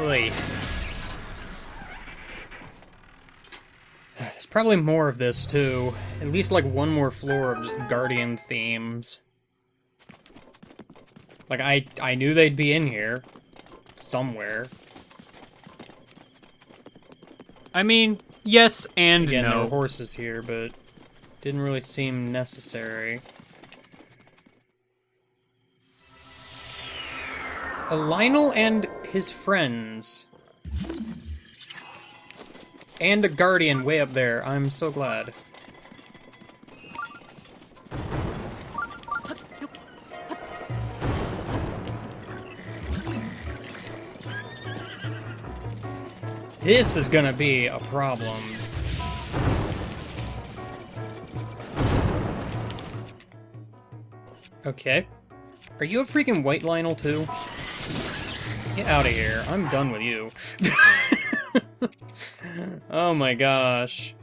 Oy. There's probably more of this, too. At least, like, one more floor of just Guardian themes. Like, I knew they'd be in here. Somewhere. I mean, yes and Again, there no. were horses here, but didn't really seem necessary. A Lionel and his friends. And a Guardian way up there. I'm so glad. This is gonna be a problem. Okay. Are you a freaking white Lionel too? Get out of here. I'm done with you. Oh my gosh.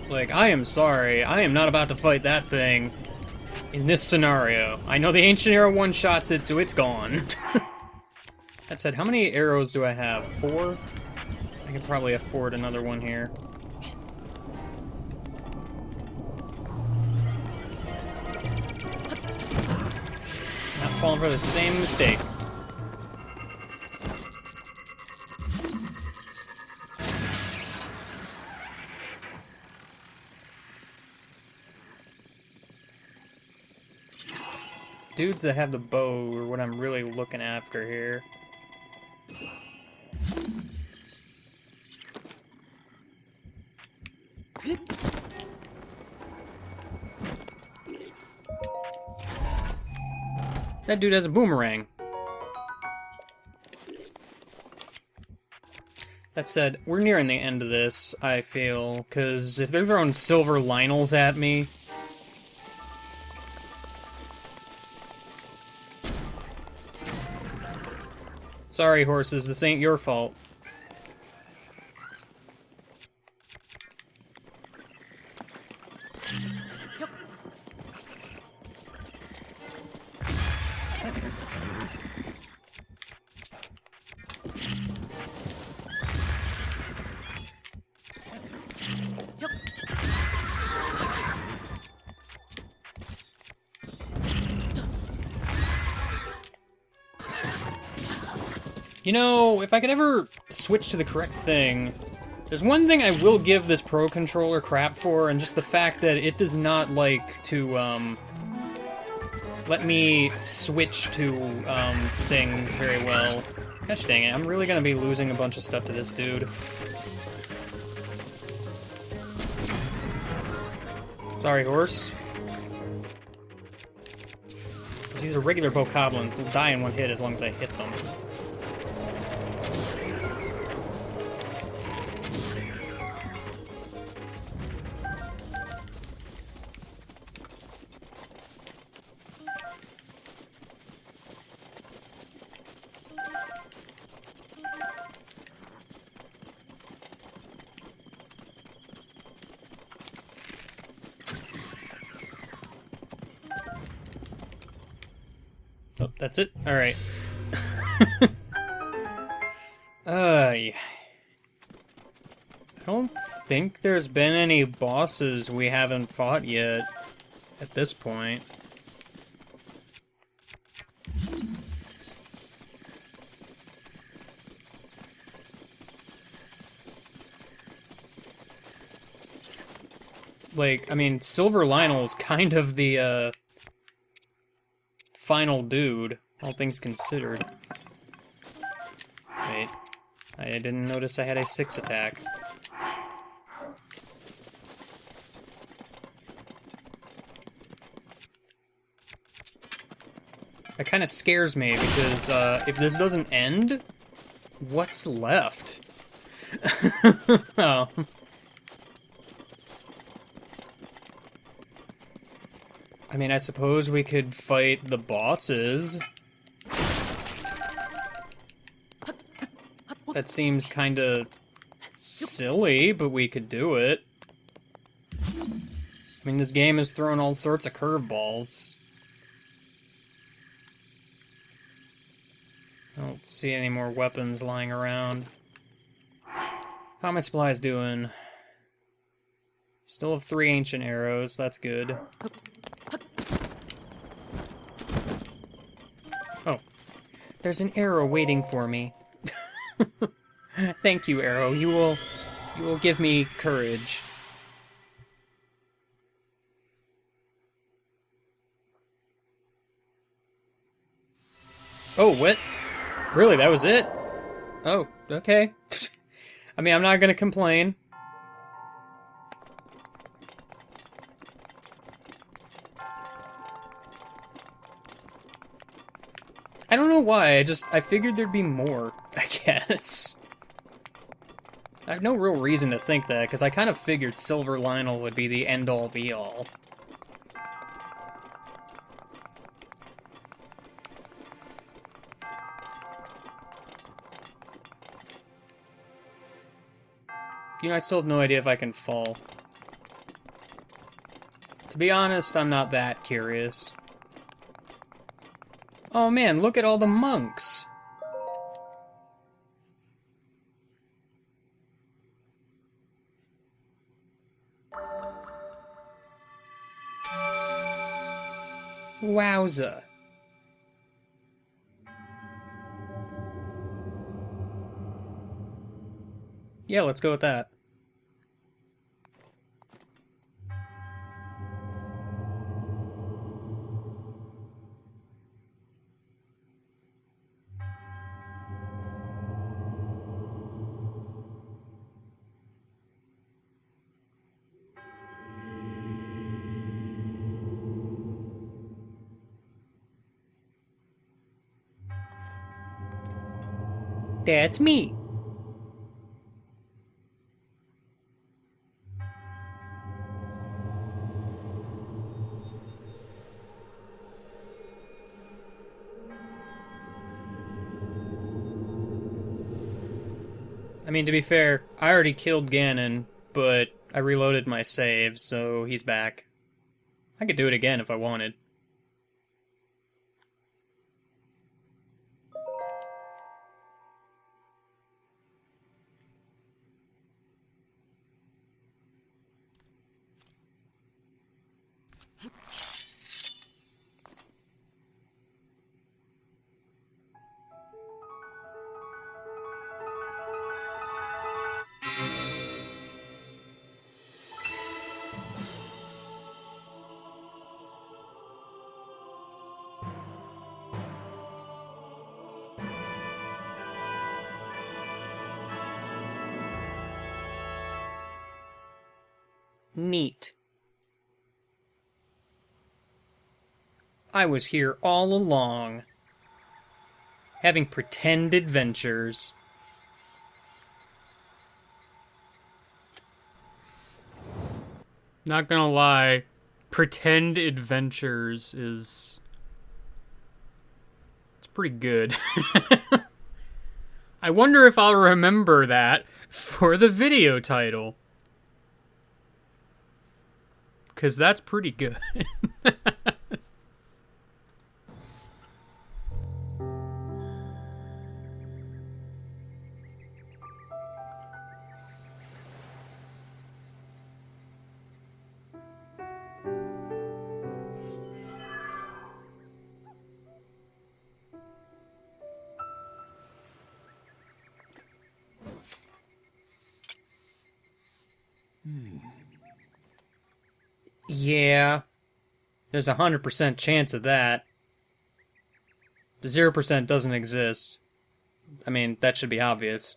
Like, I am sorry. I am not about to fight that thing in this scenario. I know the Ancient Arrow one-shots it, so it's gone. That said, how many arrows do I have? 4? I could probably afford another one here. Not falling for the same mistake. Dudes that have the bow are what I'm really looking after here. That dude has a boomerang. That said, we're nearing the end of this, I feel, because if they're throwing silver Lionels at me... Sorry, horses, this ain't your fault. You know, if I could ever switch to the correct thing, there's one thing I will give this Pro Controller crap for, and just the fact that it does not like to, let me switch to, things very well. Gosh dang it, I'm really gonna be losing a bunch of stuff to this dude. Sorry, horse. These are regular bokoblins. Will die in one hit as long as I hit them. Oh, that's it? Alright. Yeah. I don't think there's been any bosses we haven't fought yet at this point. Like, I mean, Silver Lionel's kind of the, final dude, all things considered. Wait, I didn't notice I had a 6 attack. That kind of scares me, because, if this doesn't end, what's left? Oh. I mean, I suppose we could fight the bosses. That seems kinda silly, but we could do it. I mean, this game is throwing all sorts of curveballs. I don't see any more weapons lying around. How are my supplies doing? Still have 3 ancient arrows, that's good. Oh. There's an arrow waiting for me. Thank you, arrow. You will give me courage. Oh, what? Really, that was it? Oh, okay. I mean, I'm not gonna complain. I don't know why, I figured there'd be more, I guess. I have no real reason to think that, because I kind of figured Silver Lionel would be the end-all be-all. You know, I still have no idea if I can fall. To be honest, I'm not that curious. Oh man, look at all the monks! Wowza. Yeah, let's go with that. That's me. I mean, to be fair, I already killed Ganon, but I reloaded my save, so he's back. I could do it again if I wanted. Neat. I was here all along, having pretend adventures. Not gonna lie, pretend adventures is... it's pretty good. I wonder if I'll remember that for the video title. Because that's pretty good. Yeah, there's a 100% chance of that. The 0% doesn't exist. I mean, that should be obvious.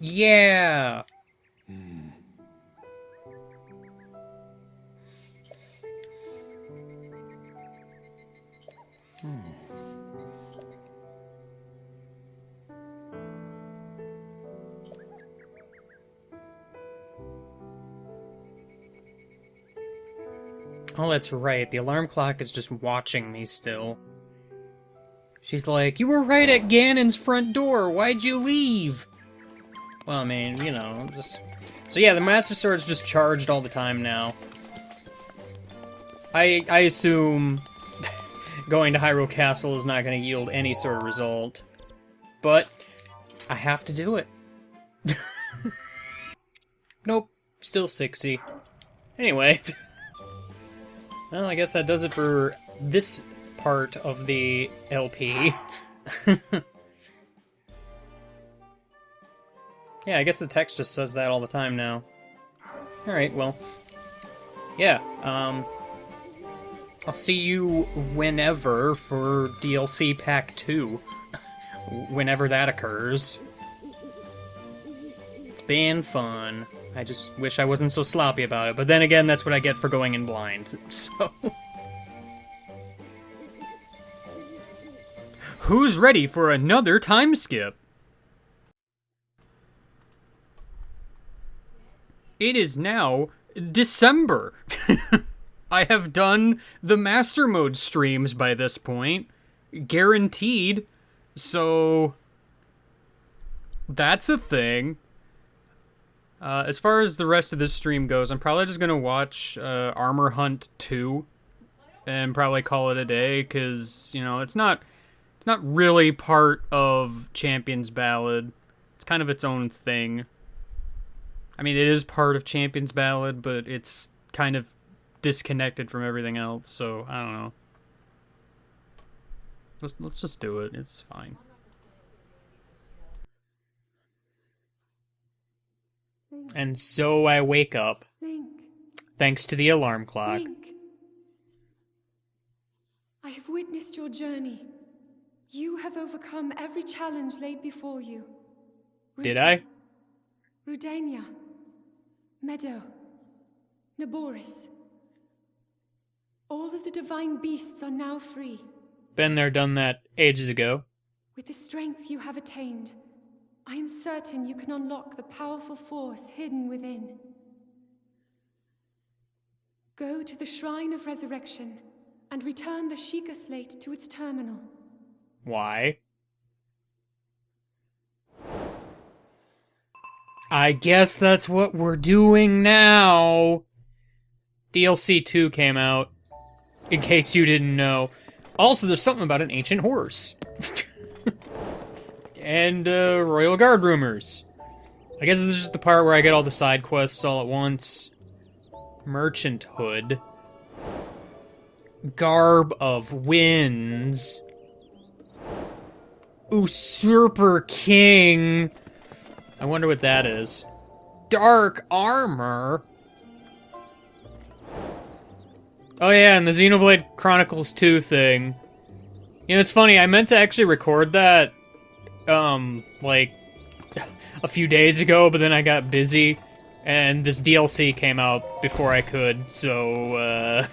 Yeah! Oh, that's right. The alarm clock is just watching me still. She's like, "You were right at Ganon's front door. Why'd you leave?" Well, I mean, you know, just... So yeah, the Master Sword's just charged all the time now. I assume going to Hyrule Castle is not going to yield any sort of result. But I have to do it. Nope, still 60. Anyway. Well, I guess that does it for this part of the LP. Yeah, I guess the text just says that all the time now. Alright, well. Yeah, I'll see you whenever for DLC Pack 2. Whenever that occurs. It's been fun. I just wish I wasn't so sloppy about it. But then again, that's what I get for going in blind. So... Who's ready for another time skip? It is now December. I have done the Master Mode streams by this point. Guaranteed. So... that's a thing. As far as the rest of this stream goes, I'm probably just going to watch Armor Hunt 2 and probably call it a day, because, you know, it's not really part of Champion's Ballad. It's kind of its own thing. I mean, it is part of Champion's Ballad, but it's kind of disconnected from everything else, so I don't know. Let's just do it. It's fine. And so I wake up. Link. Thanks to the alarm clock. Link. I have witnessed your journey. You have overcome every challenge laid before you. Did I? Rudania. Meadow, Naboris. All of the divine beasts are now free. Been there, done that ages ago. With the strength you have attained, I am certain you can unlock the powerful force hidden within. Go to the Shrine of Resurrection and return the Sheikah Slate to its terminal. Why? I guess that's what we're doing now. DLC 2 came out, in case you didn't know. Also, there's something about an ancient horse. And, Royal Guard rumors. I guess this is just the part where I get all the side quests all at once. Merchant Hood. Garb of Winds. Usurper King. I wonder what that is. Dark Armor. Oh yeah, and the Xenoblade Chronicles 2 thing. You know, it's funny, I meant to actually record that, like, a few days ago, but then I got busy, and this DLC came out before I could, so,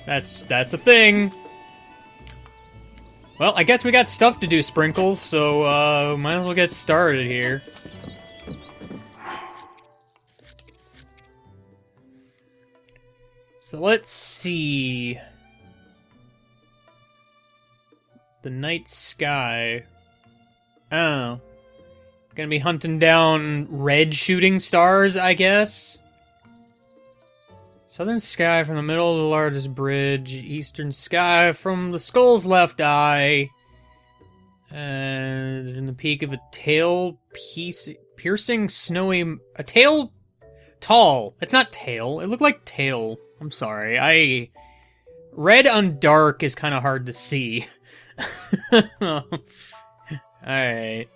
that's a thing. Well, I guess we got stuff to do, Sprinkles, so, might as well get started here. So let's see. The night sky. Oh. Gonna be hunting down red shooting stars, I guess? Southern sky from the middle of the largest bridge. Eastern sky from the skull's left eye. And in the peak of a piercing snowy... A tail... Tall. It's not tail. It looked like tail. I'm sorry. Red on dark is kind of hard to see. Alright.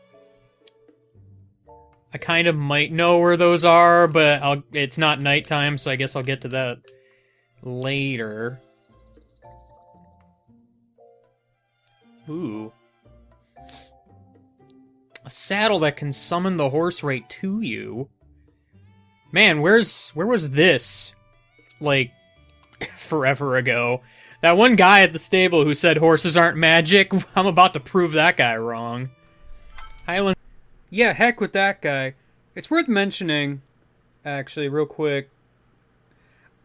I kind of might know where those are, but it's not nighttime, so I guess I'll get to that later. Ooh. A saddle that can summon the horse right to you. Man, where was this? Like, forever ago. That one guy at the stable who said horses aren't magic, I'm about to prove that guy wrong. Highland... Yeah, heck with that guy. It's worth mentioning, actually, real quick.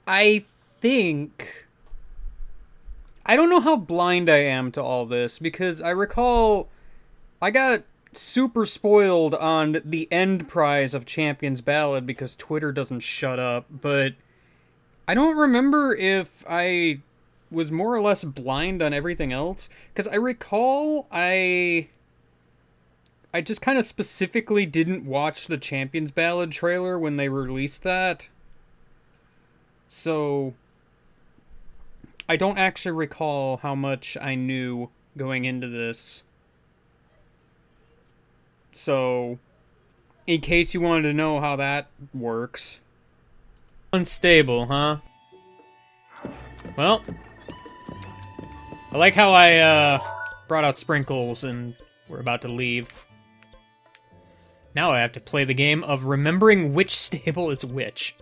I think... I don't know how blind I am to all this, because I recall I got super spoiled on the end prize of Champion's Ballad because Twitter doesn't shut up, but I don't remember if I was more or less blind on everything else, because I recall I just kind of specifically didn't watch the Champion's Ballad trailer when they released that. So I don't actually recall how much I knew going into this. So, in case you wanted to know how that works. Unstable, huh? Well, I like how I brought out Sprinkles and we're about to leave. Now I have to play the game of remembering which stable is which.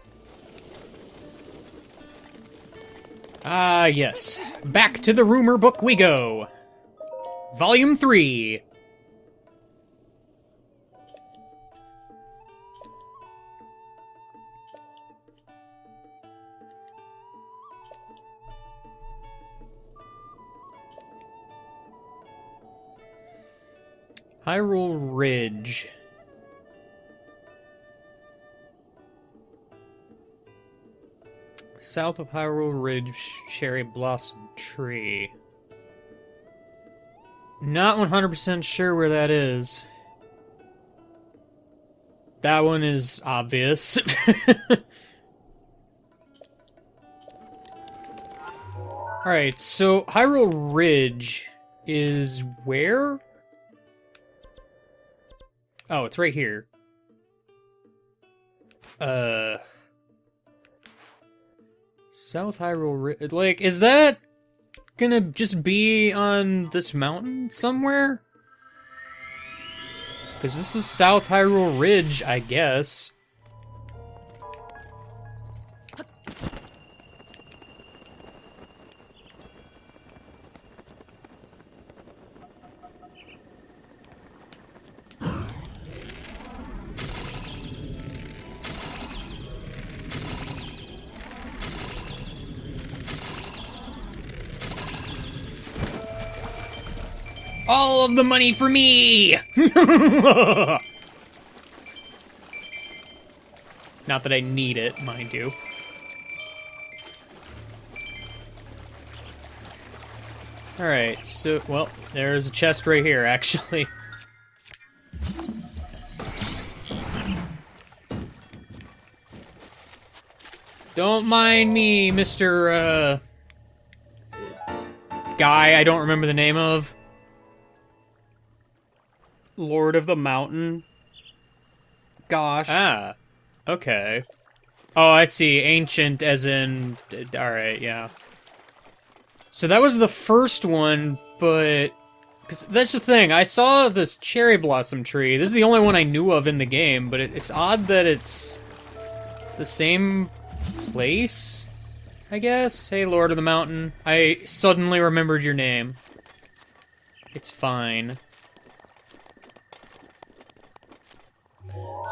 Ah, yes. Back to the rumor book we go. Volume 3. Hyrule Ridge. South of Hyrule Ridge, Cherry Blossom Tree. Not 100% sure where that is. That one is obvious. Alright, so Hyrule Ridge is where? Oh, it's right here. South Hyrule Ridge. Like, is that gonna just be on this mountain somewhere? Because this is South Hyrule Ridge, I guess. All of the money for me! Not that I need it, mind you. Alright, so, well, there's a chest right here, actually. Don't mind me, Mr. Guy I don't remember the name of. Lord of the Mountain. Gosh. Ah, okay. Oh, I see. Ancient as in... Alright, yeah. So that was the first one, but... Cause that's the thing, I saw this cherry blossom tree. This is the only one I knew of in the game, but it's odd that it's the same place, I guess? Hey, Lord of the Mountain. I suddenly remembered your name. It's fine.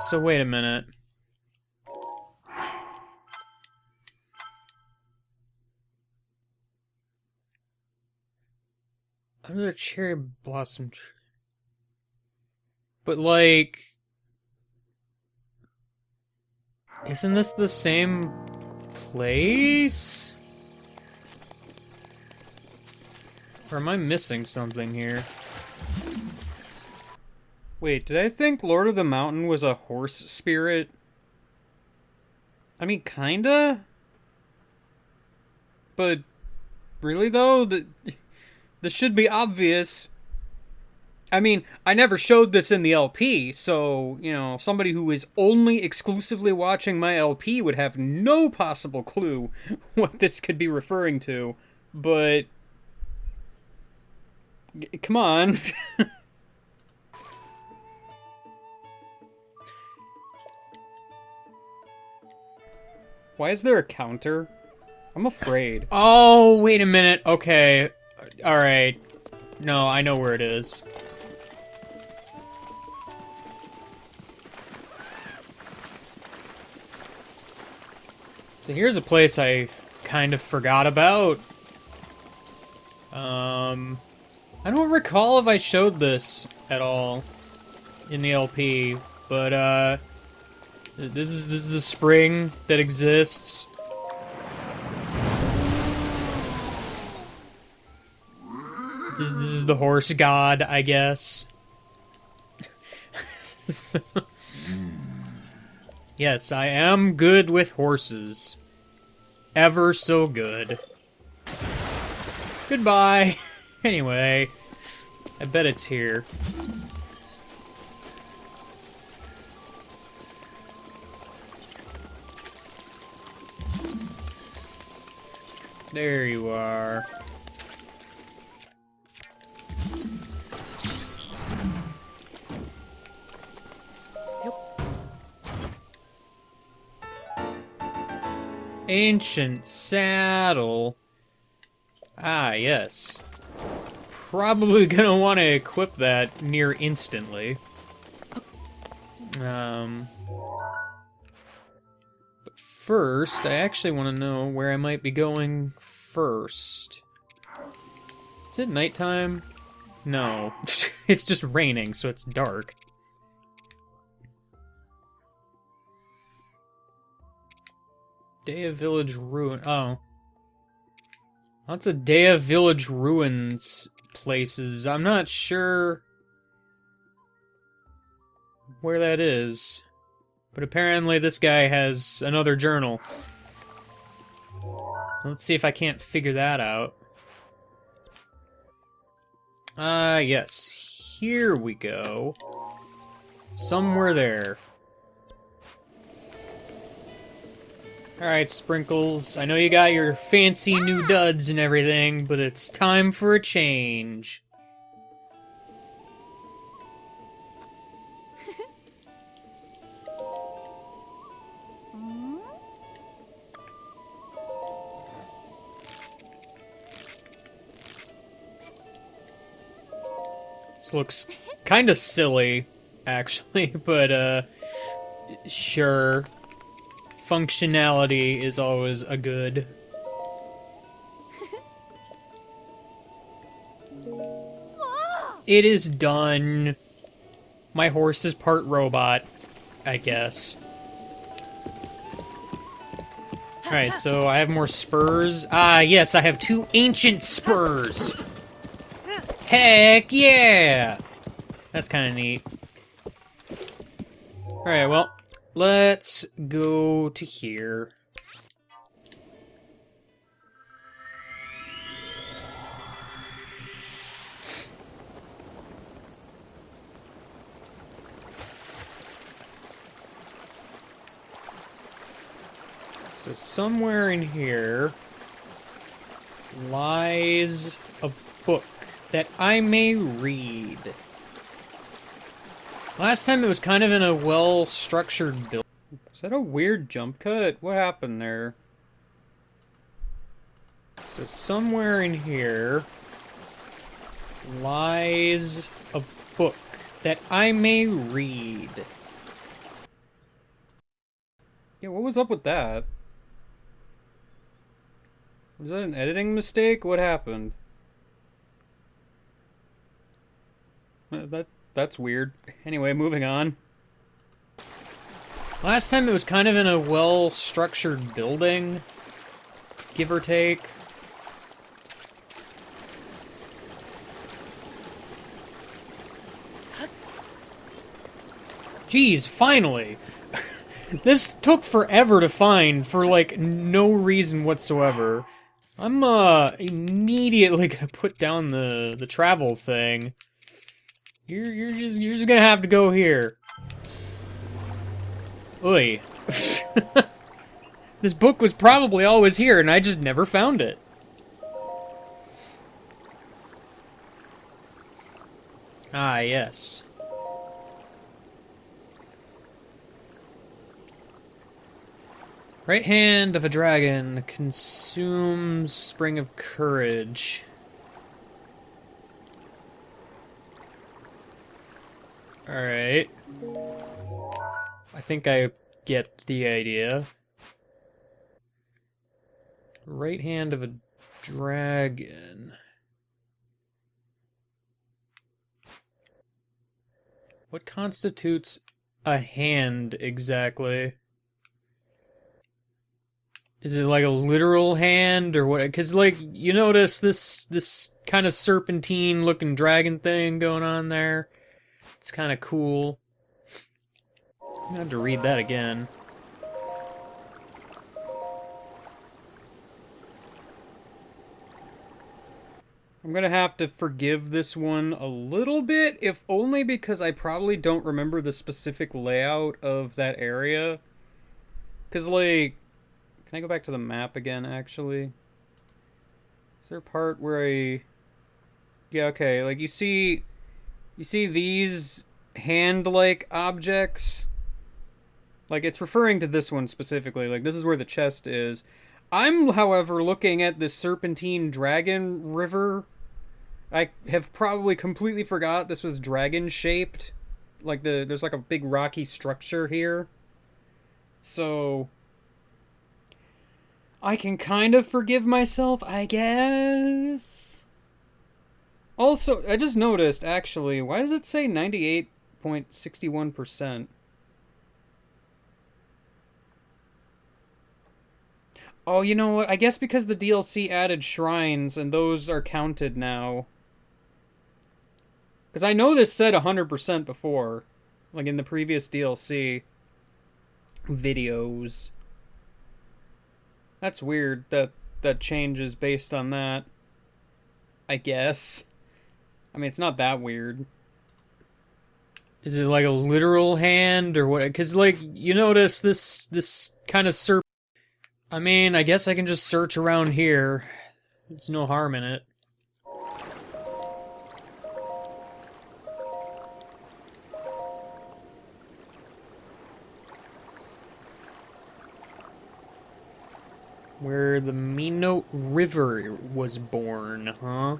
So wait a minute. Another cherry blossom tree. But like... Isn't this the same place? Or am I missing something here? Wait, did I think Lord of the Mountain was a horse spirit? I mean, kinda? But really though, this should be obvious. I mean, I never showed this in the LP, so, you know, somebody who is only exclusively watching my LP would have no possible clue what this could be referring to. But come on. Why is there a counter? I'm afraid. Oh, wait a minute. Okay. Alright. No, I know where it is. So here's a place I kind of forgot about. I don't recall if I showed this at all in the LP, but this is a spring that exists. This is the horse god, I guess. Yes, I am good with horses. Ever so good. Goodbye. Anyway, I bet it's here. There you are. Ancient saddle. Ah, yes. Probably gonna want to equip that near instantly. But first, I actually want to know where I might be going first. Is it nighttime? No. It's just raining, so it's dark. Day of Village Ruin. Oh. Lots of Day of Village Ruins places. I'm not sure where that is. But apparently this guy has another journal. So let's see if I can't figure that out. Yes. Here we go. Somewhere there. Alright, Sprinkles. I know you got your fancy new duds and everything, but it's time for a change. This looks kind of silly, actually, but, sure. Functionality is always a good. It is done. My horse is part robot, I guess. Alright, so I have more spurs. Ah, yes, I have 2 ancient spurs! Heck yeah! That's kind of neat. Alright, well, let's go to here. So somewhere in here lies a book that I may read. Last time it was kind of in a well-structured build. Is that a weird jump cut? What happened there? So somewhere in here lies a book that I may read. Yeah, what was up with that? Was that an editing mistake? What happened? That's weird. Anyway, moving on. Last time it was kind of in a well-structured building, give or take. Jeez, finally! This took forever to find for, like, no reason whatsoever. I'm, immediately gonna put down the travel thing. You're just gonna have to go here. Oy. This book was probably always here, and I just never found it. Ah, yes. Right hand of a dragon consumes Spring of Courage. Alright. I think I get the idea. Right hand of a dragon. What constitutes a hand exactly? Is it like a literal hand or what? Because, like, you notice this kind of serpentine-looking dragon thing going on there. It's kind of cool. I'm gonna have to read that again. I'm gonna have to forgive this one a little bit, if only because I probably don't remember the specific layout of that area. Because, like... Can I go back to the map again, actually? Is there a part where I... Yeah, okay, like, you see these hand-like objects? Like, it's referring to this one specifically. Like, this is where the chest is. I'm, however, looking at this serpentine dragon river. I have probably completely forgot this was dragon-shaped. Like, there's like a big rocky structure here. So... I can kind of forgive myself, I guess. Also, I just noticed, actually, why does it say 98.61%? Oh, you know what? I guess because the DLC added shrines, and those are counted now. Because I know this said 100% before. Like in the previous DLC videos. That's weird that that changes based on that. I guess. I mean, it's not that weird. Is it like a literal hand or what? Because, like, you notice this kind of serp. I mean, I guess I can just search around here. There's no harm in it. Where the Minot River was born, huh?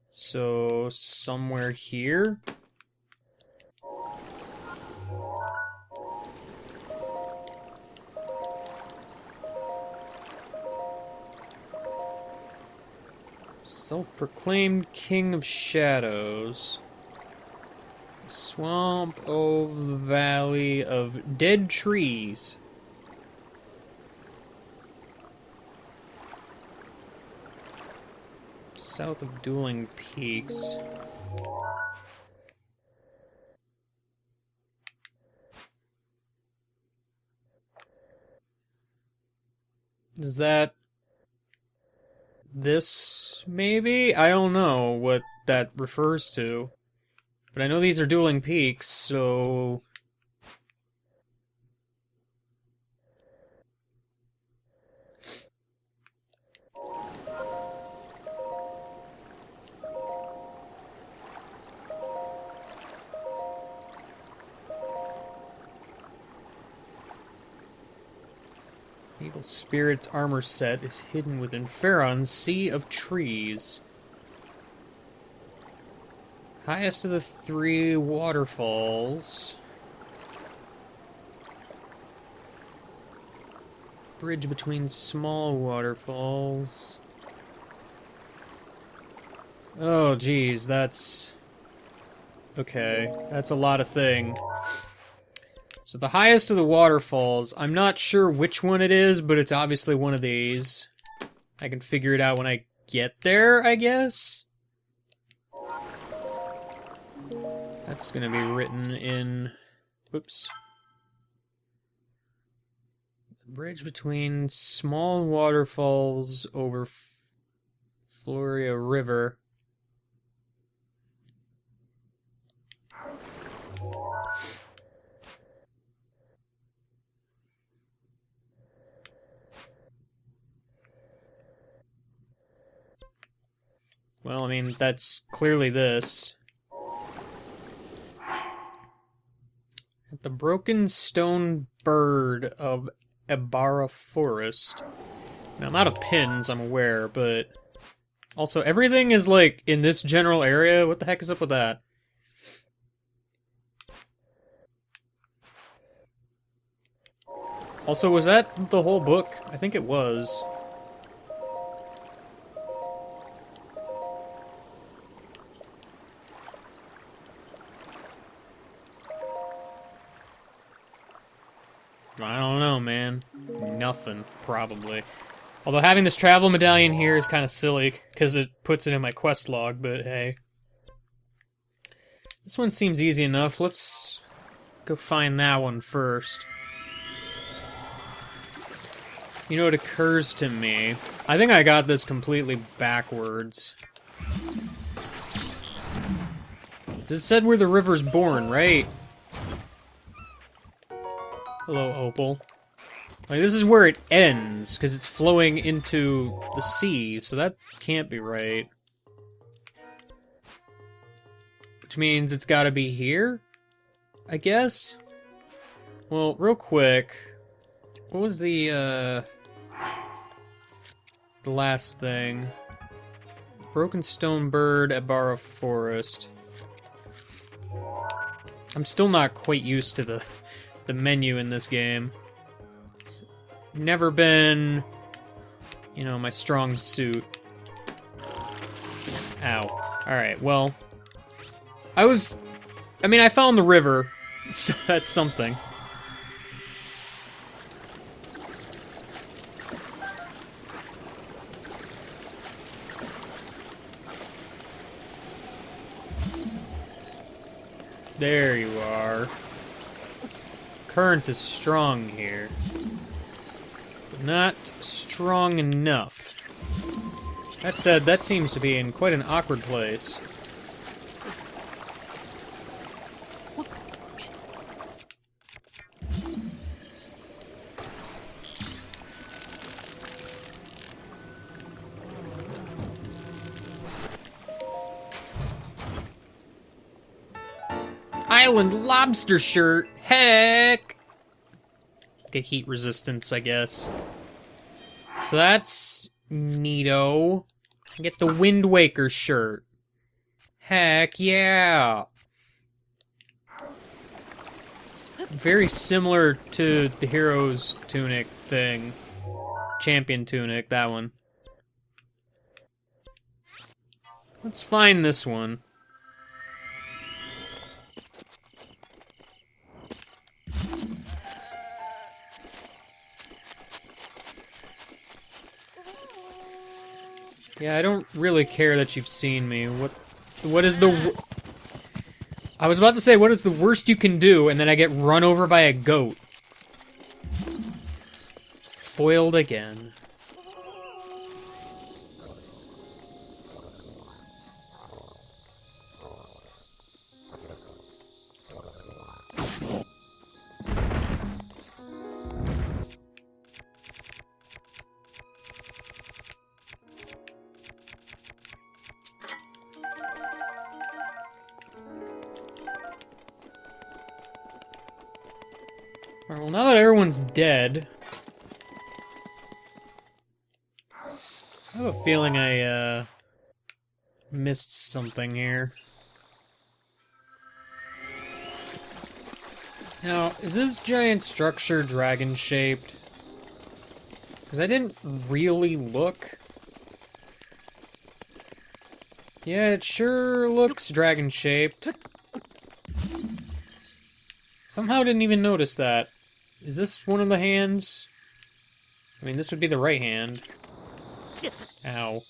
So, somewhere here? Proclaimed King of Shadows. Swamp of the Valley of Dead Trees. South of Dueling Peaks. Is that this, maybe? I don't know what that refers to. But I know these are dueling peaks, so... Evil Spirit's armor set is hidden within Faron's Sea of Trees. Highest of the 3 waterfalls. Bridge between small waterfalls. Oh, geez, that's... Okay, that's a lot of thing. So the highest of the waterfalls, I'm not sure which one it is, but it's obviously one of these. I can figure it out when I get there, I guess? That's gonna be written in... Whoops. The bridge between small waterfalls over Floria River. Well, I mean, that's clearly this. The Broken Stone Bird of Ibarra Forest. Now, I'm out of pins, I'm aware, but... Also, everything is, like, in this general area. What the heck is up with that? Also, was that the whole book? I think it was. I don't know, man. Nothing, probably. Although having this travel medallion here is kind of silly, because it puts it in my quest log, but hey. This one seems easy enough. Let's go find that one first. You know, it occurs to me. I think I got this completely backwards. It said where the river's born, right? Hello, Opal. Like, this is where it ends, because it's flowing into the sea, so that can't be right. Which means it's gotta be here? I guess? Well, real quick... What was the last thing? Broken Stone Bird at Barra Forest. I'm still not quite used to the menu in this game. It's never been, you know, my strong suit. Ow. Alright, well. I found the river, so that's something. There you are. Current is strong here. But not strong enough. That said, that seems to be in quite an awkward place. Island lobster shirt! Heck! Get heat resistance, I guess. So that's neato. Get the Wind Waker shirt. Heck yeah! It's very similar to the hero's tunic thing. Champion tunic, that one. Let's find this one. Yeah, I don't really care that you've seen me. What is the... I was about to say, what is the worst you can do, and then I get run over by a goat. Foiled again. Alright, well, now that everyone's dead, I have a feeling I, missed something here. Now, is this giant structure dragon-shaped? Because I didn't really look. Yeah, it sure looks dragon-shaped. Somehow didn't even notice that. Is this one of the hands? I mean, this would be the right hand. Ow.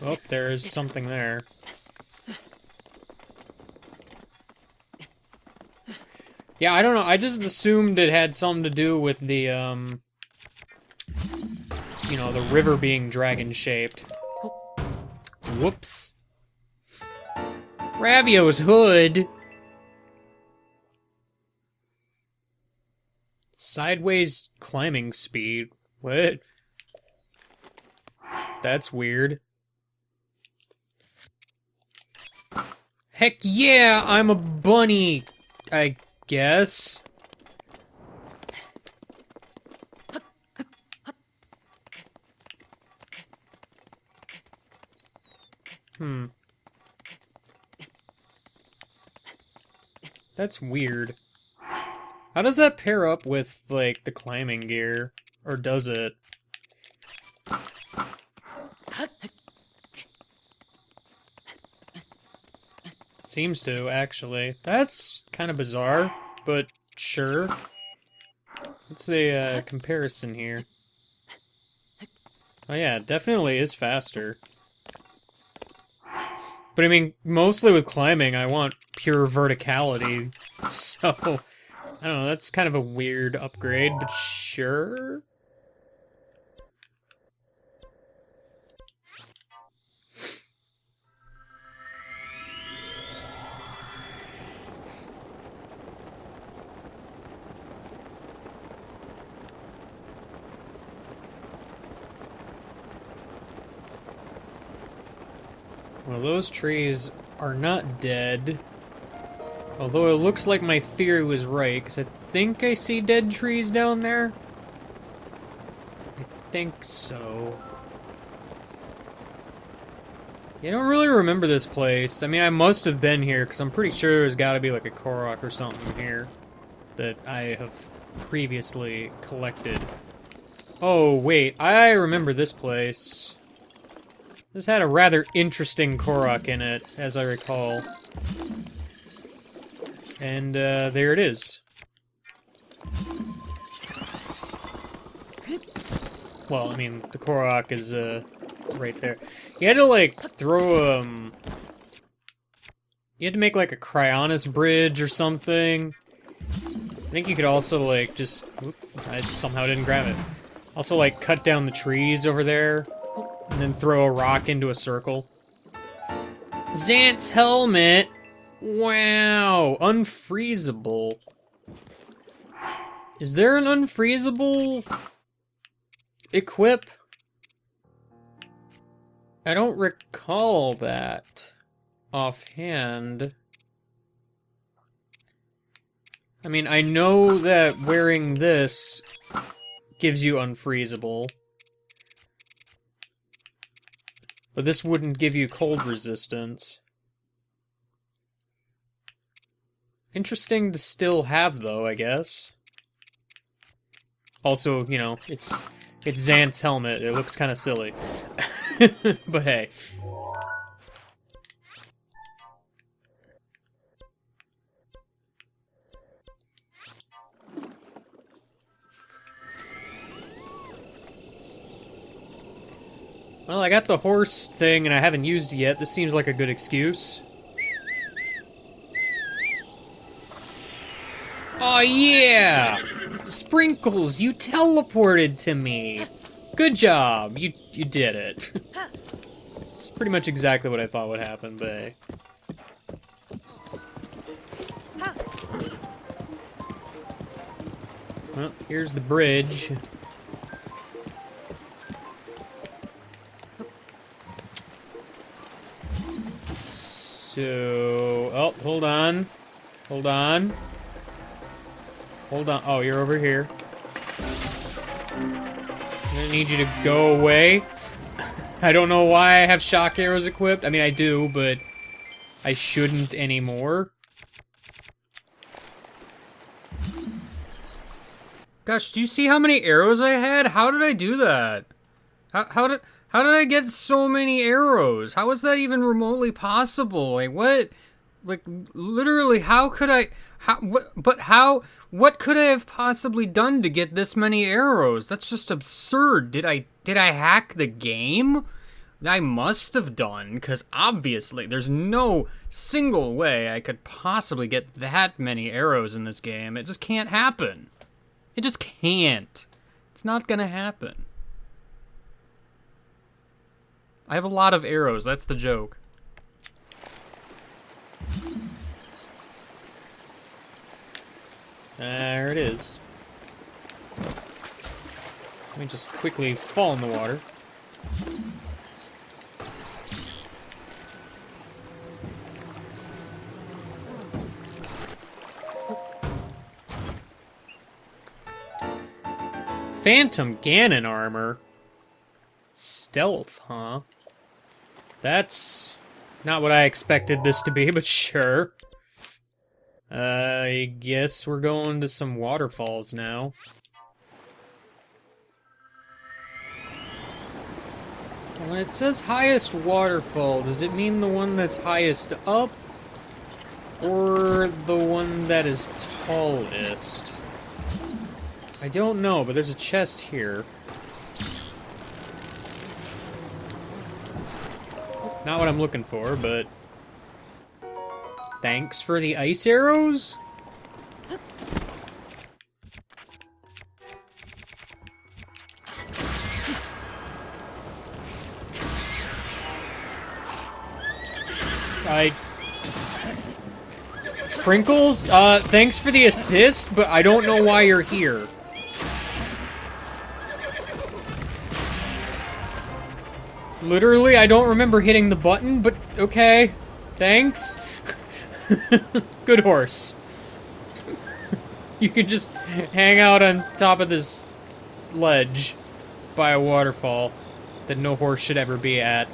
Oh, there is something there. Yeah, I don't know. I just assumed it had something to do with the, you know, the river being dragon-shaped. Whoops. Ravio's hood! Sideways climbing speed. What? That's weird. Heck yeah, I'm a bunny, I guess. That's weird. How does that pair up with, like, the climbing gear? Or does it? Seems to, actually. That's kind of bizarre, but sure. Let's a comparison here. Oh yeah, it definitely is faster. But I mean, mostly with climbing, I want pure verticality. So, I don't know, that's kind of a weird upgrade, but sure. Well, those trees are not dead. Although it looks like my theory was right, because I think I see dead trees down there. I think so. Yeah, I don't really remember this place. I mean, I must have been here, because I'm pretty sure there's got to be like a Korok or something here that I have previously collected. Oh, wait, I remember this place. This had a rather interesting Korok in it, as I recall. And, there it is. Well, I mean, the Korok is, right there. You had to, like, throw, you had to make, like, a Cryonis bridge or something. I think you could also, like, just... Oops, I somehow didn't grab it. Also, like, cut down the trees over there. And then throw a rock into a circle. Xant's helmet! Wow! Unfreezable. Is there an unfreezable equip? I don't recall that offhand. I mean, I know that wearing this gives you unfreezable. But this wouldn't give you cold resistance. Interesting to still have, though, I guess. Also, you know, it's It's Xant's helmet. It looks kind of silly. But hey. Well, I got the horse thing and I haven't used it yet. This seems like a good excuse. Oh yeah! Sprinkles, you teleported to me! Good job! You did it. It's pretty much exactly what I thought would happen, but hey. Well, here's the bridge. So... Oh, hold on. Hold on. Hold on. Oh, you're over here. I'm gonna need you to go away. I don't know why I have shock arrows equipped. I mean, I do, but I shouldn't anymore. Gosh, do you see how many arrows I had? How did I do that? How did I get so many arrows? How is that even remotely possible? Like, what? Like, literally, how could I... What could I have possibly done to get this many arrows? That's just absurd. Did I hack the game? I must have done, because obviously there's no single way I could possibly get that many arrows in this game. It just can't happen. It just can't. It's not gonna happen. I have a lot of arrows, that's the joke. There it is. Let me just quickly fall in the water. Phantom Ganon armor? Stealth, huh? That's not what I expected this to be, but sure. I guess we're going to some waterfalls now. When it says highest waterfall, does it mean the one that's highest up? Or the one that is tallest? I don't know, but there's a chest here. Not what I'm looking for, but... Thanks for the ice arrows? Sprinkles? Thanks for the assist, but I don't know why you're here. Literally, I don't remember hitting the button, but okay. Thanks. Good horse. You could just hang out on top of this ledge by a waterfall that no horse should ever be at.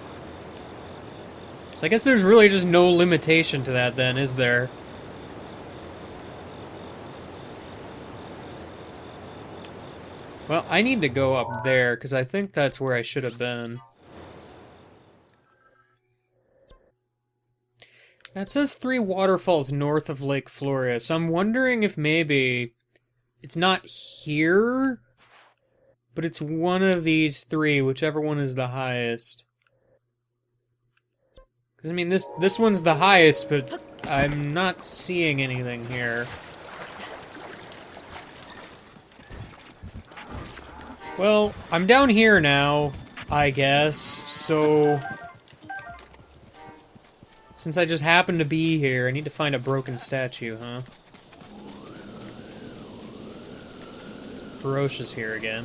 So I guess there's really just no limitation to that then, is there? Well, I need to go up there, because I think that's where I should have been. That says 3 waterfalls north of Lake Floria, so I'm wondering if maybe it's not here, but it's one of these 3, whichever one is the highest. Because, I mean, this one's the highest, but I'm not seeing anything here. Well, I'm down here now, I guess, so... Since I just happen to be here, I need to find a broken statue, huh? Feroce is here again.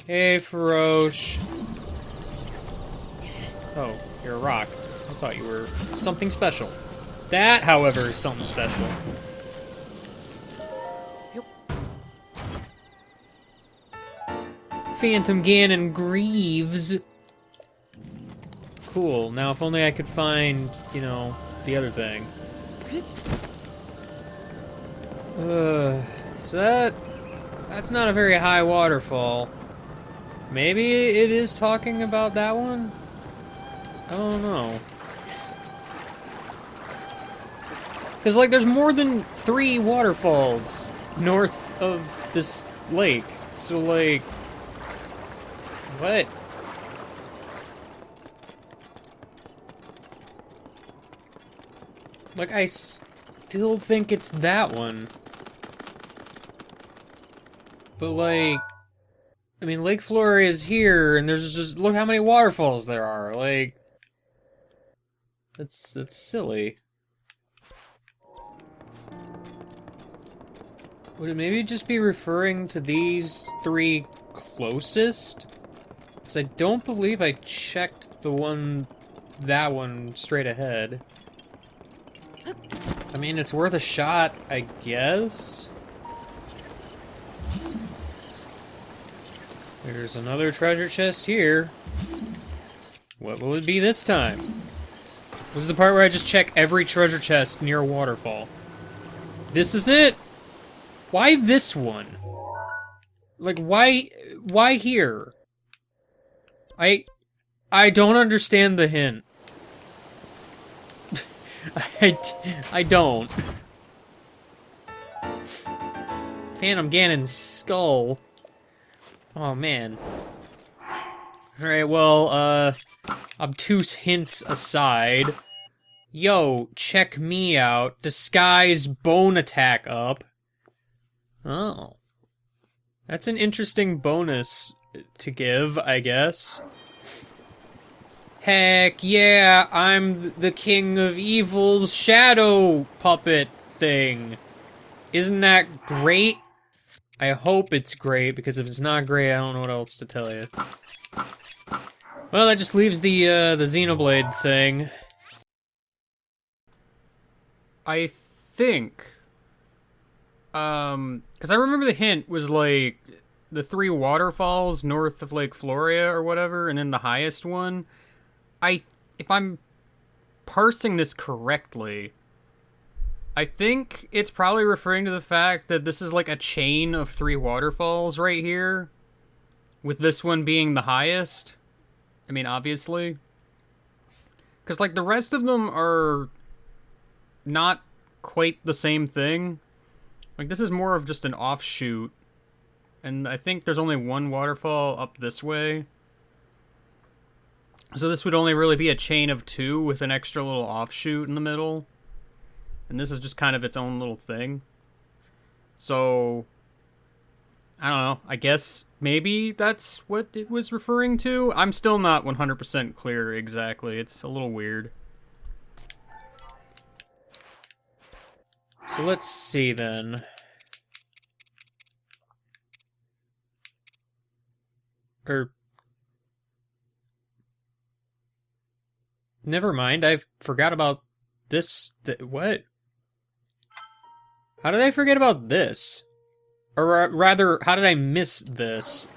Hey, Feroce. Oh, you're a rock. I thought you were something special. That, however, is something special. Phantom Ganon Greaves. Cool. Now, if only I could find, you know, the other thing. So that's not a very high waterfall. Maybe it is talking about that one? I don't know. Because, like, there's more than 3 waterfalls north of this lake. So, like... What? Like, I still think it's that one. But, like... I mean, Lake Flora is here, and there's just... Look how many waterfalls there are. Like... That's silly. Would it maybe just be referring to these 3 closest? Because I don't believe I checked that one straight ahead. I mean, it's worth a shot, I guess. There's another treasure chest here. What will it be this time? This is the part where I just check every treasure chest near a waterfall. This is it! Why this one? Like, why here? I don't understand the hint. I don't. Phantom Ganon's skull. Oh, man. Alright, well, obtuse hints aside. Yo, check me out. Disguise bone attack up. Oh. That's an interesting bonus to give, I guess. Heck yeah, I'm the king of evil's shadow puppet thing. Isn't that great? I hope it's great, because if it's not great, I don't know what else to tell you. Well, that just leaves the Xenoblade thing. I think... because I remember the hint was, like, the 3 waterfalls north of Lake Floria or whatever, and then the highest one. If I'm parsing this correctly, I think it's probably referring to the fact that this is, like, a chain of 3 waterfalls right here, with this one being the highest. I mean, obviously. Because, like, the rest of them are not quite the same thing. Like, this is more of just an offshoot. And I think there's only 1 waterfall up this way. So this would only really be a chain of 2 with an extra little offshoot in the middle. And this is just kind of its own little thing. So, I don't know. I guess maybe that's what it was referring to. I'm still not 100% clear exactly. It's a little weird. So let's see then. Never mind, I forgot about this. What? How did I forget about this? Or rather, how did I miss this?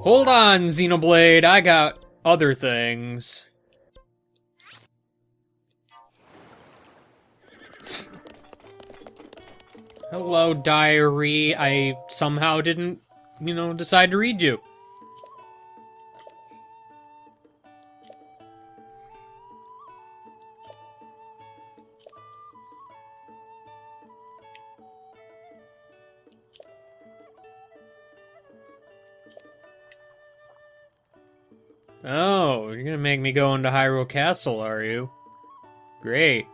Hold on, Xenoblade, I got other things. Hello, diary. I somehow didn't, decide to read you. Oh, you're gonna make me go into Hyrule Castle, are you? Great.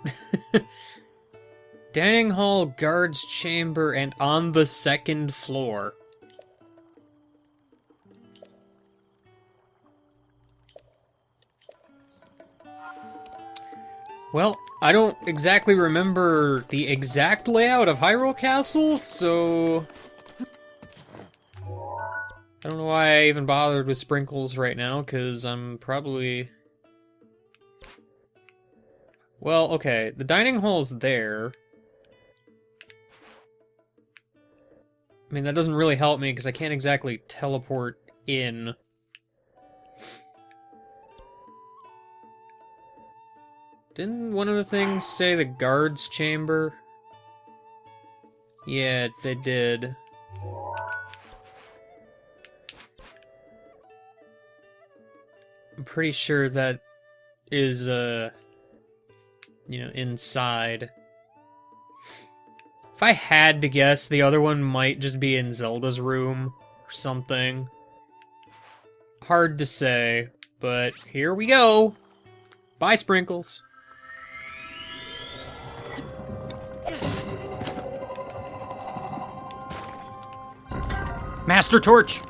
Dining hall, guard's chamber, and on the 2nd floor. Well, I don't exactly remember the exact layout of Hyrule Castle, so... I don't know why I even bothered with sprinkles right now, because I'm probably... Well, okay, the dining hall's there. I mean, that doesn't really help me, because I can't exactly teleport in. Didn't one of the things say the guard's chamber? Yeah, they did. I'm pretty sure that is, inside. If I had to guess, the other one might just be in Zelda's room or something. Hard to say, but here we go. Bye, Sprinkles. Master Torch!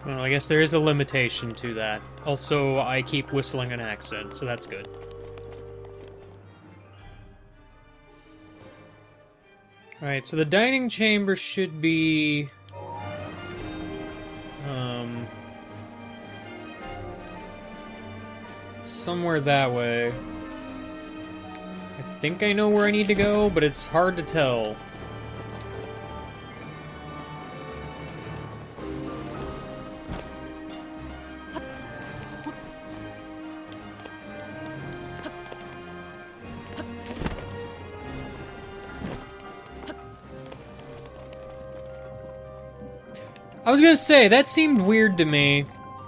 Well, I guess there is a limitation to that. Also, I keep whistling an accent, so that's good. Alright, so the dining chamber should be... somewhere that way. I think I know where I need to go, but it's hard to tell. I was gonna say, that seemed weird to me.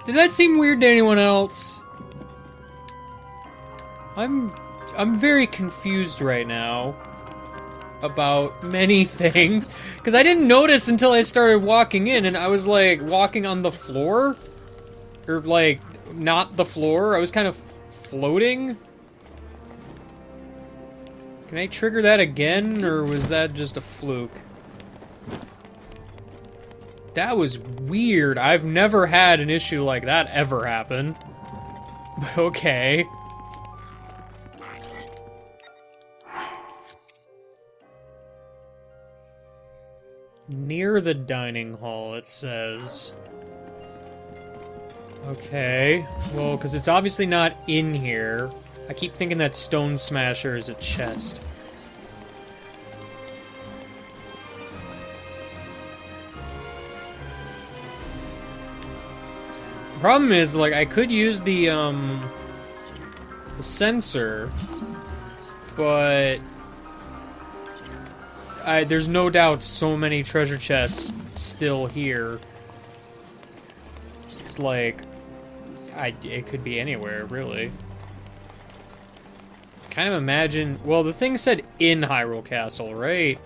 Did that seem weird to anyone else? I'm very confused right now about many things, because I didn't notice until I started walking in, and I was, like, walking on the floor? Or, like, not the floor. I was kind of floating. Can I trigger that again, or was that just a fluke? That was weird. I've never had an issue like that ever happen. But okay. Near the dining hall, it says. Okay. Well, because it's obviously not in here. I keep thinking that Stone Smasher is a chest. The problem is, like, I could use the sensor, but there's no doubt so many treasure chests still here. It's like, it could be anywhere, really. Kind of imagine, well, the thing said in Hyrule Castle, right?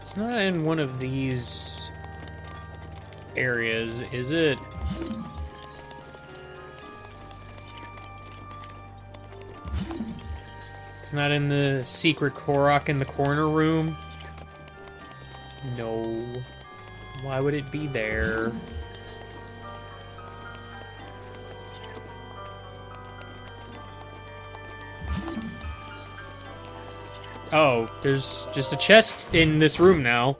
It's not in one of these areas, is it? It's not in the secret Korok in the corner room? No. Why would it be there? Oh, there's just a chest in this room now.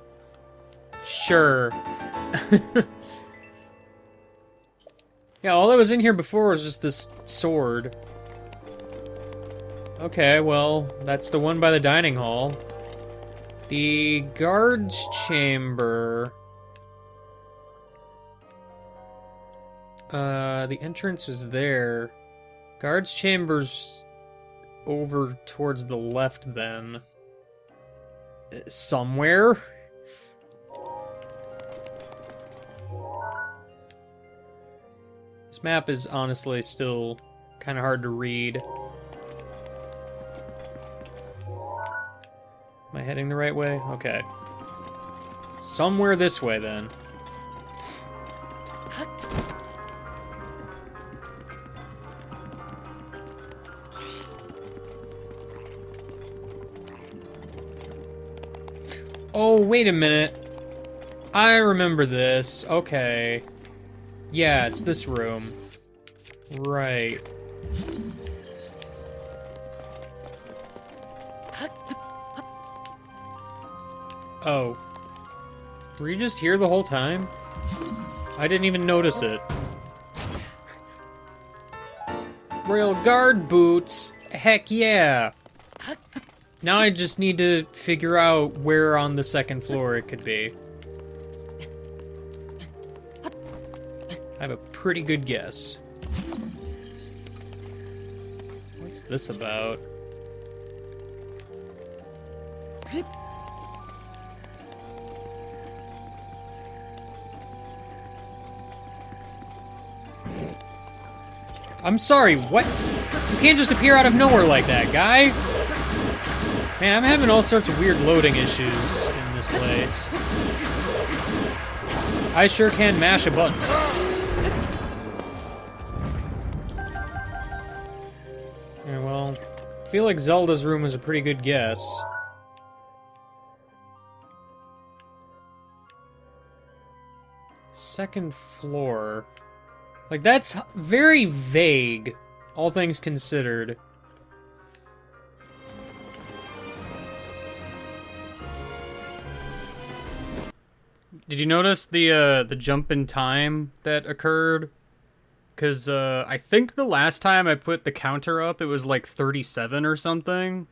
Sure. Yeah, all that was in here before was just this sword. Okay, well, that's the one by the dining hall. The guard's chamber... the entrance is there. Guard's chamber's over towards the left, then. Somewhere? This map is honestly still kind of hard to read. Am I heading the right way? Okay. Somewhere this way, then. Oh, wait a minute. I remember this. Okay. Yeah, it's this room. Right. Oh. Were you just here the whole time? I didn't even notice it. Royal Guard boots? Heck yeah! Now I just need to figure out where on the second floor it could be. I have a pretty good guess. What's this about? I'm sorry, what? You can't just appear out of nowhere like that, guy! Man, I'm having all sorts of weird loading issues in this place. I sure can mash a button. Yeah, well, I feel like Zelda's room was a pretty good guess. Second floor. Like, that's very vague, all things considered. Did you notice the jump in time that occurred? Because I think the last time I put the counter up, it was like 37 or something.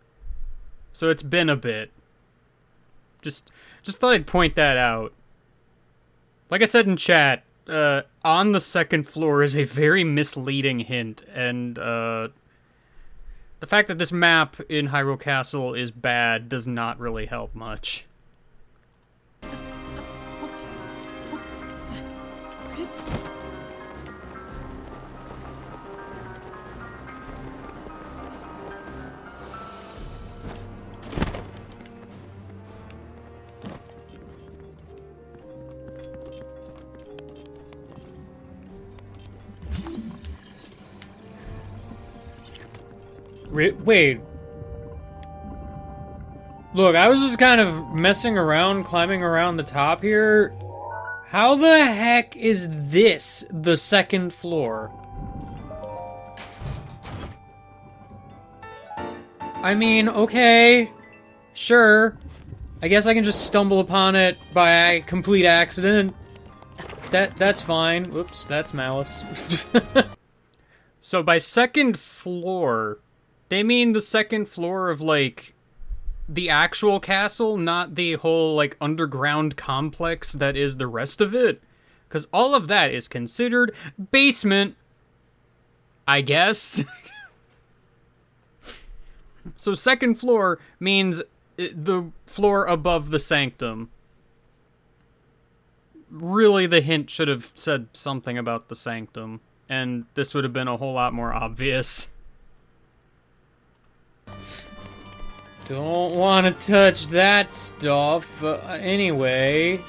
So it's been a bit. Just thought I'd point that out. Like I said in chat, on the second floor is a very misleading hint, and the fact that this map in Hyrule Castle is bad does not really help much. Wait. Look, I was just kind of messing around, climbing around the top here. How the heck is this the second floor? I mean, okay. Sure. I guess I can just stumble upon it by complete accident. That's fine. Whoops, that's malice. So by second floor, they mean the second floor of, like, the actual castle, not the whole, like, underground complex that is the rest of it? Because all of that is considered basement, I guess. So second floor means the floor above the sanctum. Really, the hint should have said something about the sanctum, and this would have been a whole lot more obvious. Don't want to touch that stuff. Anyway.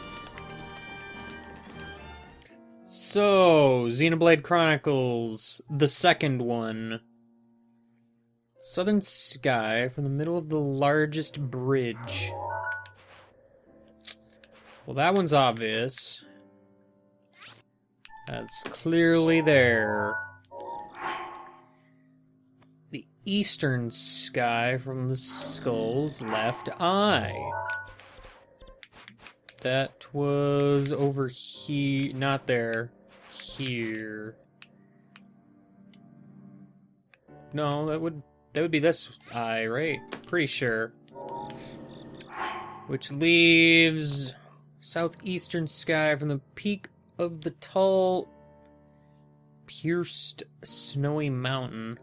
So, Xenoblade Chronicles, the second one. Southern sky from the middle of the largest bridge. Well, that one's obvious. That's clearly there. The eastern sky from the skull's left eye. That was over here. Not there. Here. No, that would be this eye, right? Pretty sure. Which leaves southeastern sky from the peak of the tall, pierced, snowy mountain.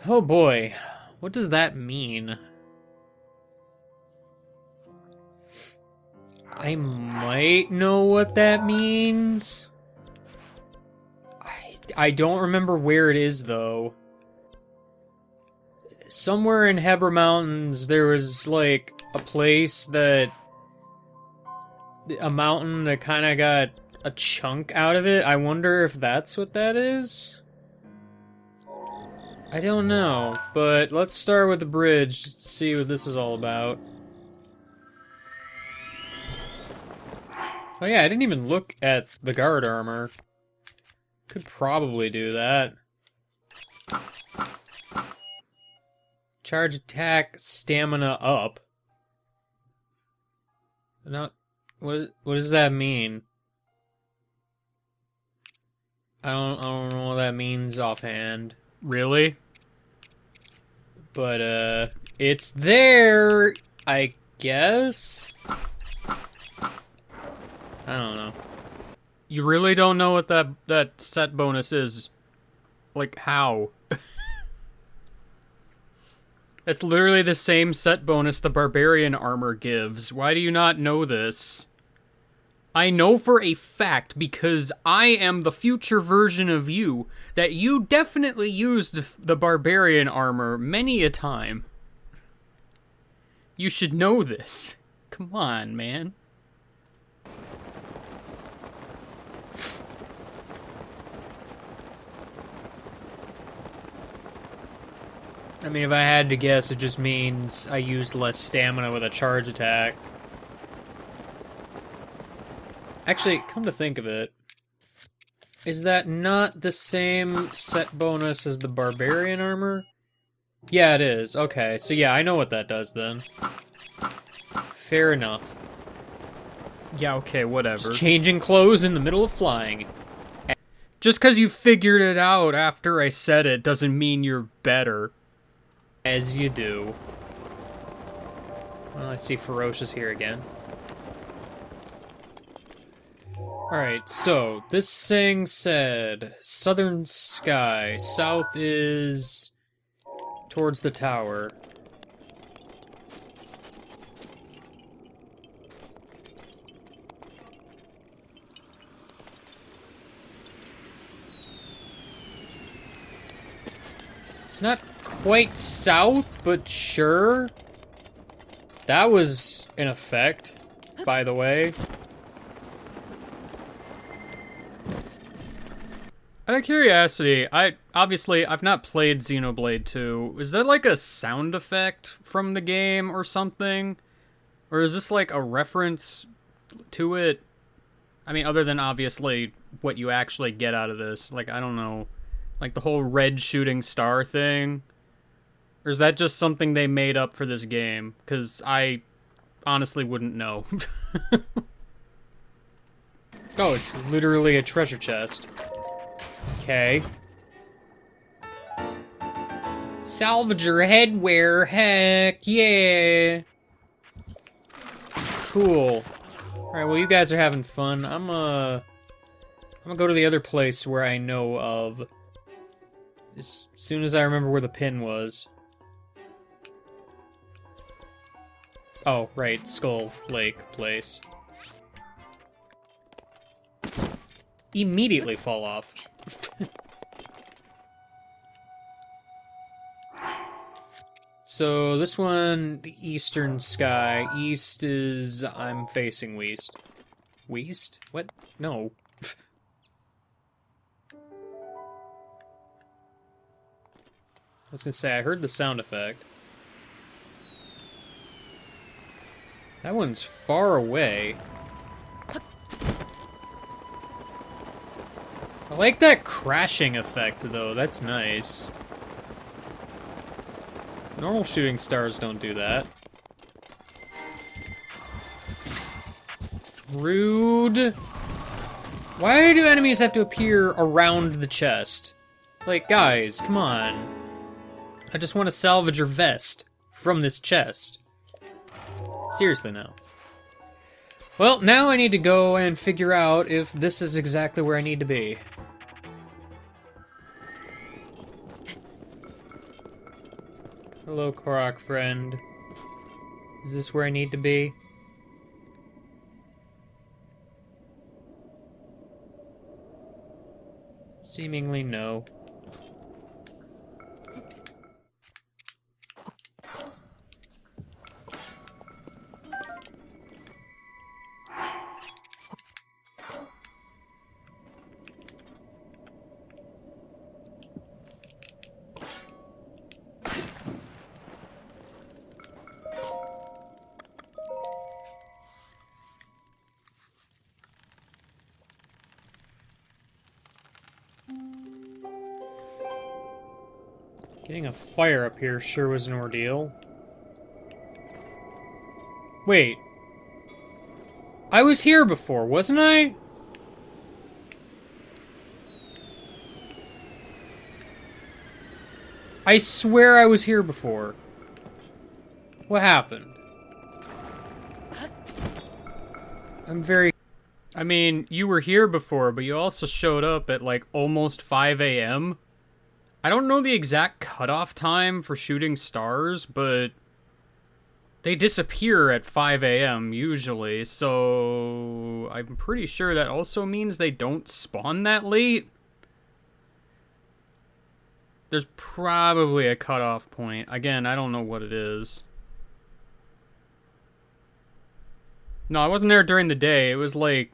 Oh boy, what does that mean? I might know what that means. I don't remember where it is, though. Somewhere in Hebra Mountains, there was, like, a place that... a mountain that kind of got a chunk out of it. I wonder if that's what that is? I don't know, but let's start with the bridge just to see what this is all about. Oh yeah, I didn't even look at the guard armor. Could probably do that. Charge attack, stamina up. Not What does that mean? I don't know what that means offhand. Really? But it's there, I guess. I don't know. You really don't know what that set bonus is? Like, how? That's literally the same set bonus the barbarian armor gives. Why do you not know this? I know for a fact, because I am the future version of you, that you definitely used the barbarian armor many a time. You should know this. Come on, man. I mean, if I had to guess, it just means I used less stamina with a charge attack. Actually, come to think of it, is that not the same set bonus as the barbarian armor? Yeah, it is. Okay, so yeah, I know what that does then. Fair enough. Yeah, okay, whatever. Just changing clothes in the middle of flying. Just because you figured it out after I said it doesn't mean you're better. As you do. Well, I see Ferocious here again. Alright, so, this thing said, southern sky, south is towards the tower. It's not quite south, but sure. That was an effect, by the way. Out of curiosity, I've not played Xenoblade 2. Is that like a sound effect from the game or something? Or is this like a reference to it? I mean, other than obviously what you actually get out of this. Like, I don't know. Like the whole red shooting star thing? Or is that just something they made up for this game? Because I honestly wouldn't know. Oh, it's literally a treasure chest. Okay. Salvager headwear, heck yeah! Cool. Alright, well you guys are having fun. I'm gonna go to the other place where I know of. As soon as I remember where the pin was. Oh, right, Skull Lake place. Immediately fall off. So this one, the eastern sky. East is I'm facing west. West? What? No. I was gonna say, I heard the sound effect. That one's far away. I like that crashing effect, though. That's nice. Normal shooting stars don't do that. Rude. Why do enemies have to appear around the chest? Like, guys, come on. I just want to salvage your vest from this chest. Seriously now. Well, now I need to go and figure out if this is exactly where I need to be. Hello, Korok friend. Is this where I need to be? Seemingly no. Getting a fire up here sure was an ordeal. Wait. I was here before, wasn't I? I swear I was here before. What happened? I mean, you were here before, but you also showed up at, like, almost 5 a.m. I don't know the exact cutoff time for shooting stars, but they disappear at 5 a.m. usually, so I'm pretty sure that also means they don't spawn that late. There's probably a cutoff point. Again, I don't know what it is. No, I wasn't there during the day. It was like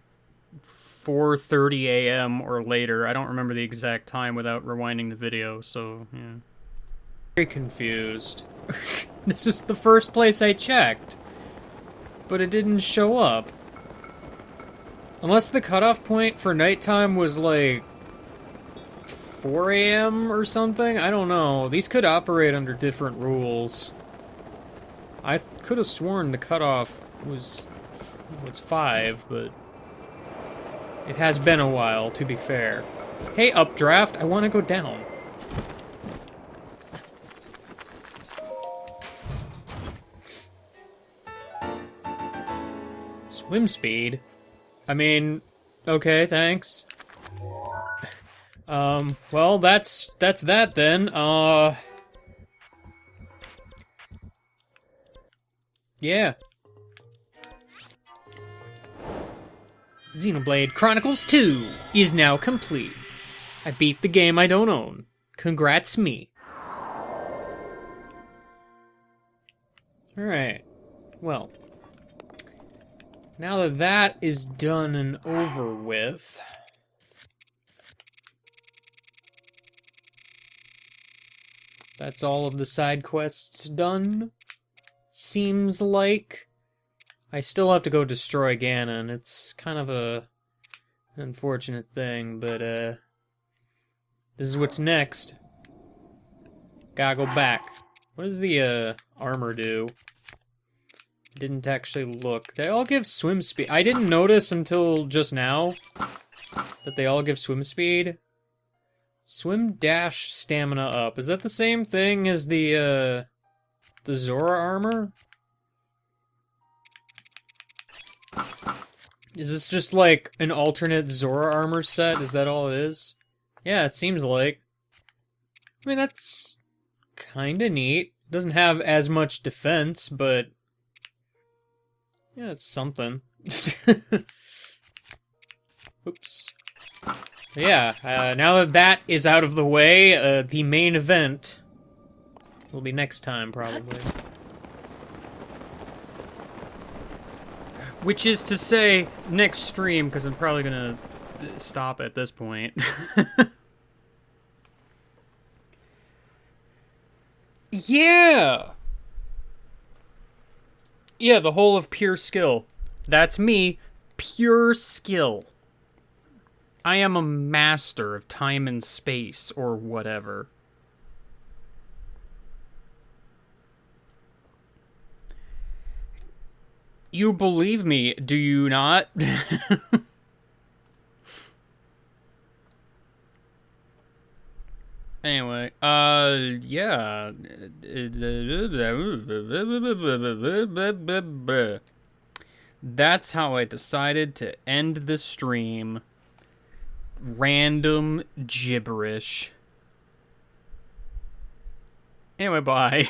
4:30 a.m. or later. I don't remember the exact time without rewinding the video, so, yeah. Very confused. This was the first place I checked, but it didn't show up. Unless the cutoff point for nighttime was like 4 a.m. or something? I don't know. These could operate under different rules. I could have sworn the cutoff was 5, but it has been a while, to be fair. Hey, Updraft, I want to go down. Swim speed? I mean, okay, thanks. Well, that's that then. Yeah. Xenoblade Chronicles 2 is now complete. I beat the game I don't own. Congrats me. Alright. Well. Now that that is done and over with... That's all of the side quests done. Seems like. I still have to go destroy Ganon. It's kind of an unfortunate thing, but this is what's next. Gotta go back. What does the armor do? Didn't actually look. They all give swim speed. I didn't notice until just now that they all give swim speed. Swim dash stamina up. Is that the same thing as the Zora armor? Is this just like an alternate Zora armor set? Is that all it is? Yeah, it seems like. I mean, that's kinda neat. Doesn't have as much defense, but yeah, it's something. Oops. Yeah, now that that is out of the way, the main event will be next time, probably. Which is to say, next stream, because I'm probably gonna stop at this point. Yeah! Yeah, the whole of pure skill. That's me. Pure skill. I am a master of time and space, or whatever. You believe me, do you not? Anyway, yeah. That's how I decided to end the stream. Random gibberish. Anyway, bye.